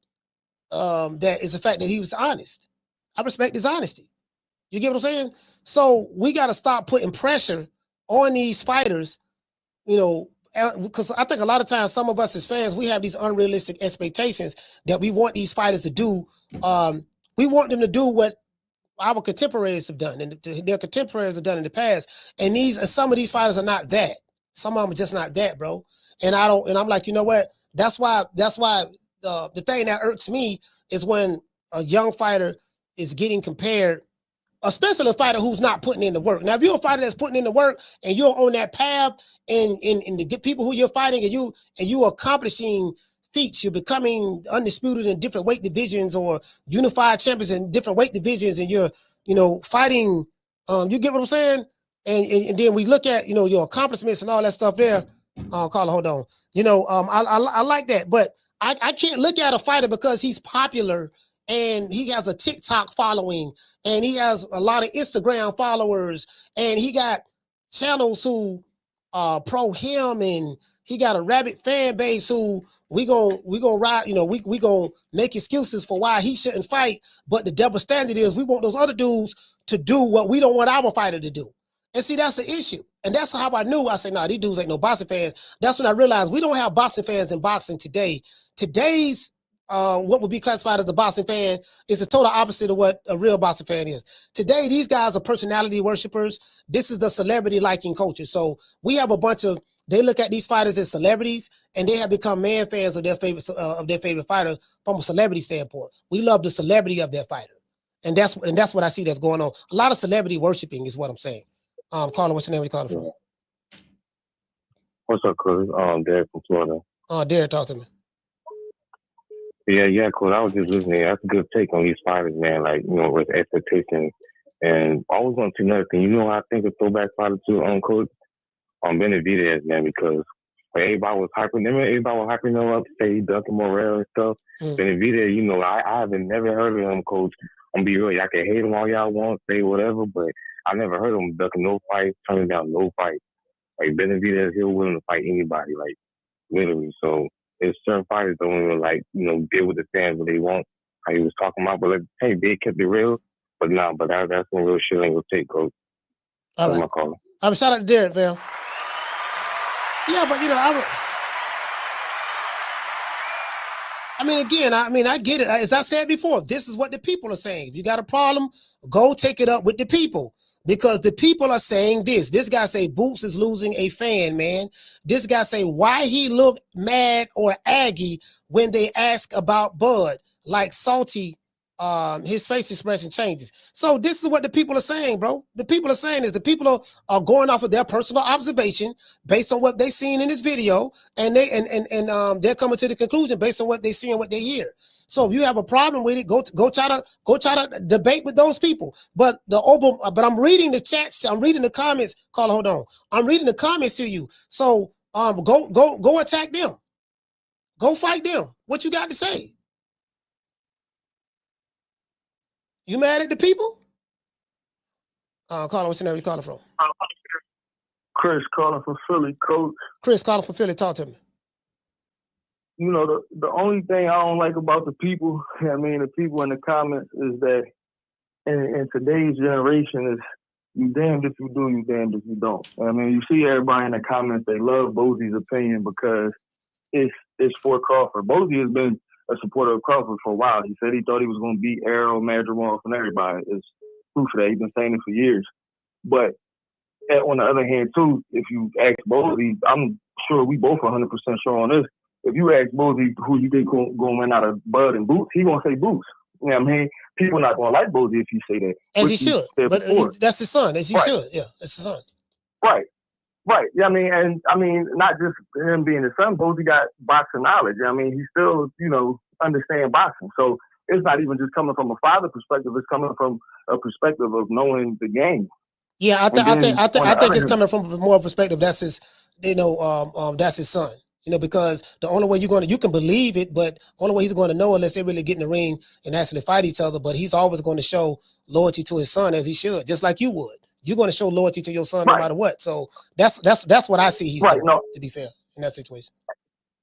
that is the fact that he was honest. I respect his honesty. You get what I'm saying? So we got to stop putting pressure on these fighters, you know, because I think a lot of times some of us as fans, we have these unrealistic expectations that we want these fighters to do. We want them to do what our contemporaries have done and their contemporaries have done in the past. And some of these fighters are not that. Some of them are just not that, bro. And I'm like, you know what? That's why the thing that irks me is when a young fighter is getting compared, especially a fighter who's not putting in the work. Now, if you're a fighter that's putting in the work and you're on that path and to get people who you're fighting and you accomplishing feats, you're becoming undisputed in different weight divisions or unified champions in different weight divisions, and you're, you know, fighting, you get what I'm saying? And then we look at, you know, your accomplishments and all that stuff there. Carla, hold on. You know, I like that, but I can't look at a fighter because he's popular and he has a TikTok following and he has a lot of Instagram followers and he got channels who pro him and he got a rabid fan base who we gonna ride, you know, we gonna make excuses for why he shouldn't fight. But the double standard is we want those other dudes to do what we don't want our fighter to do. And see, that's the issue. And that's how I knew. I said, nah, these dudes ain't no boxing fans. That's when I realized we don't have boxing fans in boxing today. Today's what would be classified as a boxing fan is the total opposite of what a real boxing fan is. Today, these guys are personality worshipers. This is the celebrity liking culture. So we have a bunch of, they look at these fighters as celebrities and they have become man fans of their favorite fighter from a celebrity standpoint. We love the celebrity of their fighter. And that's what I see that's going on. A lot of celebrity worshiping is what I'm saying. Carla, what's your name? Where you calling from? What's up, Chris? Derek from Florida. Derek, talk to me. Yeah, cool. I was just listening. That's a good take on these fighters, man. Like, you know, with expectations. And I always want to another thing. You know, I think a throwback fighter to Coach Benavidez, man, because everybody was hyping him up, say Duncan Morrell and stuff. Benavidez, you know, I haven't never heard of him, Coach. I'm be real, y'all can hate him all y'all want, say whatever, but I never heard him ducking no fight, turning down no fight. Like Benavidez, he'll willing to fight anybody, like literally. So there's certain fighters don't even like, you know, deal with the fans what they want. How he was talking about, but like, hey, they kept it real. But nah, but that's some real shit ain't gonna take, Coach. All right. My call. Shout out to Derek, fam. Yeah, but you know, I get it. As I said before, this is what the people are saying. If you got a problem, go take it up with the people. Because the people are saying this. This guy say Boots is losing a fan, man. This guy say why he look mad or aggy when they ask about Bud. Like Salty, his face expression changes. So this is what the people are saying, bro. The people are saying is the people are going off of their personal observation based on what they seen in this video, and they're coming to the conclusion based on what they see and what they hear. So if you have a problem with it, go try to debate with those people. But I'm reading the chats, I'm reading the comments. Carla, hold on. I'm reading the comments to you. So go attack them. Go fight them. What you got to say? You mad at the people? Carla, what's your name? Where you calling from? Chris calling from Philly, Coach. Chris calling from Philly. Talk to me. You know, the only thing I don't like about the people, the people in the comments is that in today's generation is you damned if you do, you damned if you don't. You see everybody in the comments, they love Bozy's opinion because it's for Crawford. Bozy has been a supporter of Crawford for a while. He said he thought he was going to beat Arrow, Madrigal, and everybody. It's proof of that. He's been saying it for years. But on the other hand, too, if you ask Bozy, I'm sure we both are 100% sure on this. If you ask Bozy who you think going to win out of Bud and Boots, he's going to say Boots. You know what I mean? People not going to like Bozy if you say that. As he should. But that's his son. As he should. Yeah, that's his son. Right. Yeah, not just him being his son, Bozy got boxing knowledge. He still, understand boxing. So it's not even just coming from a father perspective. It's coming from a perspective of knowing the game. Yeah, I think it's coming from more perspective. That's his, that's his son. Because the only way you can believe it, but the only way he's going to know unless they really get in the ring and actually fight each other. But he's always going to show loyalty to his son as he should, just like you would. You're going to show loyalty to your son no matter what. So that's what I see he's doing, to be fair, in that situation.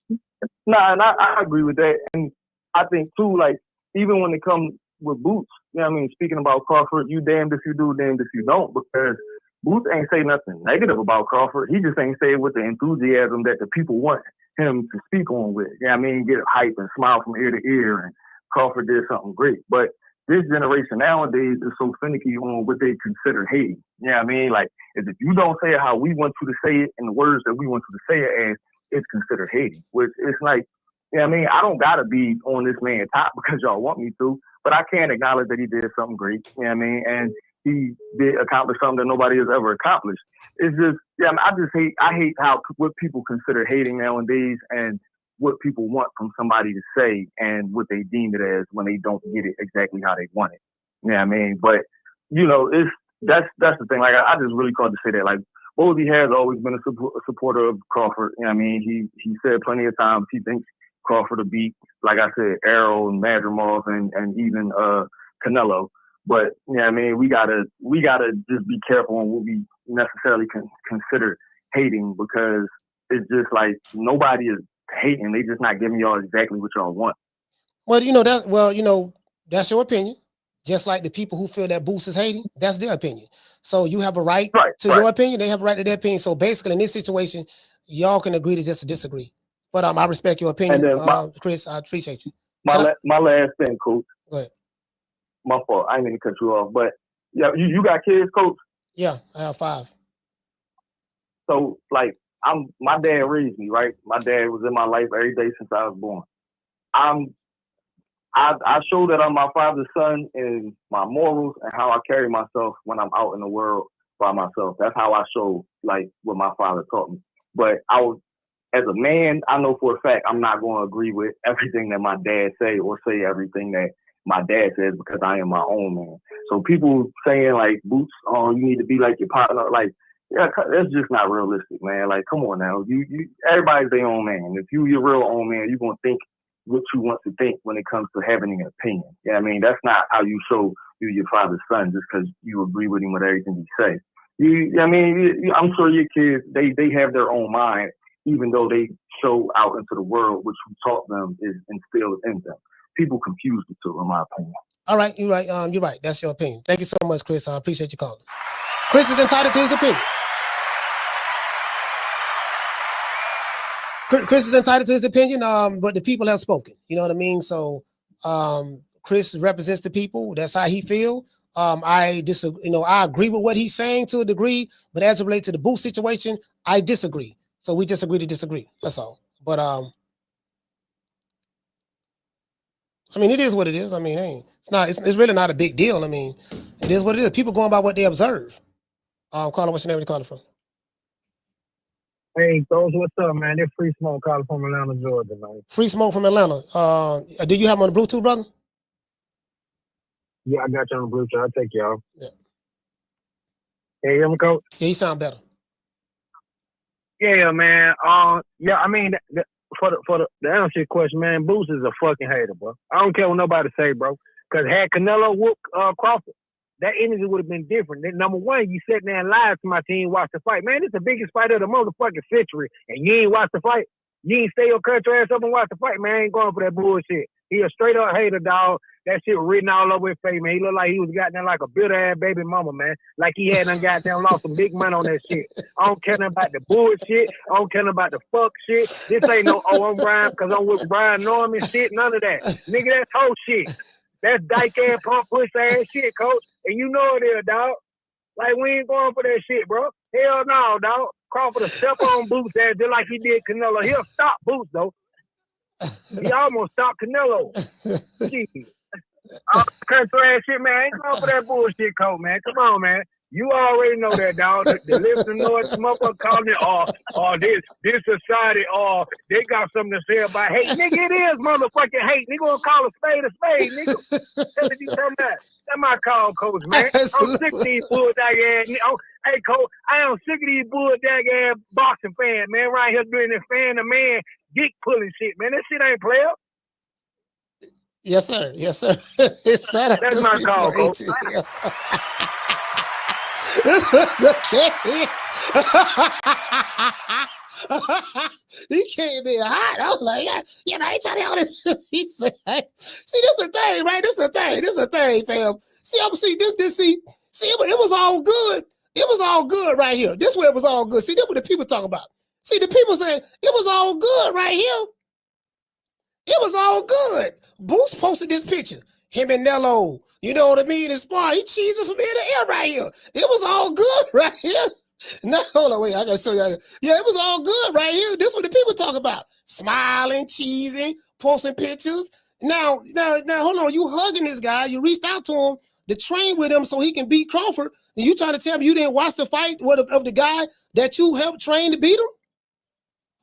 And I agree with that. And I think, too, like, even when it comes with Boots, you know what I mean, speaking about Crawford, you damned if you do, damned if you don't, because Boots ain't say nothing negative about Crawford. He just ain't say it with the enthusiasm that the people want him to speak on with. You know what I mean? Get hype and smile from ear to ear, and Crawford did something great. But this generation nowadays is so finicky on what they consider hating. You know what I mean? Like, if you don't say it how we want you to say it in the words that we want you to say it as, it's considered hating. Which it's like, you know what I mean? I don't got to be on this man's top because y'all want me to, but I can acknowledge that he did something great. You know what I mean? And he did accomplish something that nobody has ever accomplished. It's just, yeah, I hate how what people consider hating nowadays and what people want from somebody to say and what they deem it as when they don't get it exactly how they want it. You know what I mean? But, you know, that's the thing. Like, I just really called to say that. Like, Bozy has always been a supporter of Crawford. You know what I mean? He said plenty of times he thinks Crawford will beat, like I said, Errol and Madrimov and even Canelo. But, you know what I mean? We gotta just be careful on what we necessarily consider hating, because it's just like nobody is hating. They just not giving y'all exactly what y'all want. Well, that's your opinion. Just like the people who feel that Boots is hating, that's their opinion. So you have a right to your opinion. They have a right to their opinion. So basically, in this situation, y'all can agree to just disagree. But I respect your opinion, Chris. I appreciate you. My last thing, Coach. Go ahead. My fault. I didn't mean to cut you off. But yeah, you got kids, Coach? Yeah, I have 5. So like, my dad raised me, right? My dad was in my life every day since I was born. I show that I'm my father's son in my morals and how I carry myself when I'm out in the world by myself. That's how I show like what my father taught me. But as a man, I know for a fact I'm not going to agree with everything that my dad say or say everything that my dad says, because I am my own man. So people saying like, Boots, oh, you need to be like your partner, like, yeah, that's just not realistic, man. Like, come on now. You everybody's their own man. If you your real own man, you're gonna think what you want to think when it comes to having an opinion. Yeah, I mean, that's not how you show you your father's son just because you agree with him with everything he say. I'm sure your kids, they have their own mind, even though they show out into the world what you taught them is instilled in them. People confuse the two, in my opinion. All right, you're right. You're right. That's your opinion. Thank you so much, Chris. I appreciate you calling. Chris is entitled to his opinion. Chris is entitled to his opinion, but the people have spoken. You know what I mean? So Chris represents the people. That's how he feel. I disagree. I agree with what he's saying to a degree, but as it relates to the Boots situation, I disagree. So we just agree to disagree. That's all. But I mean, it is what it is. I mean, it's really not a big deal. I mean, it is what it is. People going by what they observe. Carla, what's your name? Where you calling from? Hey, Coach, what's up, man? They're Free Smoke calling from Atlanta, Georgia, man. Free Smoke from Atlanta. Do you have him on the Bluetooth, brother? Yeah, I got you on the Bluetooth. I'll take y'all. Yeah. Hey, hear me, Coach? Yeah, you sound better. Yeah, man. Yeah, I mean, for the answer your question, man, Boots is a fucking hater, bro. I don't care what nobody say, bro. Because had Canelo whooped Crawford, that energy would have been different. Then, number one, you sat there and lied to my team, watch the fight. Man, it's the biggest fight of the motherfucking century, and you ain't watch the fight? You ain't stay your country ass up and watch the fight, man. I ain't going for that bullshit. He a straight up hater, dog. That shit written all over his face, man. He looked like he was goddamn like a bitter ass baby mama, man. Like he had done goddamn lost some big money on that shit. I don't care nothing about the bullshit. I don't care nothing about the fuck shit. This ain't no, I'm Brian because I'm with Brian Norman shit. None of that. Nigga, that's whole shit. That's dyke ass, pump push ass shit, Coach. And you know it is, dog. Like, we ain't going for that shit, bro. Hell no, dog. Crawford will step on Boots ass just like he did Canelo. He'll stop Boots, though. He almost stopped Canelo. Jeez. Country ass shit, man. I ain't going for that bullshit, Coach, man. Come on, man. You already know that, dog. The listener know it. Motherfucker calling it, this society, they got something to say about hate. Nigga, it is motherfucking hate. Nigga gonna call a spade, nigga. Tell me you talking about. That's my call, Coach, man. I'm sick of these bulldag ass. Hey, Coach, I am sick of these bulldag ass boxing fans, man. Right here doing this fan to man dick pulling shit, man. That shit ain't player. Yes, sir. Yes, sir. That's my call, Coach. He came in hot. I was like, yeah, man, I ain't trying to help it. He said, hey, see, this is a thing, right? This is a thing, fam. It was all good. It was all good right here. This way it was all good. See, that's what the people talk about. See, the people saying it was all good right here. It was all good. Boots posted this picture. Him and Nello, you know what I mean? And Spar, he cheesing from ear to ear right here. It was all good right here. No, hold on, wait, I gotta show you. Yeah, it was all good right here. This is what the people talk about. Smiling, cheesing, posting pictures. Now, hold on. You hugging this guy. You reached out to him to train with him so he can beat Crawford. And you trying to tell me you didn't watch the fight of the guy that you helped train to beat him?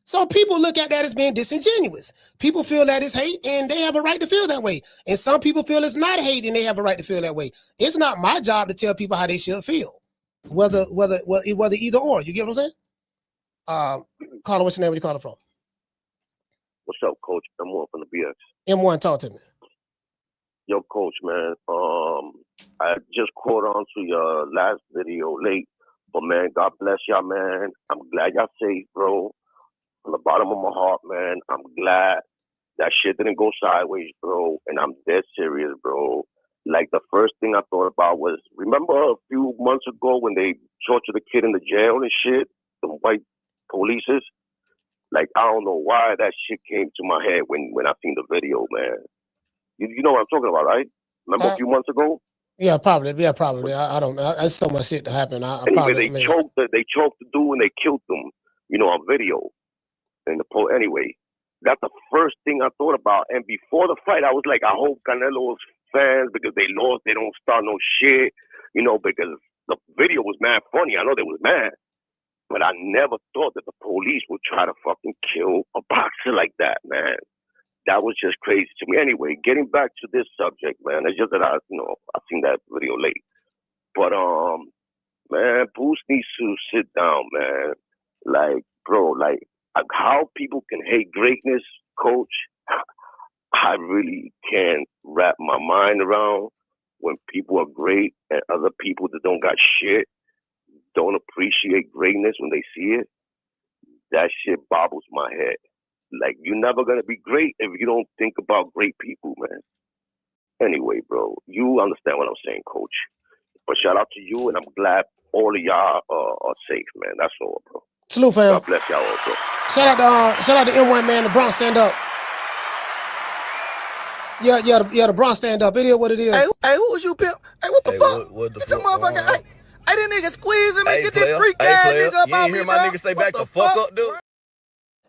So people look at that as being disingenuous. People feel that it's hate and they have a right to feel that way. And some people feel it's not hate and they have a right to feel that way. It's not my job to tell people how they should feel. Whether either or. You get what I'm saying? Caller, what's your name? Where you calling from? What's up, Coach? M1 from the BX. M1, talk to me. Yo, Coach, man. I just caught on to your last video late, but man, God bless y'all, man. I'm glad y'all safe, bro. From the bottom of my heart, man, I'm glad that shit didn't go sideways, bro. And I'm dead serious, bro. Like, the first thing I thought about was, remember a few months ago when they tortured the kid in the jail and shit? The white polices? Like, I don't know why that shit came to my head when I seen the video, man. You know what I'm talking about, right? Remember a few months ago? Yeah, probably. I don't know. There's so much shit to happen. Anyway, they choked the dude and they killed him, on video. And anyway, that's the first thing I thought about. And before the fight, I was like, I hope Canelo's fans, because they lost, they don't start no shit, because the video was mad funny. I know they was mad, but I never thought that the police would try to fucking kill a boxer like that, man. That was just crazy to me. Anyway, getting back to this subject, man, it's just that I seen that video late. But, man, Boots needs to sit down, man. Like, bro, how people can hate greatness, Coach, I really can't wrap my mind around when people are great and other people that don't got shit don't appreciate greatness when they see it. That shit bobbles my head. Like, you're never going to be great if you don't think about great people, man. Anyway, bro, you understand what I'm saying, Coach. But shout out to you, and I'm glad all of y'all are safe, man. That's all, bro. Salute, fam. God bless y'all all, bro. Shout out to M1, man. The Bronx stand up. Yeah, the Bronx stand up. It is what it is. Hey, who was you, pimp? Hey, what the fuck? What the fuck? Motherfucker, hey, that nigga squeezing me. Get this freak ass nigga up on me, bro. Nigga say back the fuck up, dude.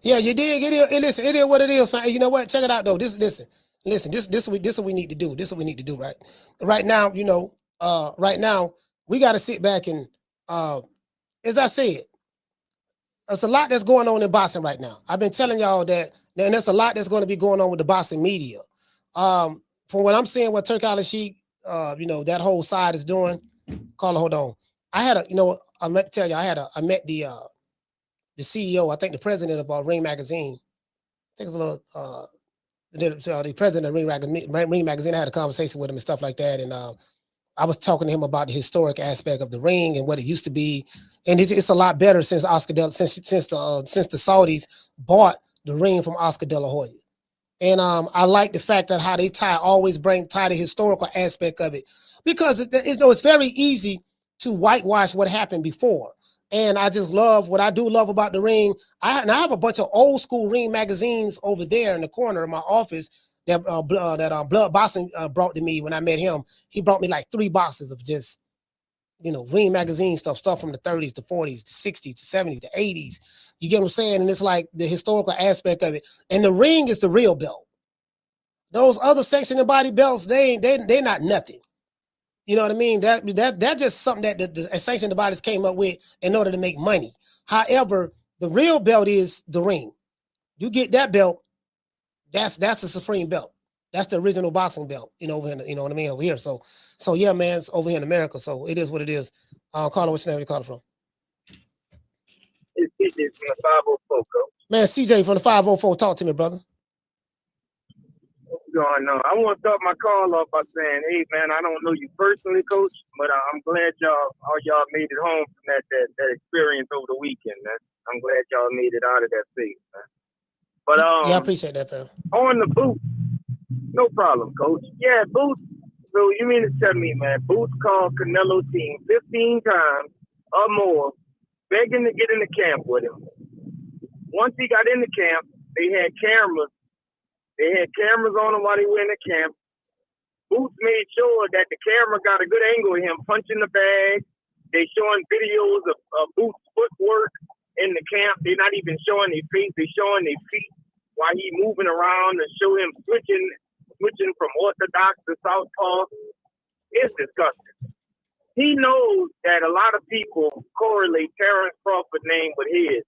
Yeah, you dig. Listen, it is what it is. Fam. You know what? Check it out, though. Listen. This is what we need to do. This is what we need to do, right? Right now, right now, we got to sit back and, as I said, there's a lot that's going on in boxing right now. I've been telling y'all that, and there's a lot that's going to be going on with the boxing media. From what I'm seeing, what Turk Al-Sheikh, that whole side is doing. Carla, hold on. I met the CEO, I think the president of Ring Magazine. I think it's a little, the president of Ring Magazine. I had a conversation with him and stuff like that. And I was talking to him about the historic aspect of the ring and what it used to be. And it's a lot better since Oscar since the Saudis bought the ring from Oscar De La Hoya. And I like the fact that how they tie the historical aspect of it, because it's very easy to whitewash what happened before. And I just love what I do love about the ring. I have a bunch of old school ring magazines over there in the corner of my office that Blood Boxing brought to me when I met him. He brought me like 3 boxes of just, ring magazine stuff from the 30s, the 40s, the 60s, the 70s, the 80s. You get what I'm saying? And it's like the historical aspect of it. And the ring is the real belt. Those other section and body belts, they're not nothing. You know what I mean? That's just something that the sanctioned bodies came up with in order to make money. However, the real belt is the ring. You get that belt, that's a supreme belt. That's the original boxing belt, over here, you know what I mean, over here. So yeah, man, it's over here in America. So it is what it is. Carla, what's your name? Where you calling from? It's CJ from the 504, Coach. Man, CJ from the 504. Talk to me, brother. What's going on? I want to start my call off by saying, hey, man, I don't know you personally, Coach, but I'm glad all y'all made it home from that experience over the weekend, man. I'm glad y'all made it out of that safe, man. But yeah, I appreciate that, fam. On the Boots, no problem, Coach. Yeah, Boots, So you mean to tell me, man, Boots called Canelo team 15 times or more, begging to get in the camp with him. Once he got in the camp, they had cameras. They had cameras on him while he was in the camp. Boots made sure that the camera got a good angle of him punching the bag. They showing videos of Boots' footwork in the camp. They're not even showing their face. They're showing their feet while he moving around and show him switching from orthodox to southpaw. It's disgusting. He knows that a lot of people correlate Terence Crawford's name with his.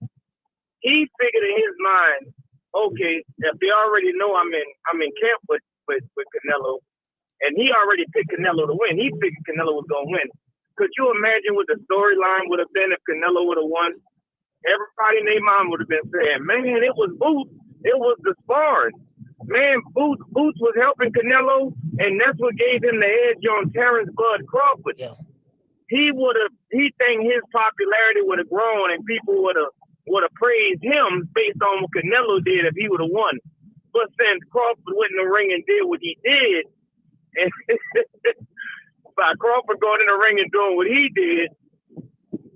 He figured in his mind, okay, if they already know I'm in camp with Canelo, and he already picked Canelo to win. He figured Canelo was gonna win. Could you imagine what the storyline would have been if Canelo would have won? Everybody in their mind would have been saying, man, it was Boots. It was the sparring. Man, Boots was helping Canelo, and that's what gave him the edge on Terence Bud Crawford. Yeah. He think his popularity would have grown, and people would have praised him based on what Canelo did if he would have won. But since Crawford went in the ring and did what he did, and by Crawford going in the ring and doing what he did,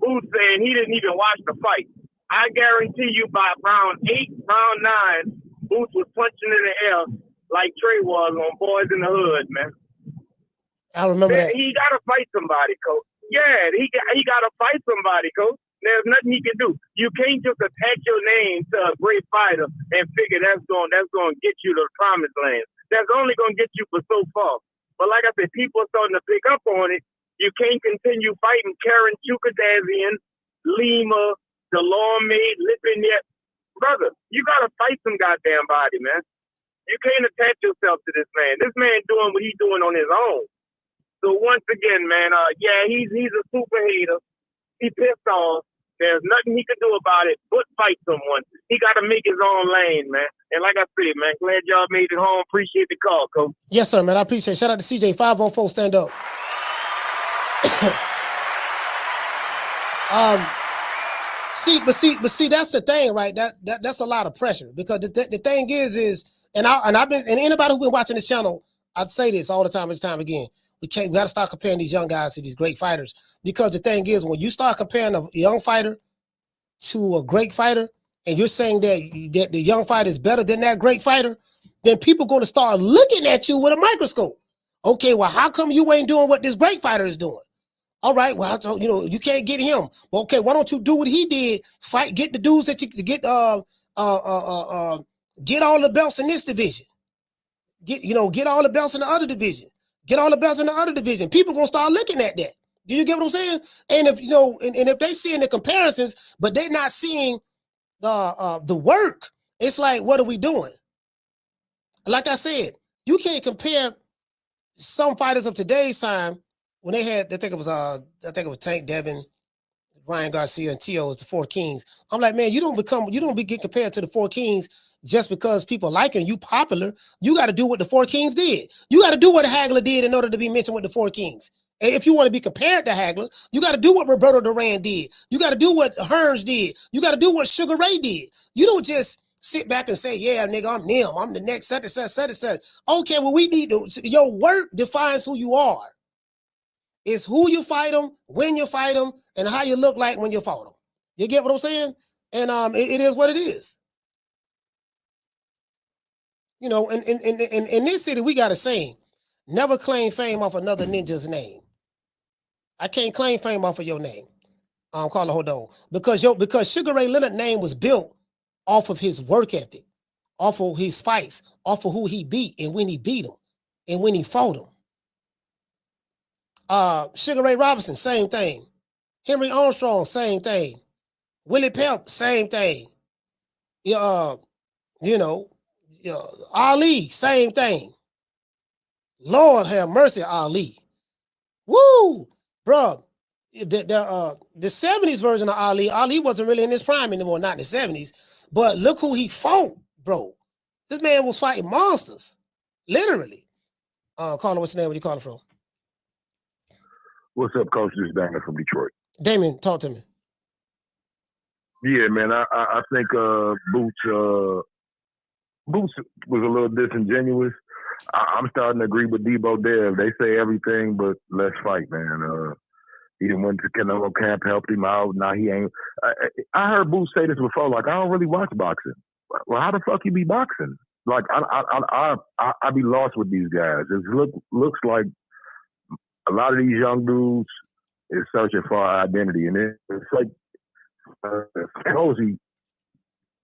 Boots saying he didn't even watch the fight. I guarantee you by round 8, round 9, Boots was punching in the air like Trey was on Boys in the Hood, man. I remember that. He got to fight somebody, coach. Yeah, he got to fight somebody, coach. There's nothing he can do. You can't just attach your name to a great fighter and figure that's going to get you to the promised land. That's only going to get you for so far. But like I said, people are starting to pick up on it. You can't continue fighting Karen Chukadazian, Lima, Delorme, Lipinette. Brother, you got to fight some goddamn body, man. You can't attach yourself to this man. This man doing what he's doing on his own. So once again, man, he's a super hater. He pissed off. There's nothing he can do about it but fight someone. He got to make his own lane, man. And like I said, man, glad y'all made it home. Appreciate the call, coach. Yes, sir, man. I appreciate it. Shout out to CJ 504. Stand up. See, that's the thing, right? That's a lot of pressure because the thing is, and anybody who's been watching this channel, I'd say this all the time again. We got to start comparing these young guys to these great fighters because the thing is, when you start comparing a young fighter to a great fighter, and you're saying that the young fighter is better than that great fighter, then people are going to start looking at you with a microscope. Okay, well, how come you ain't doing what this great fighter is doing? All right, well, you can't get him. Well, okay, why don't you do what he did? Fight, get the dudes that you get all the belts in this division. Get all the belts in the other division. Get all the belts in the other division. People gonna start looking at that. Do you get what I'm saying? And if and if they seeing the comparisons, but they're not seeing the work, it's like, what are we doing? Like I said, you can't compare some fighters of today's time when they had, I think it was Tank Devin, Ryan Garcia, and Tio as the Four Kings. I'm like, man, you don't get compared to the Four Kings just because people like him, you popular. You got to do what the Four Kings did. You got to do what Hagler did in order to be mentioned with the Four Kings. And if you want to be compared to Hagler, you got to do what Roberto Duran did. You got to do what Hearns did. You got to do what Sugar Ray did. You don't just sit back and say, yeah, nigga, I'm them. I'm the next such and such. Okay, well, we need to, your work defines who you are. It's who you fight them, when you fight them, and how you look like when you fought them. You get what I'm saying? And it is what it is. In this city, we got a saying, never claim fame off another ninja's name. I can't claim fame off of your name. Carla, hold on. Because Sugar Ray Leonard's name was built off of his work ethic, off of his fights, off of who he beat and when he beat him and when he fought him. Sugar Ray Robinson, same thing. Henry Armstrong, same thing. Willie Pep, same thing. Ali, same thing. Lord have mercy, Ali. Woo, bro. The 70s version of Ali wasn't really in his prime anymore, not in the 70s. But look who he fought, bro. This man was fighting monsters, literally. Caller, what's your name? Where you calling from? What's up, Coach? This is Daniel from Detroit. Damon, talk to me. Yeah, man. I think Boots was a little disingenuous I'm starting to agree with Debo Dev. They say everything, but let's fight, man. He done went to Canelo camp, helped him out. Now he ain't. I heard Boots say this before. Like, I don't really watch boxing. Well, how the fuck you be boxing? Like, I be lost with these guys. It looks like a lot of these young dudes is searching for our identity, and it's like Bozy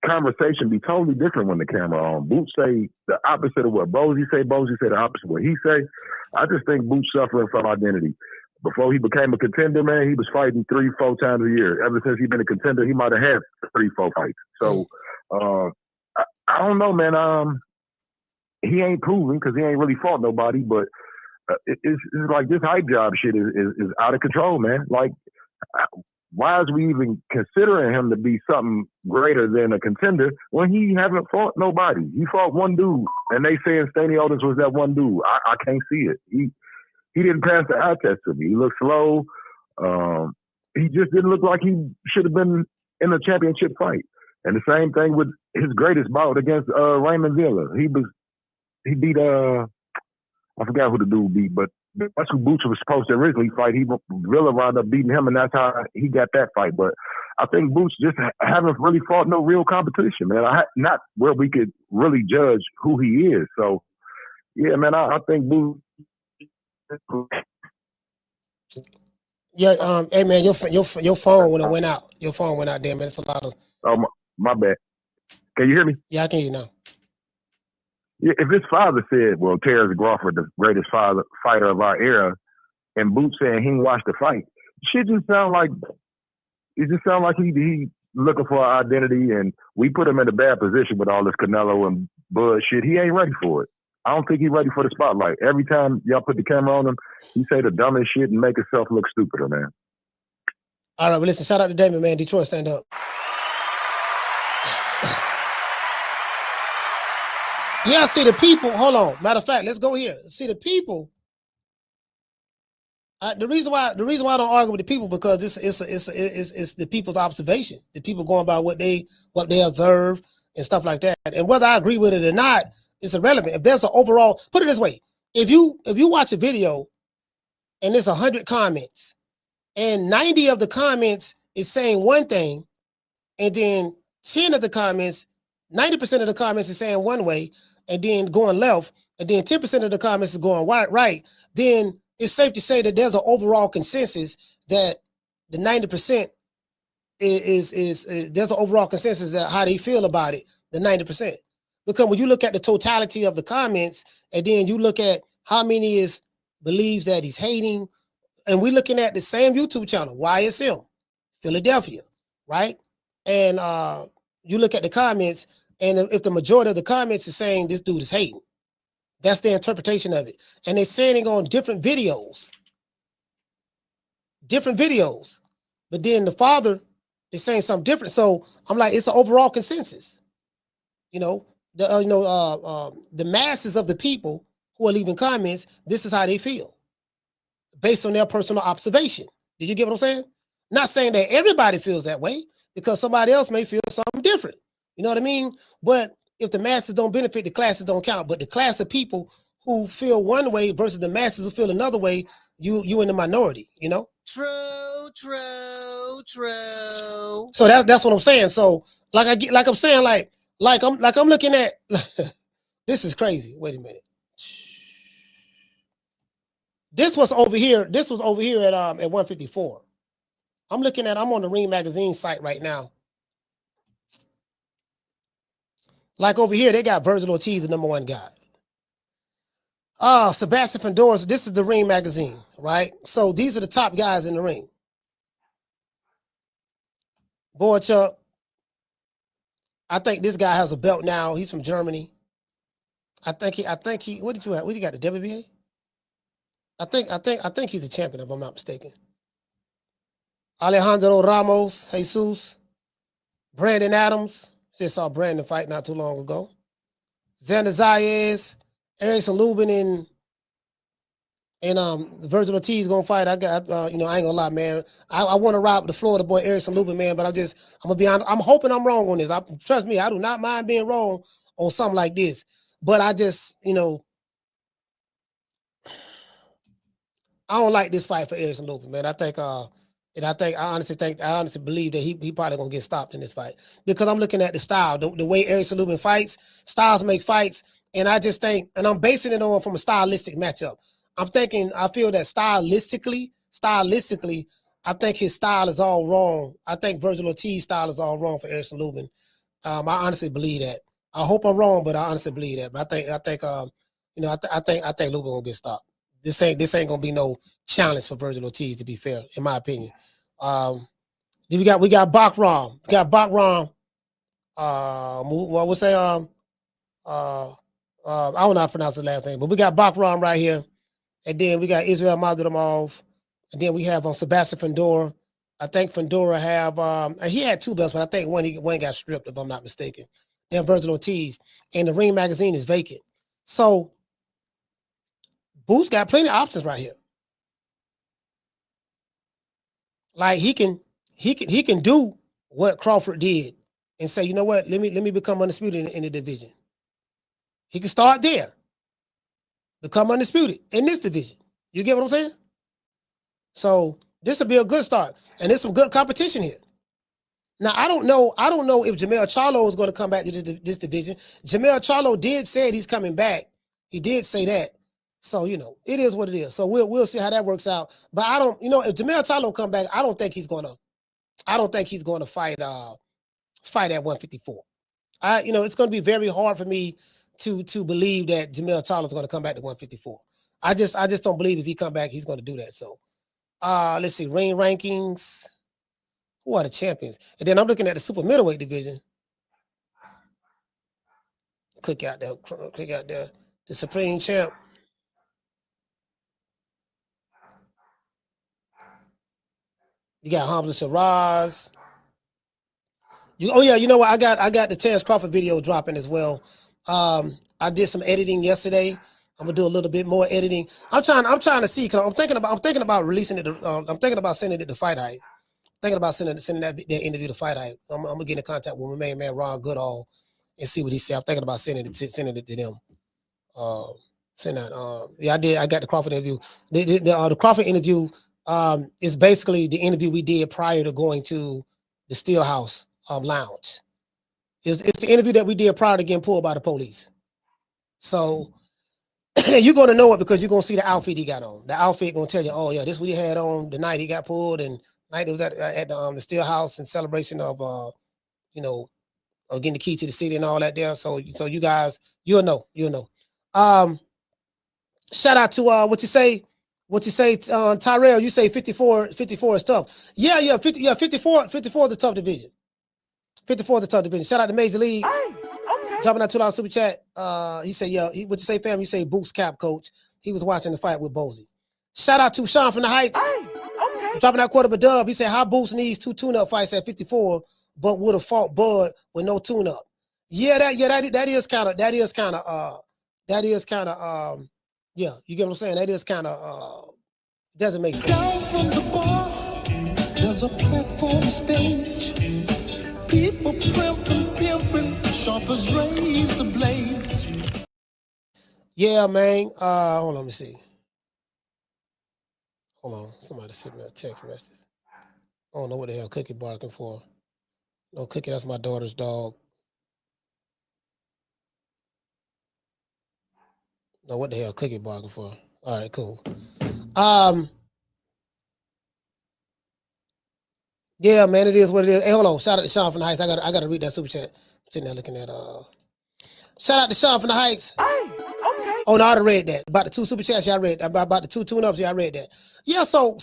conversation be totally different when the camera on. Boots say the opposite of what Bozy say the opposite of what he say. I just think Boots suffering from identity. Before he became a contender, man, he was fighting 3-4 times a year. Ever since he's been a contender, he might have had 3-4 fights. So I don't know, man. He ain't proven because he ain't really fought nobody, but it's like this hype job shit is out of control, man. Like, why is we even considering him to be something greater than a contender when he haven't fought nobody? He fought one dude, and they saying Stanley Otis was that one dude. I can't see it. He didn't pass the eye test to me. He looked slow. He just didn't look like he should have been in a championship fight. And the same thing with his greatest bout against Raymond Villa. He beat I forgot who the dude beat, but that's who Boots was supposed to originally fight. Villa wound up beating him, and that's how he got that fight. But I think Boots just haven't really fought no real competition, man. Not where we could really judge who he is. So, yeah, man, I think Boots. Yeah, hey man, your phone when it went out. Your phone went out, damn man. It's a lot of. Oh, my bad. Can you hear me? Yeah, I can hear you now. Yeah, if his father said, well, Terence Crawford, the greatest fighter of our era, and Boots saying he watched the fight, shit just sound like he looking for an identity, and we put him in a bad position with all this Canelo and Bud shit. He ain't ready for it. I don't think he's ready for the spotlight. Every time y'all put the camera on him, he say the dumbest shit and make himself look stupider, man. All right, well, listen, shout out to Damon, man. Detroit, stand up. Yeah, see the people. Hold on. Matter of fact, let's go here. See the people. The reason why I don't argue with the people because it's the people's observation. The people going by what they observe and stuff like that. And whether I agree with it or not, it's irrelevant. If there's an overall, put it this way: if you watch a video and there's 100 comments, and 90 of the comments is saying one thing, and then 10 of the comments, 90% of the comments is saying one way, and then going left, and then 10% of the comments is going right, then it's safe to say that there's an overall consensus that the 90% is there's an overall consensus that how they feel about it, the 90%. Because when you look at the totality of the comments, and then you look at how many believes that he's hating, and we're looking at the same YouTube channel, YSM, Philadelphia, right? And you look at the comments, and if the majority of the comments is saying this dude is hating, that's their interpretation of it. And they're saying it on different videos. But then the father is saying something different. So I'm like, it's an overall consensus. The masses of the people who are leaving comments, this is how they feel based on their personal observation. Did you get what I'm saying? Not saying that everybody feels that way, because somebody else may feel something different. You know what I mean? But if the masses don't benefit, the classes don't count. But the class of people who feel one way versus the masses who feel another way, you in the minority, True. So that's what I'm saying. So I'm looking at this is crazy. Wait a minute. This was over here at 154. I'm on the Ring Magazine site right now. Like over here, they got Virgil Ortiz, the #1 guy. Sebastian Fendora. This is the Ring Magazine, right? So these are the top guys in the ring. Boychuk. I think this guy has a belt now. He's from Germany. I think he. What did you have? What you got? The WBA? I think he's the champion, if I'm not mistaken. Alejandro Ramos, Jesus, Brandon Adams. Just saw Brandon fight not too long ago. Xander Zayas, Erickson Lubin, and Virgil Ortiz gonna fight. I got I ain't gonna lie, man. I want to ride with the Florida boy Erickson Lubin, man, but I'm gonna be honest. I'm hoping I'm wrong on this. Trust me, I do not mind being wrong on something like this. But I just, I don't like this fight for Erickson Lubin, man. I honestly believe that he probably gonna get stopped in this fight because I'm looking at the style, the way Erickson Lubin fights. Styles make fights, and I just think, and I'm basing it on from a stylistic matchup. I feel that stylistically, I think his style is all wrong. I think Virgil Ortiz's style is all wrong for Erickson Lubin. I honestly believe that. I hope I'm wrong, but I honestly believe that. But I think Lubin will get stopped. This ain't gonna be no challenge for Virgil Ortiz, to be fair, in my opinion. We got Bakram. We got Bakram. We'll say I don't know how to pronounce the last name, but we got Bakram right here, and then we got Israel Madrimov, and then we have Sebastian Fundora. I think Fundora have he had 2 belts, but I think one got stripped, if I'm not mistaken. Then Virgil Ortiz, and the Ring magazine is vacant. So Boots got plenty of options right here. Like he can do what Crawford did and say, you know what, let me become undisputed in the division. He can start there, become undisputed in this division. You get what I'm saying? So this will be a good start, and there's some good competition here. Now I don't know if Jermell Charlo is going to come back to this division. Jermell Charlo did say he's coming back. He did say that. So, you know, it is what it is. So we'll see how that works out. But I don't, you know, if Jermell Charlo come back, I don't think he's gonna fight at 154. It's gonna be very hard for me to believe that Jermell Charlo is gonna come back to 154. I just don't believe if he come back, he's gonna do that. So let's see, ring rankings. Who are the champions? And then I'm looking at the super middleweight division. Click out there, the Supreme Champ. You got Hamza Shiraz. You know what? I got the Terence Crawford video dropping as well. I did some editing yesterday. I'm gonna do a little bit more editing. I'm trying to see, because I'm thinking about releasing it. I'm thinking about sending it to Fight Hype. Thinking about sending that interview to Fight Hype. I'm gonna get in contact with my main man Ron Goodall and see what he said. I'm thinking about sending it to them. Send that. I got the Crawford interview. The Crawford interview is basically the interview we did prior to going to the Steelhouse Lounge. It's the interview that we did prior to getting pulled by the police. So you're going to know it because you're going to see the outfit he got on. The outfit going to tell you, oh yeah, this is what he had on the night he got pulled, and night it was at the Steelhouse in celebration of getting the key to the city and all that there. So you guys, you'll know. Shout out to what you say, Tyrell. You say 54 is tough. Yeah, 54 is a tough division. 54 is a tough division. Shout out to Major League. Dropping that $2 super chat. He said, what you say, fam? You say Boots cap coach. He was watching the fight with Bozy. Shout out to Sean from the Heights. Dropping that quarter of a dub. He said, how Boots needs 2 tune-up fights at 54, but would have fought Bud with no tune-up. That is kind of yeah, you get what I'm saying? That is kind of doesn't make sense. Down from the bar, there's a platform stage. People pimping, sharp as razor blades. Yeah, man. Hold on, let me see. Hold on, somebody sent me a text message. I don't know what the hell Cookie barking for. No, Cookie, that's my daughter's dog. No, what the hell Cookie barking for? All right, cool. Yeah, man, it is what it is. Hey, hold on. Shout out to Sean from the Heights. I got to read that super chat. I'm sitting there looking at shout out to Sean from the Heights. Okay. Oh no, I already read that. About the 2 super chats, y'all read. About the 2 tune-ups, y'all read that. Yeah, so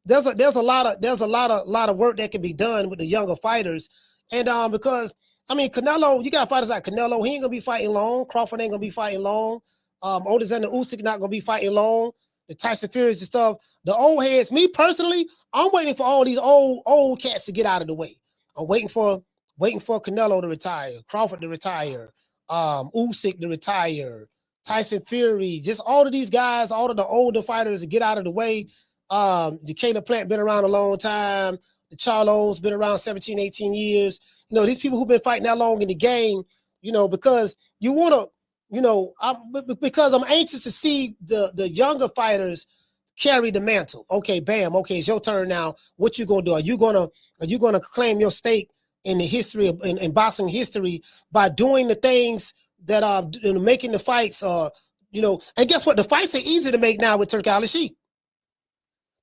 there's a lot of work that can be done with the younger fighters. And because I mean Canelo, you got fighters like Canelo, he ain't gonna be fighting long. Crawford ain't gonna be fighting long. Alexander Usyk not gonna be fighting long. The Tyson Furies and stuff. The old heads, me personally, I'm waiting for all these old cats to get out of the way. I'm waiting for Canelo to retire, Crawford to retire, Usyk to retire, Tyson Fury, just all of these guys, all of the older fighters to get out of the way. The Caleb Plant been around a long time. The Charlos been around 17, 18 years. You know, these people who've been fighting that long in the game, you know, because you want to, you know, because I'm anxious to see the younger fighters carry the mantle. Okay, bam. Okay, it's your turn now. What you gonna do? Are you gonna claim your stake in the history of in boxing history by doing the things that are making the fights? And guess what? The fights are easy to make now with Turki Al-Sheikh.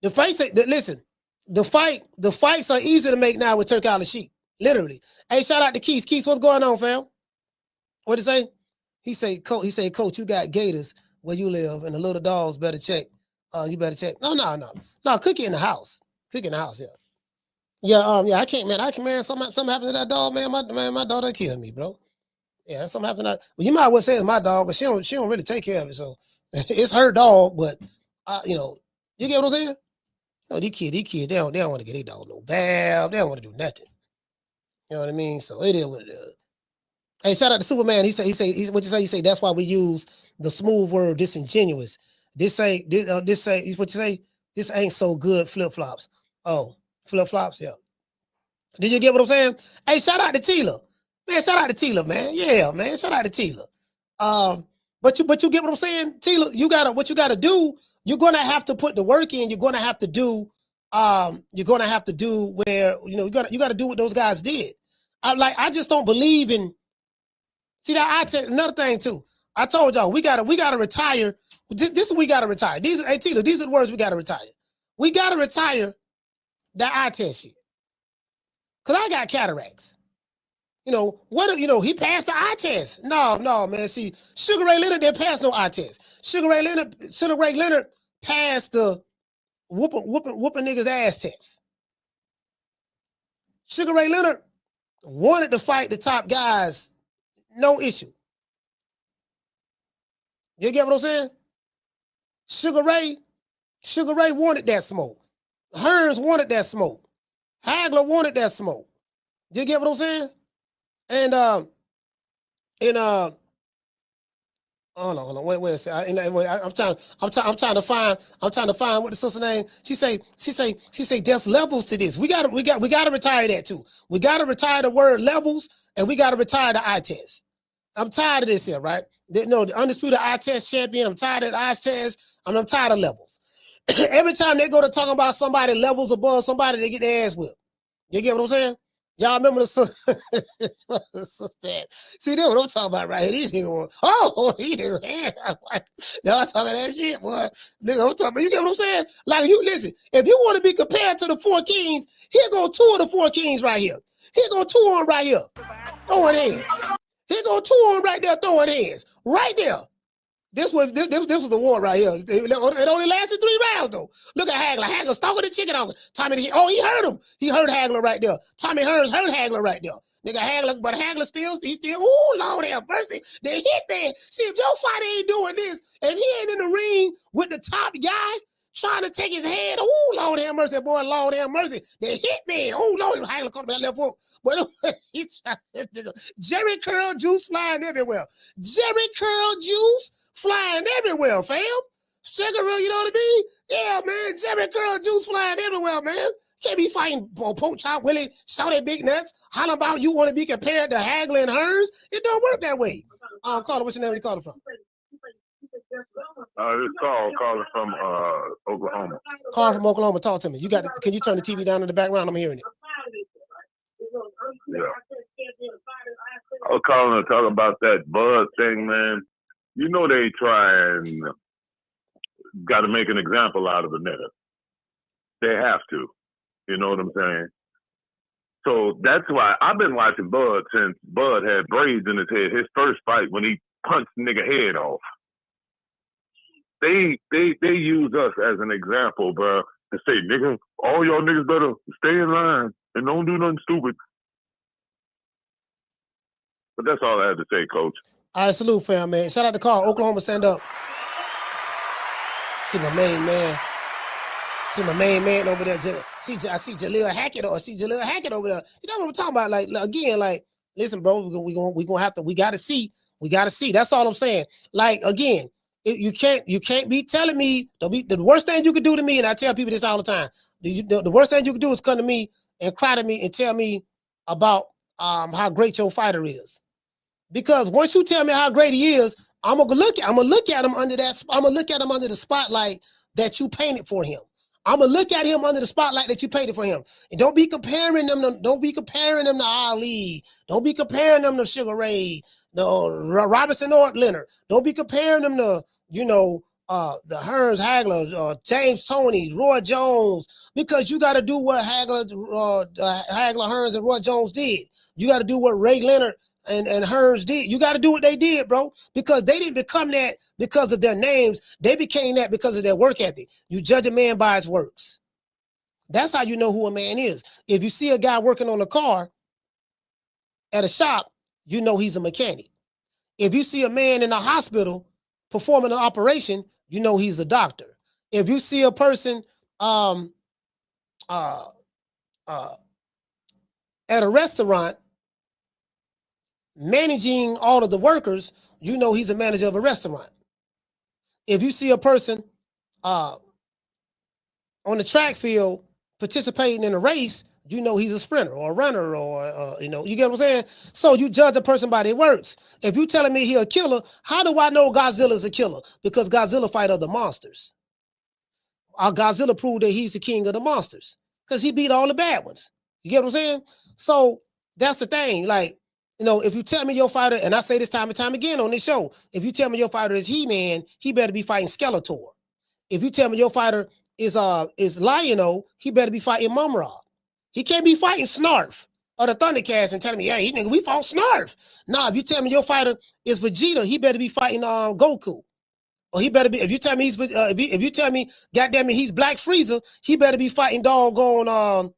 The fights are easy to make now with Turki Al-Sheikh. Literally. Hey, shout out to Keith. Keith, what's going on, fam? What did he say? He say, Coach, you got gators where you live, and the little dogs better check. You better check. No. Cookie in the house. Cookie in the house, yeah. Yeah, I can't, man. Something happened to that dog, man. My daughter killed me, bro. Yeah, something happened. Well, you might as well say it's my dog, but she don't really take care of it. So it's her dog, but you get what I'm saying? No, these kids, they don't want to get their dog no bath. They don't want to do nothing. You know what I mean? So it is what it is. Hey, shout out to Superman. He say, what you say? You say that's why we use the smooth word disingenuous. This ain't what you say? This ain't so good. Flip flops. Oh, flip flops. Yeah. Did you get what I'm saying? Hey, shout out to Tila. Man, shout out to Tila, man. Yeah, man. Shout out to Tila. But you get what I'm saying? Tila, what you gotta do, you're gonna have to put the work in, you're gonna have to do where you gotta do what those guys did. I just don't believe in another thing too. I told y'all we gotta retire. This is what we gotta retire. These are the words we gotta retire. We gotta retire the eye test shit. Cause I got cataracts. He passed the eye test. No, man. See, Sugar Ray Leonard didn't pass no eye test. Sugar Ray Leonard passed the whooping niggas ass test. Sugar Ray Leonard wanted to fight the top guys, no issue. You get what I'm saying? Sugar Ray wanted that smoke. Hearns wanted that smoke. Hagler wanted that smoke. You get what I'm saying? And hold on. Wait a second. I'm trying to find what the sister name. She say there's levels to this. We gotta retire that too. We gotta retire the word levels, and we gotta retire the eye test. I'm tired of this here, right? The undisputed eye test champion. I'm tired of the eye test. I'm tired of levels. Every time they go to talk about somebody levels above somebody, they get their ass whipped. You get what I'm saying? Y'all remember the see, that's what I'm talking about right here. These niggas he do. Y'all talking that shit, boy. Nigga, I'm talking about, you get what I'm saying? Like, you listen, if you want to be compared to the four kings, here go two of the four kings right here. Here go two on right here, throwing hands. Here go two on right there, throwing hands. Right there. This was the war right here. It only lasted 3 rounds though. Look at Hagler. Hagler stalking the chicken on Tommy. He heard him. He heard Hagler right there. Tommy Hearns heard Hagler right there. Nigga Hagler, but Hagler still. Ooh, Lord have mercy. The hitman. See, if your fighter ain't doing this, if he ain't in the ring with the top guy trying to take his head, ooh, Lord have mercy, boy, Lord have mercy. The hitman. Ooh, Lord, Hagler caught that left hook. But Jerry Curl juice flying everywhere. Jerry Curl juice flying everywhere, fam. Sugar, you know what I mean? Yeah, man. Jerry Curl juice flying everywhere, man. Can't be fighting Poach Chop Willie, shout at big nuts, holler about you want to be compared to Hagler and Hearns. It don't work that way. Carter, what's your name? Where you calling from? It's calling from Oklahoma. Carl from Oklahoma, talk to me. Can you turn the TV down in the background? I'm hearing it. Yeah. I was calling to talk about that Bud thing, man. You know they try and got to make an example out of the nigga. They have to. You know what I'm saying? So that's why I've been watching Bud since Bud had braids in his head. His first fight when he punched nigga head off. They use us as an example, bro, to say, nigga, all y'all niggas better stay in line and don't do nothing stupid. But that's all I had to say, Coach. All right, salute, fam, man. Shout out to Carl. Oklahoma, stand up. See my main man. See my main man over there. I see Jaleel Hackett over there. You know what I'm talking about? Like, again, like, listen, bro, we gotta see. That's all I'm saying. Like, again, you can't be telling me the worst thing you could do to me, and I tell people this all the time. The worst thing you could do is come to me and cry to me and tell me about how great your fighter is. Because once you tell me how great he is, I'm gonna look at him under the spotlight that you painted for him. I'm gonna look at him under the spotlight that you painted for him. And don't be comparing them to Ali. Don't be comparing them to Sugar Ray, no Robinson or Leonard. Don't be comparing them to, the Hearns, Hagler, James Toney, Roy Jones, because you got to do what Hagler, Hearns, and Roy Jones did. You got to do what Ray Leonard and Hearns did. You got to do what they did, bro, because they didn't become that because of their names. They became that because of their work ethic. You judge a man by his works. That's how you know who a man is. If you see a guy working on a car at a shop, you know he's a mechanic. If you see a man in a hospital performing an operation, you know he's a doctor. If you see a person at a restaurant managing all of the workers, you know he's a manager of a restaurant. If you see a person on the track field participating in a race, you know he's a sprinter or a runner, or you get what I'm saying? So you judge a person by their works. If you telling me he a killer, how do I know Godzilla's a killer? Because Godzilla fight other monsters. Godzilla proved that he's the king of the monsters because he beat all the bad ones. You get what I'm saying? So that's the thing. Like, if you tell me your fighter, and I say this time and time again on this show, if you tell me your fighter is He-Man, he better be fighting Skeletor. If you tell me your fighter is Lion-O, he better be fighting Mumra. He can't be fighting Snarf or the Thundercats and telling me, hey, nigga, we fought Snarf. Nah, if you tell me your fighter is Vegeta, he better be fighting Goku. Or he better be, if you tell me if you tell me, goddamn it, he's Black Frieza, he better be fighting doggone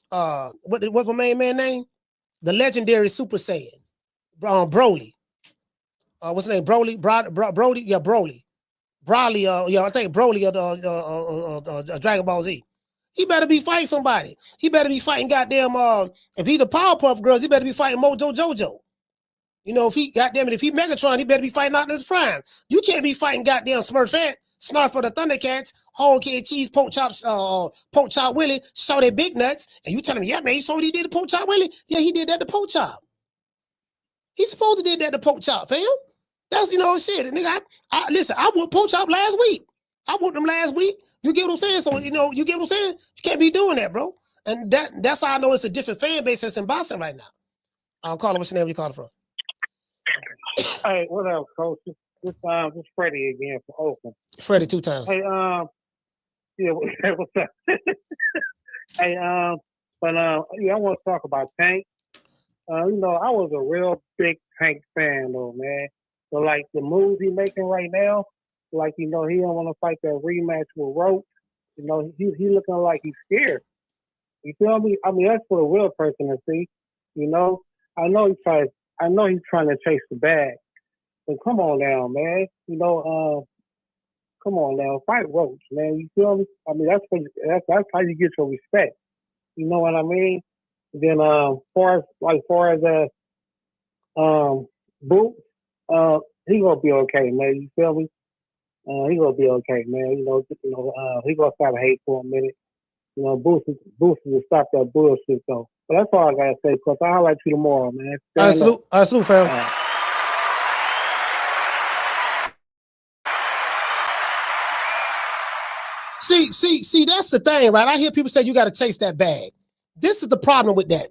what's my main man name? The legendary Super Saiyan, Broly. What's his name? Broly? Brody? Yeah, Broly. Broly, I think Broly of Dragon Ball Z. He better be fighting somebody. He better be fighting goddamn, if he the Powerpuff Girls, he better be fighting Mojo Jojo. If he, goddamn it, if he Megatron, he better be fighting Optimus Prime. You can't be fighting goddamn Smurfette, Snarf for the Thundercats, Whole Kid Cheese, Poke Chop Willie, show their big nuts, and you telling me, yeah, man, you saw what he did to Poke Chop Willie? Yeah, he did that to Poke Chop. He's supposed to did that to Poke Chop, fam. That's, shit. Nigga, listen, I whooped Poke Chop last week. I whooped him last week. You get what I'm saying? So, you get what I'm saying? You can't be doing that, bro. And that's how I know it's a different fan base that's in boxing right now. I'll call him. What's your name? Where you calling from? Hey, what up, Coach? This Freddie again from Oakland. Freddie 2 times. Hey, yeah, what's up? Hey, I want to talk about Tank. I was a real big Tank fan, though, man. But like the moves he making right now, like he don't want to fight that rematch with Roach. He looking like he's scared. You feel me? I mean, that's for the real person to see. I know he's trying to chase the bag. But come on now, man. Come on now, fight Roach, man. You feel me? I mean, that's how you get your respect. You know what I mean? Then, far as Boots, he gonna be okay, man. You feel me? He gonna be okay, man. He gonna stop hate for a minute. Boots will stop that bullshit though. But that's all I gotta say, because I'll highlight you tomorrow, man. All right, salute, fam. See, that's the thing, right? I hear people say you got to chase that bag. This is the problem with that.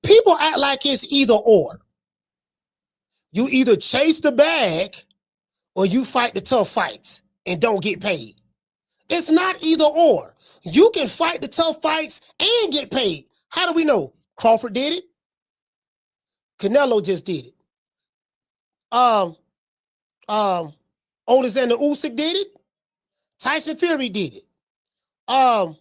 People act like it's either or. You either chase the bag or you fight the tough fights and don't get paid. It's not either or. You can fight the tough fights and get paid. How do we know? Crawford did it. Canelo just did it. Alexander Usyk did it. Tyson Fury did it. Call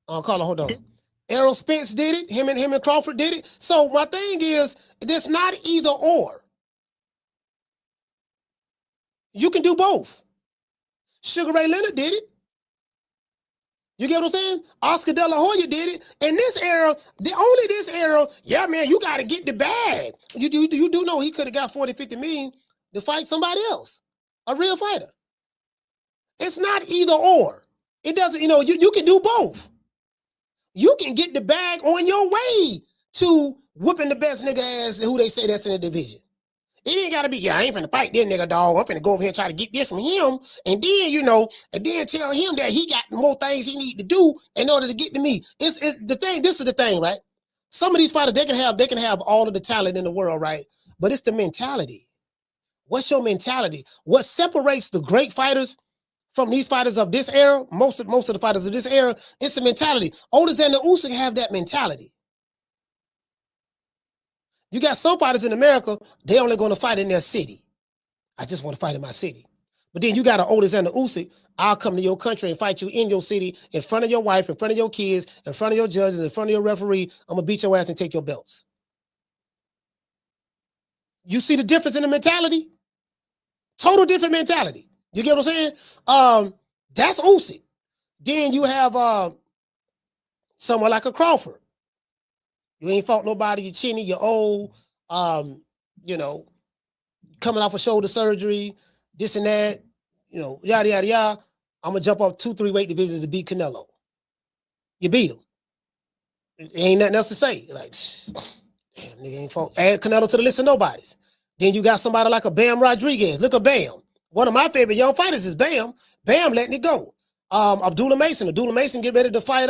it, hold on. Errol Spence did it. Him and Crawford did it. So my thing is, it's not either or. You can do both. Sugar Ray Leonard did it. You get what I'm saying? Oscar De La Hoya did it. In this era, yeah, man, you got to get the bag. You do know he could have got 40, 50 million to fight somebody else, a real fighter. It's not either or. It doesn't, you can do both. You can get the bag on your way to whooping the best nigga ass who they say that's in the division. It ain't gotta be, yeah, I ain't finna fight this nigga, dog. I'm finna go over here and try to get this from him, and then, and then tell him that he got more things he need to do in order to get to me. It's the thing, this is the thing, right? Some of these fighters, they can have all of the talent in the world, right? But it's the mentality. What's your mentality? What separates the great fighters from these fighters of this era, most of the fighters of this era, it's the mentality. Alexander Usyk have that mentality. You got some fighters in America, they only going to fight in their city. I just want to fight in my city. But then you got an Alexander Usyk, I'll come to your country and fight you in your city, in front of your wife, in front of your kids, in front of your judges, in front of your referee. I'm going to beat your ass and take your belts. You see the difference in the mentality? Total different mentality. You get what I'm saying? That's Usyk. Then you have someone like a Crawford. You ain't fought nobody, you're chinny, you're old, coming off a shoulder surgery, this and that, yada, yada, yada. I'm going to jump up 2-3 weight divisions to beat Canelo. You beat him. Ain't nothing else to say. Like, damn, nigga ain't fought. Add Canelo to the list of nobodies. Then you got somebody like a Bam Rodriguez. Look at Bam. One of my favorite young fighters is Bam. Bam letting it go. Abdullah Mason. Abdullah Mason get ready to fight,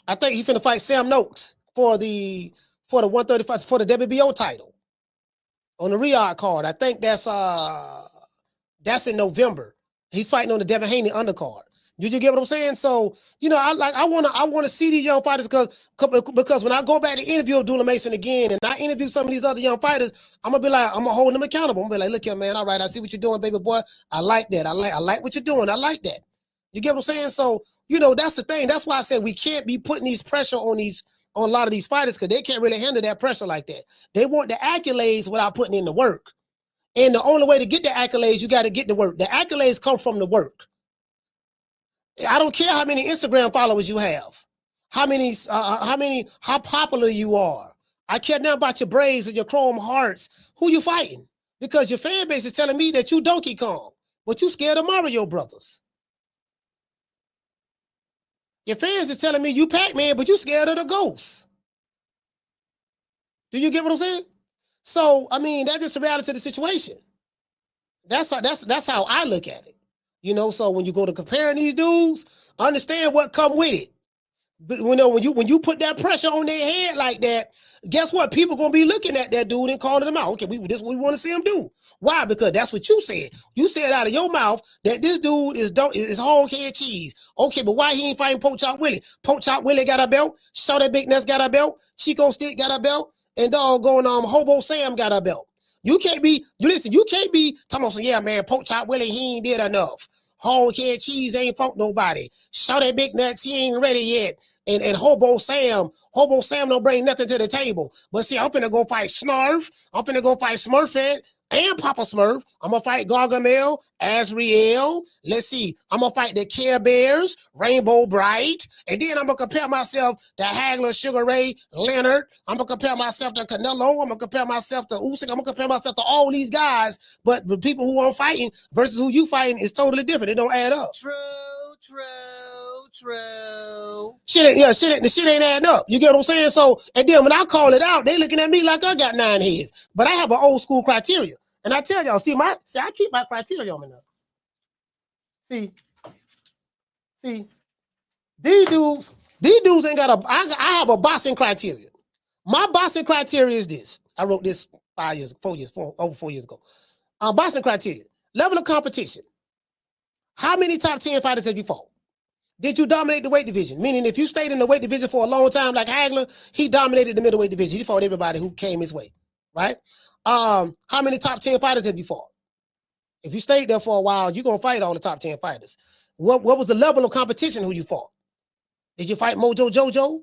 I think he's finna fight Sam Noakes for the 135 for the WBO title on the Riyadh card. I think that's in November. He's fighting on the Devin Haney undercard. You get what I'm saying? So I want to see these young fighters because when I go back to interview Abdullah Mason again and I interview some of these other young fighters, I'm gonna be like, I'm gonna hold them accountable. I'm gonna be like, look here, man. All right, I see what you're doing, baby boy. I like that. I like what you're doing. I like that. You get what I'm saying? So that's the thing. That's why I said we can't be putting these pressure on a lot of these fighters because they can't really handle that pressure like that. They want the accolades without putting in the work. And the only way to get the accolades, you got to get the work. The accolades come from the work. I don't care how many Instagram followers you have, how popular you are. I care now about your braids and your chrome hearts. Who you fighting? Because your fan base is telling me that you Donkey Kong, but you scared of Mario Brothers. Your fans is telling me you Pac-Man, but you scared of the ghost. Do you get what I'm saying? So, that's just the reality of the situation. That's how I look at it. So when you go to comparing these dudes, understand what come with it. But when you put that pressure on their head like that, guess what? People gonna be looking at that dude and calling him out. Okay, this is what we want to see him do. Why? Because that's what you said. You said out of your mouth that this dude is whole head cheese. Okay, but why he ain't fighting Poach Chop Willie? Poach Chop Willie got a belt. Show that Big Nuts got a belt. Chico Stick got a belt. And doggone Hobo Sam got a belt. You can't be talking about, yeah, man, Poach Chop Willie, he ain't did enough. Whole head cheese ain't fought nobody. Show that Big Nuts, he ain't ready yet. And Hobo Sam don't bring nothing to the table. But see, I'm finna go fight Snarf. I'm finna go fight Smurfette and Papa Smurf. I'm gonna fight Gargamel, Azriel. Let's see. I'm gonna fight the Care Bears, Rainbow Bright. And then I'm gonna compare myself to Hagler, Sugar Ray, Leonard. I'm gonna compare myself to Canelo. I'm gonna compare myself to Usyk. I'm gonna compare myself to all these guys. But the people who I'm fighting versus who you fighting is totally different. It don't add up. True. Shit ain't adding up. You get what I'm saying? So, and then when I call it out, they looking at me like I got 9 heads. But I have an old school criteria. And I tell y'all, I keep my criteria on me now. See, these dudes ain't got I have a boxing criteria. My boxing criteria is this. I wrote this 4 years ago. Boxing criteria. Level of competition. How many top 10 fighters have you fought? Did you dominate the weight division? Meaning if you stayed in the weight division for a long time like Hagler, he dominated the middleweight division. He fought everybody who came his way, right? How many top 10 fighters have you fought? If you stayed there for a while, you're going to fight all the top 10 fighters. What was the level of competition who you fought? Did you fight Mojo Jojo?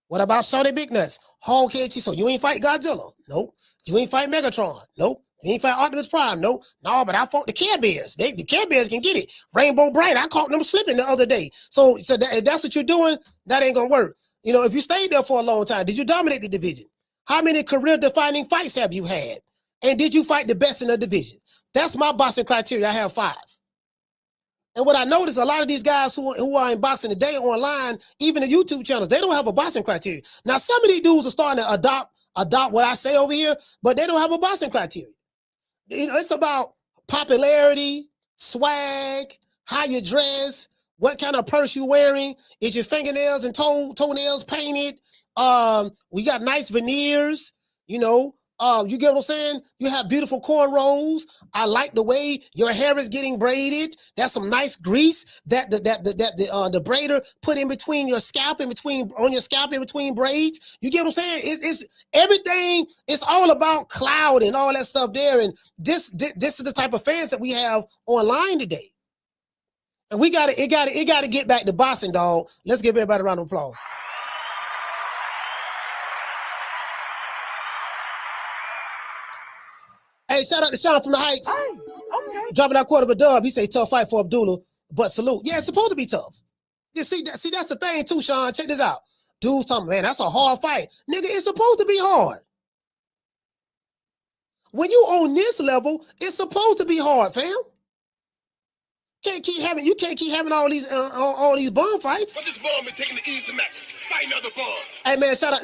What about Shawty Big Nuts? Hog Head Cheese? So you ain't fight Godzilla? Nope. You ain't fight Megatron? Nope. You ain't fight Optimus Prime? Nope. No, but I fought the Care Bears. The Care Bears can get it. Rainbow Bright, I caught them slipping the other day. So if that's what you're doing, that ain't going to work. If you stayed there for a long time, did you dominate the division? How many career-defining fights have you had? And did you fight the best in the division? That's my boxing criteria. I have 5. And what I noticed, a lot of these guys who are in boxing today online, even the YouTube channels, they don't have a boxing criteria. Now, some of these dudes are starting to adopt what I say over here, but they don't have a boxing criteria. You know, it's about popularity, swag, how you dress, what kind of purse you wearing, is your fingernails and toenails painted? We got nice veneers, you know. You get what I'm saying? You have beautiful cornrows. I like the way your hair is getting braided. That's some nice grease that the braider put in between your scalp, in between braids. You get what I'm saying? It's everything. It's all about cloud and all that stuff there. And this is the type of fans that we have online today. And it gotta get back to boxing, dog. Let's give everybody a round of applause. Hey, shout out to Sean from the Heights. Hey, okay. Dropping out quarter of a dub. He say tough fight for Abdullah, but salute. Yeah, it's supposed to be tough. You see, that's the thing too, Sean. Check this out. Dude's talking, man, that's a hard fight. Nigga, it's supposed to be hard. When you on this level, it's supposed to be hard, fam. You can't keep having all these bum fights. But this bum been taking the easy matches, fighting other bums. Hey man, shout out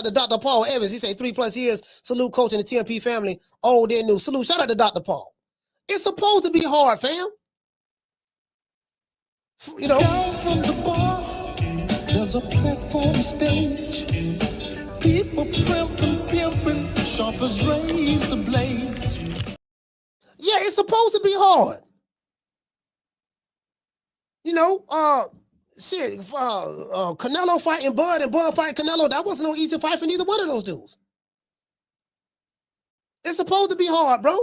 to Dr. Paul Evans. He say 3+ years. Salute coach and the TMP family. Old and new. Salute. Shout out to Dr. Paul. It's supposed to be hard, fam. You know. Down from the bar, there's a platform stage. People pimping, sharp as razor blades. Yeah, it's supposed to be hard. You know, Canelo fighting Bud and Bud fighting Canelo, that wasn't no easy fight for neither one of those dudes. It's supposed to be hard, bro.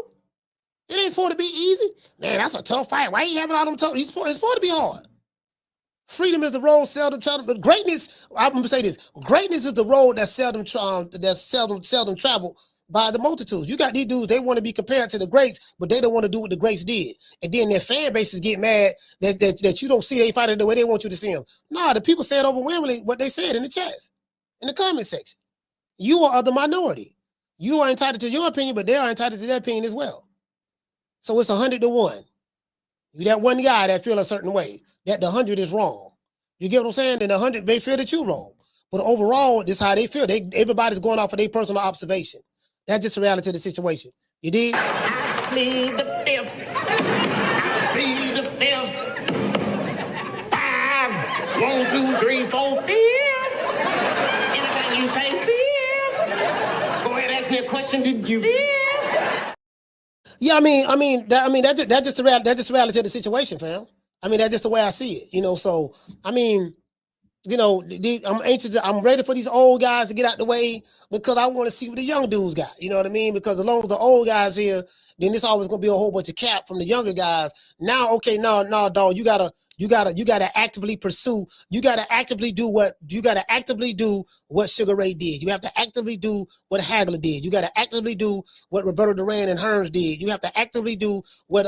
It ain't supposed to be easy. Man, that's a tough fight. Why you having all them tough? It's supposed to be hard. Freedom is the road seldom traveled, but greatness, I'm gonna say this. Greatness is the road that's seldom traveled by the multitudes. You got these dudes, they want to be compared to the greats, but they don't want to do what the greats did. And then their fan bases get mad that you don't see they fighting the way they want you to see them. No, the people said overwhelmingly what they said in the chats, in the comment section. You are of the minority. You are entitled to your opinion, but they are entitled to their opinion as well. So it's 100-1. You that one guy that feel a certain way, that the 100 is wrong. You get what I'm saying? And the 100 may feel that you're wrong. But overall, this is how they feel. Everybody's going off of their personal observation. That's just the reality of the situation. You dig? I plead the fifth. I plead the fifth. 5, 1, 2, 3, 4, 5. Anything you say, 5. Go ahead, ask me a question. Did you? 5. Yeah, that's just the reality of the situation, fam. I mean, that's just the way I see it. You know, so I mean, you know, I'm anxious. I'm ready for these old guys to get out the way because I want to see what the young dudes got. You know what I mean? Because as long as the old guys here, then it's always gonna be a whole bunch of cap from the younger guys. Now, okay, no, dog, you gotta actively pursue. You gotta actively do what Sugar Ray did. You have to actively do what Hagler did. You gotta actively do what Roberto Duran and Hearns did. You have to actively do what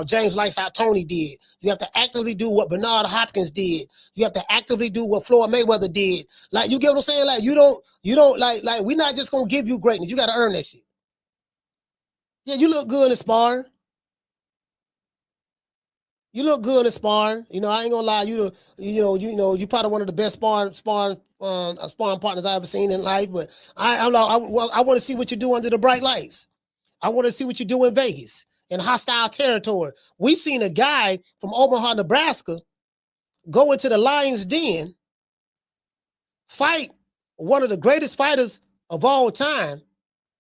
James Lights Out Tony did. You have to actively do what Bernard Hopkins did. You have to actively do what Floyd Mayweather did. Like, you get what I'm saying? Like, you don't like we're not just gonna give you greatness. You gotta earn that shit. Yeah, you look good in sparring. You look good in sparring. You know, I ain't gonna lie. You probably one of the best sparring partners I ever seen in life. But I want to see what you do under the bright lights. I want to see what you do in Vegas, in hostile territory. We seen a guy from Omaha, Nebraska, go into the Lion's Den, fight one of the greatest fighters of all time,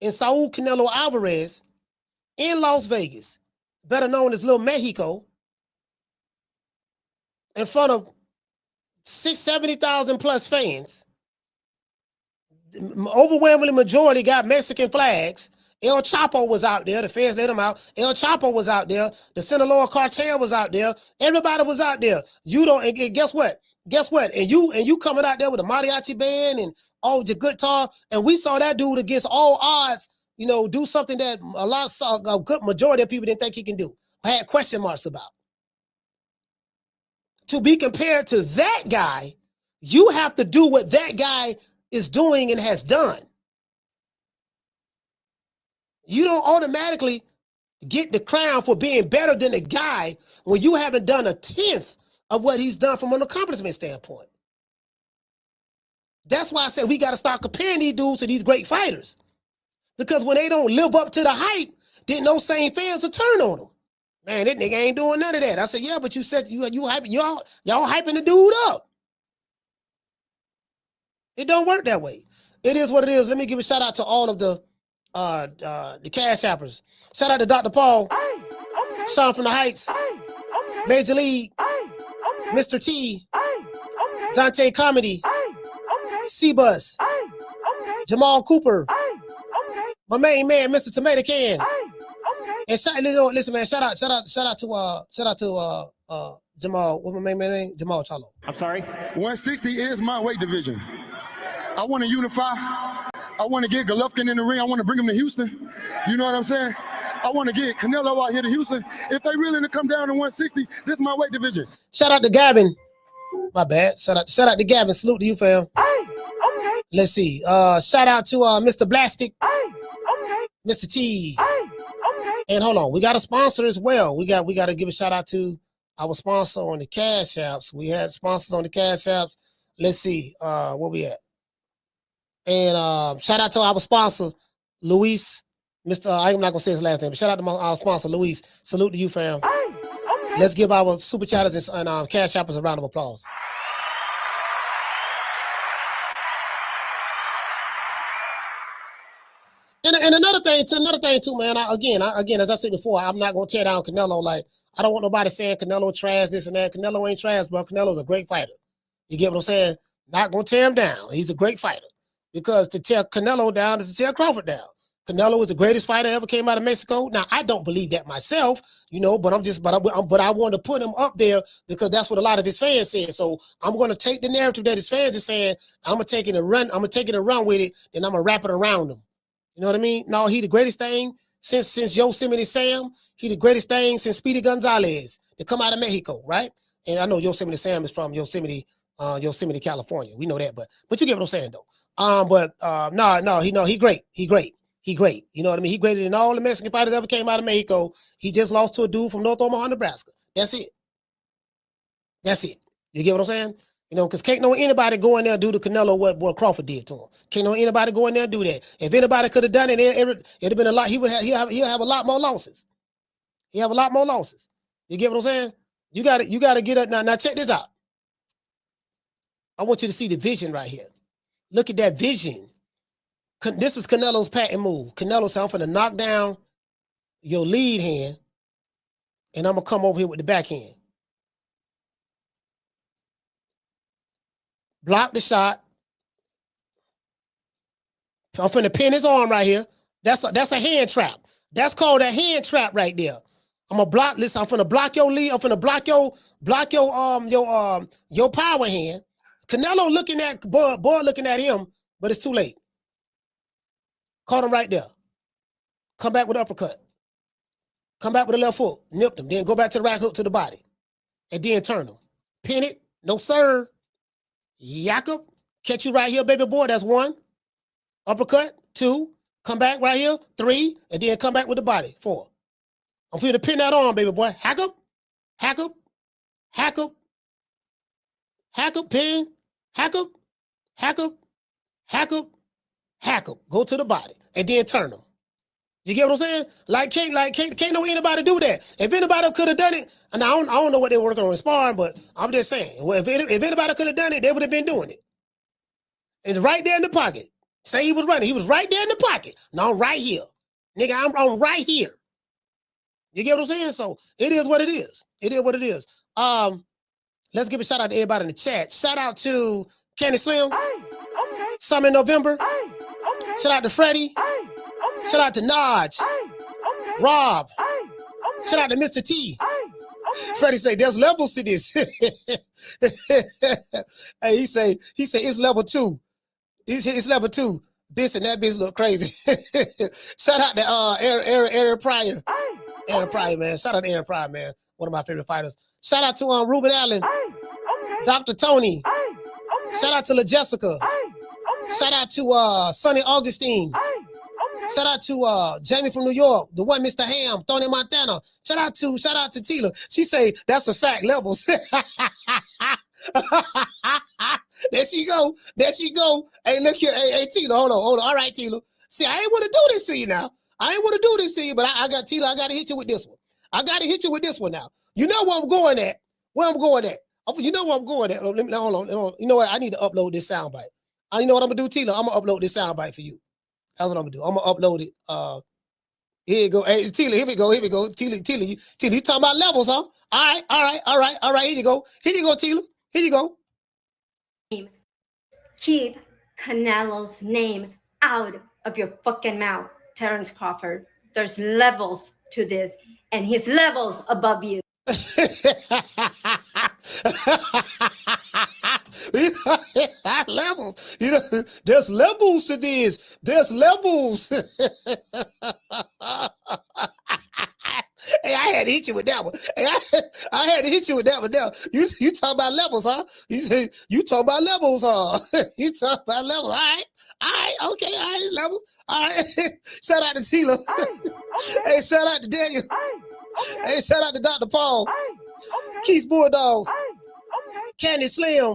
in Saul Canelo Alvarez, in Las Vegas, better known as Little Mexico, in front of 70,000 plus fans. Overwhelmingly majority got Mexican flags. El Chapo was out there. The feds let him out. El Chapo was out there. The Sinaloa cartel was out there. Everybody was out there. You don't, and guess what? And you coming out there with a mariachi band and all the guitar, and we saw that dude against all odds, you know, do something that a good majority of people didn't think he can do. I had question marks about. To be compared to that guy, you have to do what that guy is doing and has done. You don't automatically get the crown for being better than the guy when you haven't done 1/10 of what he's done from an accomplishment standpoint. That's why I said we got to start comparing these dudes to these great fighters. Because when they don't live up to the hype, then those same fans will turn on them. Man, that nigga ain't doing none of that. I said, yeah, but you said you hyping, y'all hyping the dude up. It don't work that way. It is what it is. Let me give a shout out to all of the cash appers. Shout out to Dr. Paul, Sean from the Heights, Major League, Mr. T, Dante Comedy, C-Bus, Jamal Cooper, my main man, Mr. Tomato Can. And listen, man, shout out to Jamal. What's my main man name? Jamal Chalo. I'm sorry? 160 is my weight division. I want to unify. I want to get Golovkin in the ring. I want to bring him to Houston. You know what I'm saying? I want to get Canelo out here to Houston. If they really to come down to 160, this is my weight division. Shout out to Gavin. My bad. Shout out to Gavin. Salute to you, fam. Okay. Let's see. Shout out to Mr. Blastic. Okay. Mr. T. And hold on, we got a sponsor as well. We got to give a shout out to our sponsor on the Cash Apps. We had sponsors on the Cash Apps. Let's see, where we at? And shout out to our sponsor, Luis. I'm not gonna say his last name, but shout out to our sponsor, Luis. Salute to you, fam. Let's give our super chatters and Cash Appers a round of applause. And another thing too, man. Again, as I said before, I'm not gonna tear down Canelo. Like, I don't want nobody saying Canelo trash this and that. Canelo ain't trash, bro. Canelo's a great fighter. You get what I'm saying? Not gonna tear him down. He's a great fighter. Because to tear Canelo down is to tear Crawford down. Canelo was the greatest fighter ever came out of Mexico. Now, I don't believe that myself, but I want to put him up there because that's what a lot of his fans said. So I'm going to take the narrative that his fans are saying. I'm going to take it and run with it. Then I'm going to wrap it around him. You know what I mean? No, he the greatest thing since Yosemite Sam. He the greatest thing since Speedy Gonzalez to come out of Mexico, right? And I know Yosemite Sam is from Yosemite, California. We know that, but you get what I'm saying though. He great. He great. You know what I mean? He greater than all the Mexican fighters ever came out of Mexico. He just lost to a dude from North Omaha, Nebraska. That's it. You get what I'm saying? You know, because can't no anybody go in there and do to Canelo what Crawford did to him. Can't no anybody go in there and do that. If anybody could have done it, it'd have been a lot. He'll have a lot more losses. He'll have a lot more losses. You get what I'm saying? You got to get up now. Now check this out. I want you to see the vision right here. Look at that vision. This is Canelo's patent move. Canelo said, I'm finna knock down your lead hand, and I'm going to come over here with the backhand. Block the shot. I'm finna pin his arm right here. That's a hand trap. That's called a hand trap right there. I'm gonna block. Listen, I'm finna block your lead. I'm finna block your power hand. Canelo looking at Bud looking at him, but it's too late. Caught him right there. Come back with an uppercut. Come back with a left hook. Nipped him. Then go back to the right hook to the body. And then turn him. Pin it. No serve. Jakob. Catch you right here, baby boy. That's 1. Uppercut. 2. Come back right here. 3. And then come back with the body. 4. I'm finna pin that on, baby boy. Jakob. Jakob. Jakob. Jakob. Pin. Jakob. Jakob. Jakob. Jakob. Go to the body. And then turn him. You get what I'm saying? Can't no anybody do that. If anybody could have done it, and I don't know what they were working on in sparring, but I'm just saying, well, if anybody could have done it, they would have been doing it. It's right there in the pocket. Say he was running. He was right there in the pocket. No, I'm right here. Nigga, I'm right here. You get what I'm saying? So it is what it is. It is what it is. Let's give a shout out to everybody in the chat. Shout out to Candy Slim. Okay. Some in November. Okay. Shout out to Freddie. Okay. Shout out to Naj. Okay. Rob. Okay. Shout out to Mr. T. Okay. Freddie say there's levels to this. Hey, he say it's level 2. It's level 2. This and that bitch look crazy. Shout out to Aaron Pryor. Aaron Pryor, man. Shout out to Aaron Pryor, man. One of my favorite fighters. Shout out to Ruben Allen. Dr. Tony. Shout out to La Jessica. Shout out to Sonny Augustine. Shout out to Jamie from New York, the one Mr. Ham, Tony Montana. Shout out to Tila. She say that's a fact levels. There she go. Hey, look here. Hey, Tila, hold on. All right, Tila. See, I ain't want to do this to you now. I ain't want to do this to you, but I got Tila. I got to hit you with this one. Now. You know where I'm going at. You know where I'm going at. Hold on. You know what? I need to upload this soundbite. You know what I'm going to do, Tila? I'm going to upload this soundbite for you. That's what I'm going to do. I'm going to upload it. Here you go. Hey, Tila, here we go. Tila, you talking about levels, huh? All right. Here you go, Tila. Here you go. Keep Canelo's name out of your fucking mouth, Terence Crawford. There's levels to this, and his levels above you. Levels. There's levels to this. There's levels. Hey, I had to hit you with that one. Hey, I had to hit you with that one. Now, you talking about levels, huh? You talking about levels, huh? You talking about levels. All right, okay, all right, levels. All right. Shout out to Tila. Hey, shout out to Daniel. Hey, shout out to Dr. Paul. Keith's Bulldogs. Candy Slim.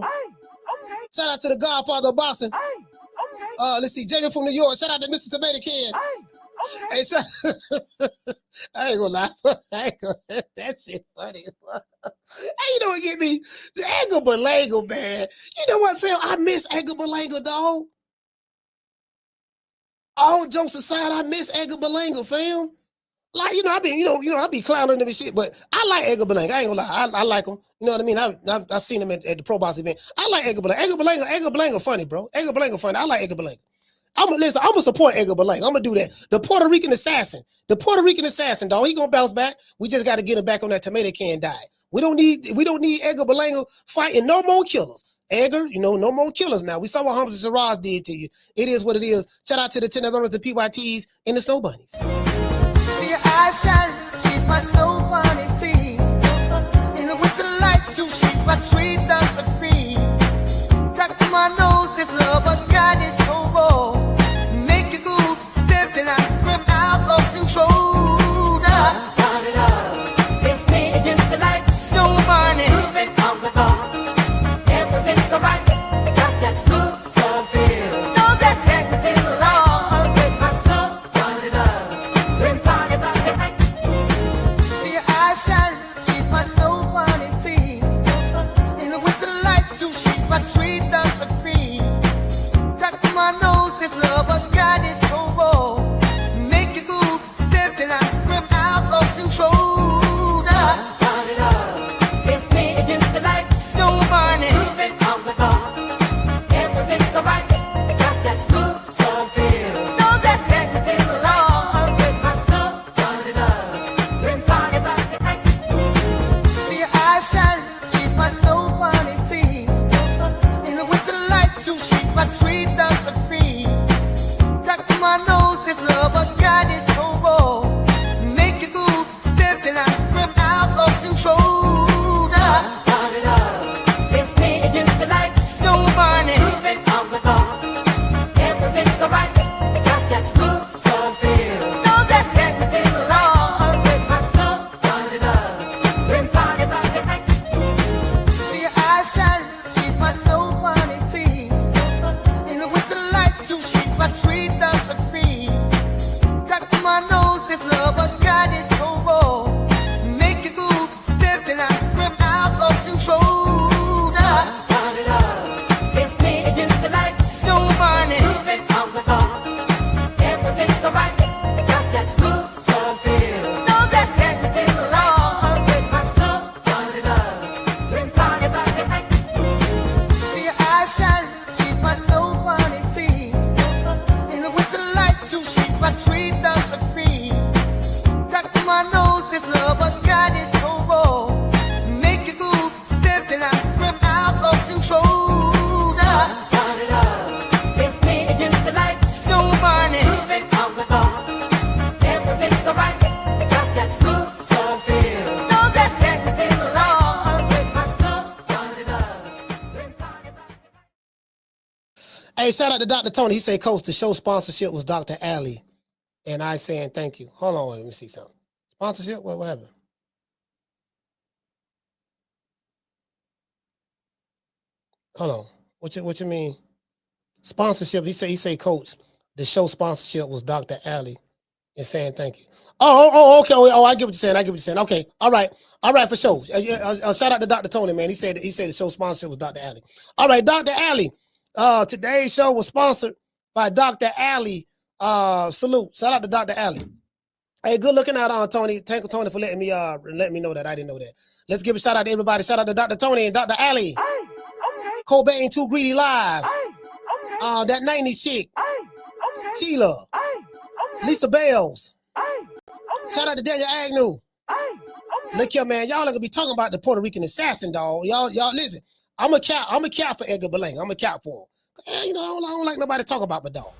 Shout out to the Godfather of Boston. Let's see, Jamie from New York. Shout out to Mr. Tomato Can. Hey, I ain't gonna lie. That shit funny. Hey, you know what get me? The Edgar Berlanga, man. You know what, fam? I miss Edgar Berlanga, dog. All jokes aside, I miss Edgar Berlanga, fam. Like, I be clowning him and shit, but I like Edgar Berlanga. I ain't gonna lie. I like him. You know what I mean? I seen him at the Pro Box event. I like Edgar Berlanga. Edgar Berlanga funny, bro. Edgar Berlanga funny. I like Edgar Berlanga. I'm gonna support Edgar Berlanga. I'm gonna do that. The Puerto Rican assassin, dog. He gonna bounce back. We just gotta get him back on that tomato can diet. We don't need Edgar Berlanga fighting no more killers. Edgar, no more killers now. We saw what Hummus and Shiraz did to you. It is what it is. Shout out to the 10 of the PYTs and the Snow Bunnies. See your eyes shine, she's my snow bunny, please. In the winter lights, she's my sweet dust of cream. Talk to my nose, this lover's got is so raw. Make you goose, stepping out of control. Turn it up, it's me against the light. Snow bunny, moving on the bar. Everything's so right, got that smooth, so feel. No, that's next to the law. With my snow bunny love. See your eyes shine, she's my snow bunny, please. In the winter lights, she's my sweet dust of cream. Talk to my nose, this lover's got is so raw. Make you goose, stepping out of control. Turn it up, it's me against the light. Snow bunny, moving on the bar. Everything's so right, got that smooth, so feel. No, that's next to the law. With my snow bunny love. See your eyes shine, she's my snow bunny, please. In the winter lights, she's my sweet dust of cream. Talk to my nose, this lover's got is so raw. Make you goose, stepping out of control. Turn it up, it's me against the light. Snow bunny, moving on the bar. Everything's so right, got that smooth, so feel. No, that's next to the law. With my snow bunny love. See your eyes shine, she's my snow bunny, please. In the winter lights, she's my sweet dust of cream. Talk to my nose, this lover's got is so raw. Make you goose, stepping out of control. Turn it up, it's me against the light. Snow bunny, moving on the bar. Everything's so right, got that smooth, so feel. No, that's next to the law. With my snow bunny love. See your eyes shine, she's my snow bunny, please. In the winter lights, she's my sweet dust of cream. Talk to my nose, this lover's got is so raw. Make you goose, stepping out of control. Turn it up, it's me against the light. Snow bunny, moving on the bar. Everything's so right, got that smooth, so feel. No, that's next to the law. With my snow bunny love. Hey, shout out to Dr. Tony. He said, Coach, the show sponsorship was Dr. Alley. and I saying thank you. Hold on, let me see something. Sponsorship? What happened? Hold on. What you mean? Sponsorship. He say, coach, the show sponsorship was Dr. Alley and saying thank you. Okay. Oh, I get what you're saying. Okay. All right, for sure. Shout out to Dr. Tony, man. He said the show sponsorship was Dr. Alley. All right, Dr. Alley. Today's show was sponsored by Dr. Alley. Salute. Shout out to Dr. Alley. Hey, good looking out on Tony. Thank you, Tony, for letting me know that. I didn't know that. Let's give a shout out to everybody. Shout out to Dr. Tony and Dr. Alley. Cobain Too Greedy Live. That 90s chick. Sheila. Lisa Bells. Shout out to Daniel Agnew. Look here, man. Y'all are gonna be talking about the Puerto Rican assassin, dog. Y'all listen. I'm a cap for Edgar Berlanga. I'm a cap for him. You know, I don't like nobody talk about my dog.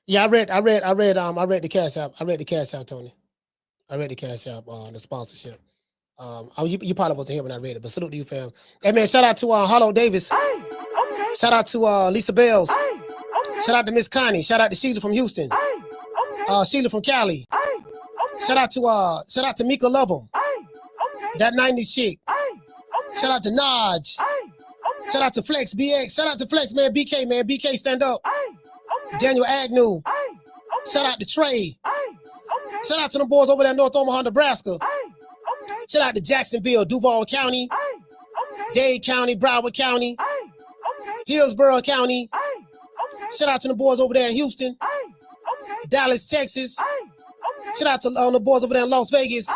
Yeah, I read the cash app. I read the cash app, Tony. I read the cash app on the sponsorship. You probably wasn't here when I read it, but salute to you, fam. Hey man, shout out to Harlow Davis. Shout out to Lisa Bells. Shout out to Miss Connie. Shout out to Sheila from Houston. Sheila from Cali. Shout out to Mika Lovem. That 90s chick. Shout out to Naj. Shout out to Flex BX. Shout out to Flex, man. BK stand up. Daniel Agnew. Shout out to Trey. Shout out to the boys over there in North Omaha, Nebraska. Shout out to Jacksonville, Duval County, Dade County, Broward County, Hillsborough County. Shout out to the boys over there in Houston, Dallas, Texas. Shout out to the boys over there in Las Vegas.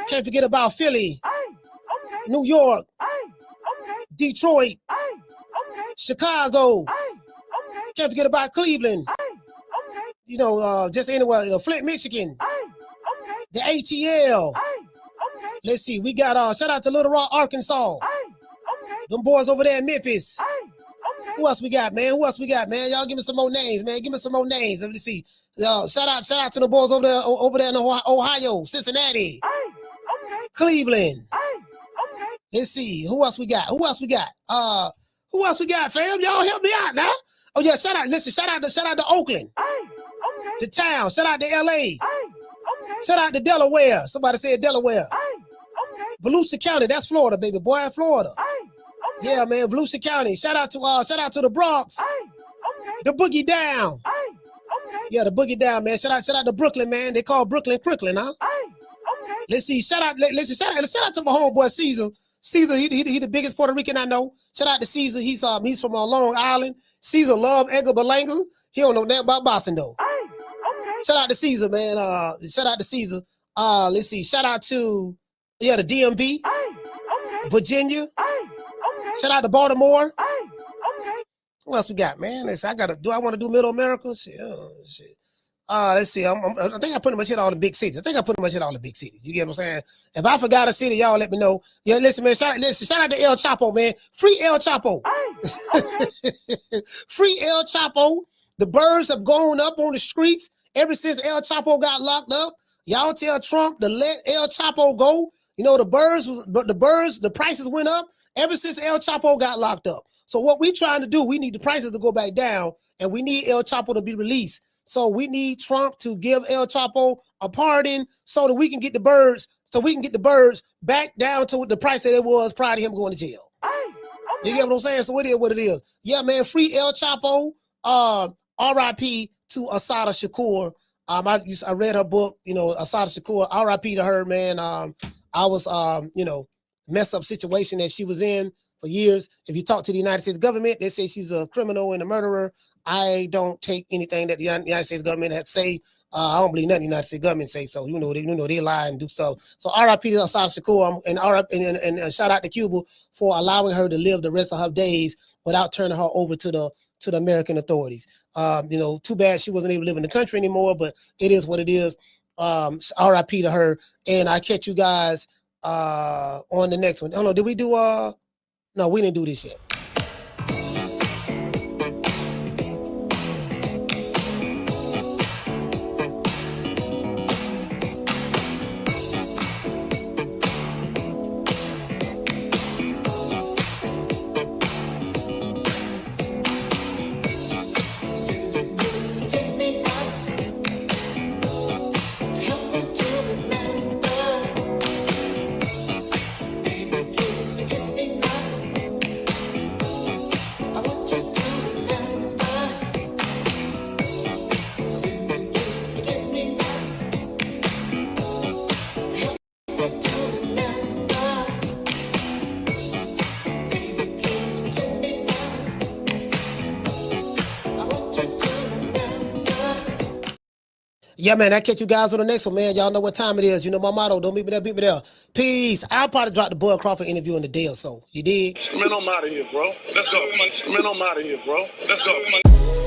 Can't forget about Philly, New York, Detroit, Chicago. Can't forget about Cleveland. You know, just anywhere, Flint, Michigan. The ATL. Let's see, we got shout out to Little Rock, Arkansas. Them boys over there in Memphis. Who else we got, man? Y'all give me some more names, man. Give me some more names. Let's see. Shout out to the boys over there in Ohio, Cincinnati, Cleveland. Let's see. Who else we got, fam? Y'all help me out now. Oh yeah, shout out to Oakland. The town. Shout out to LA. Shout out to Delaware. Somebody said Delaware. Volusia County, that's Florida, baby boy, Florida. Yeah, man, Volusia County. Shout out to the Bronx. The Boogie Down. Yeah, the Boogie Down, man. Shout out to Brooklyn, man. They call Brooklyn, huh? Let's see. Shout out to my homeboy Caesar. Caesar, he the biggest Puerto Rican I know. Shout out to Caesar. He's from Long Island. Caesar love Edgar Berlanga. He don't know nothing about boxing though. Shout out to Caesar, man. Shout out to Caesar. Let's see. Shout out to the DMV, Virginia. Shout out to Baltimore. What else we got, man? I want to do Middle America? Shit. Let's see. I think I pretty much hit all the big cities. You get what I'm saying? If I forgot a city, y'all let me know. Yeah, listen, man. Shout out to El Chapo, man. Free El Chapo. Free El Chapo. The birds have gone up on the streets ever since El Chapo got locked up. Y'all tell Trump to let El Chapo go. You know, the prices went up ever since El Chapo got locked up. So what we trying to do, we need the prices to go back down, and we need El Chapo to be released. So we need Trump to give El Chapo a pardon so that we can get the birds, back down to the price that it was prior to him going to jail. You get what I'm saying? So it is what it is. Yeah, man, free El Chapo. R.I.P. to Asada Shakur. I read her book, Asada Shakur. R.I.P. to her, man. I was, mess up situation that she was in for years. If you talk to the United States government, they say she's a criminal and a murderer. I don't take anything that the United States government has to say. I don't believe nothing the United States government say. So they lie and do stuff. So R.I.P. to Asad Shakur and shout out to Cuba for allowing her to live the rest of her days without turning her over to the American authorities. Too bad she wasn't able to live in the country anymore, but it is what it is. R.I.P. to her. And I catch you guys on the next one. Oh no, did we do no, we didn't do this yet. Yeah, man, I catch you guys on the next one, man. Y'all know what time it is. You know my motto. Don't meet me there, beat me there. Peace. I'll probably drop the Bud Crawford interview in a day or so. You dig? Man, I'm out of here, bro. Let's go. Man, I'm out of here, bro. Let's go.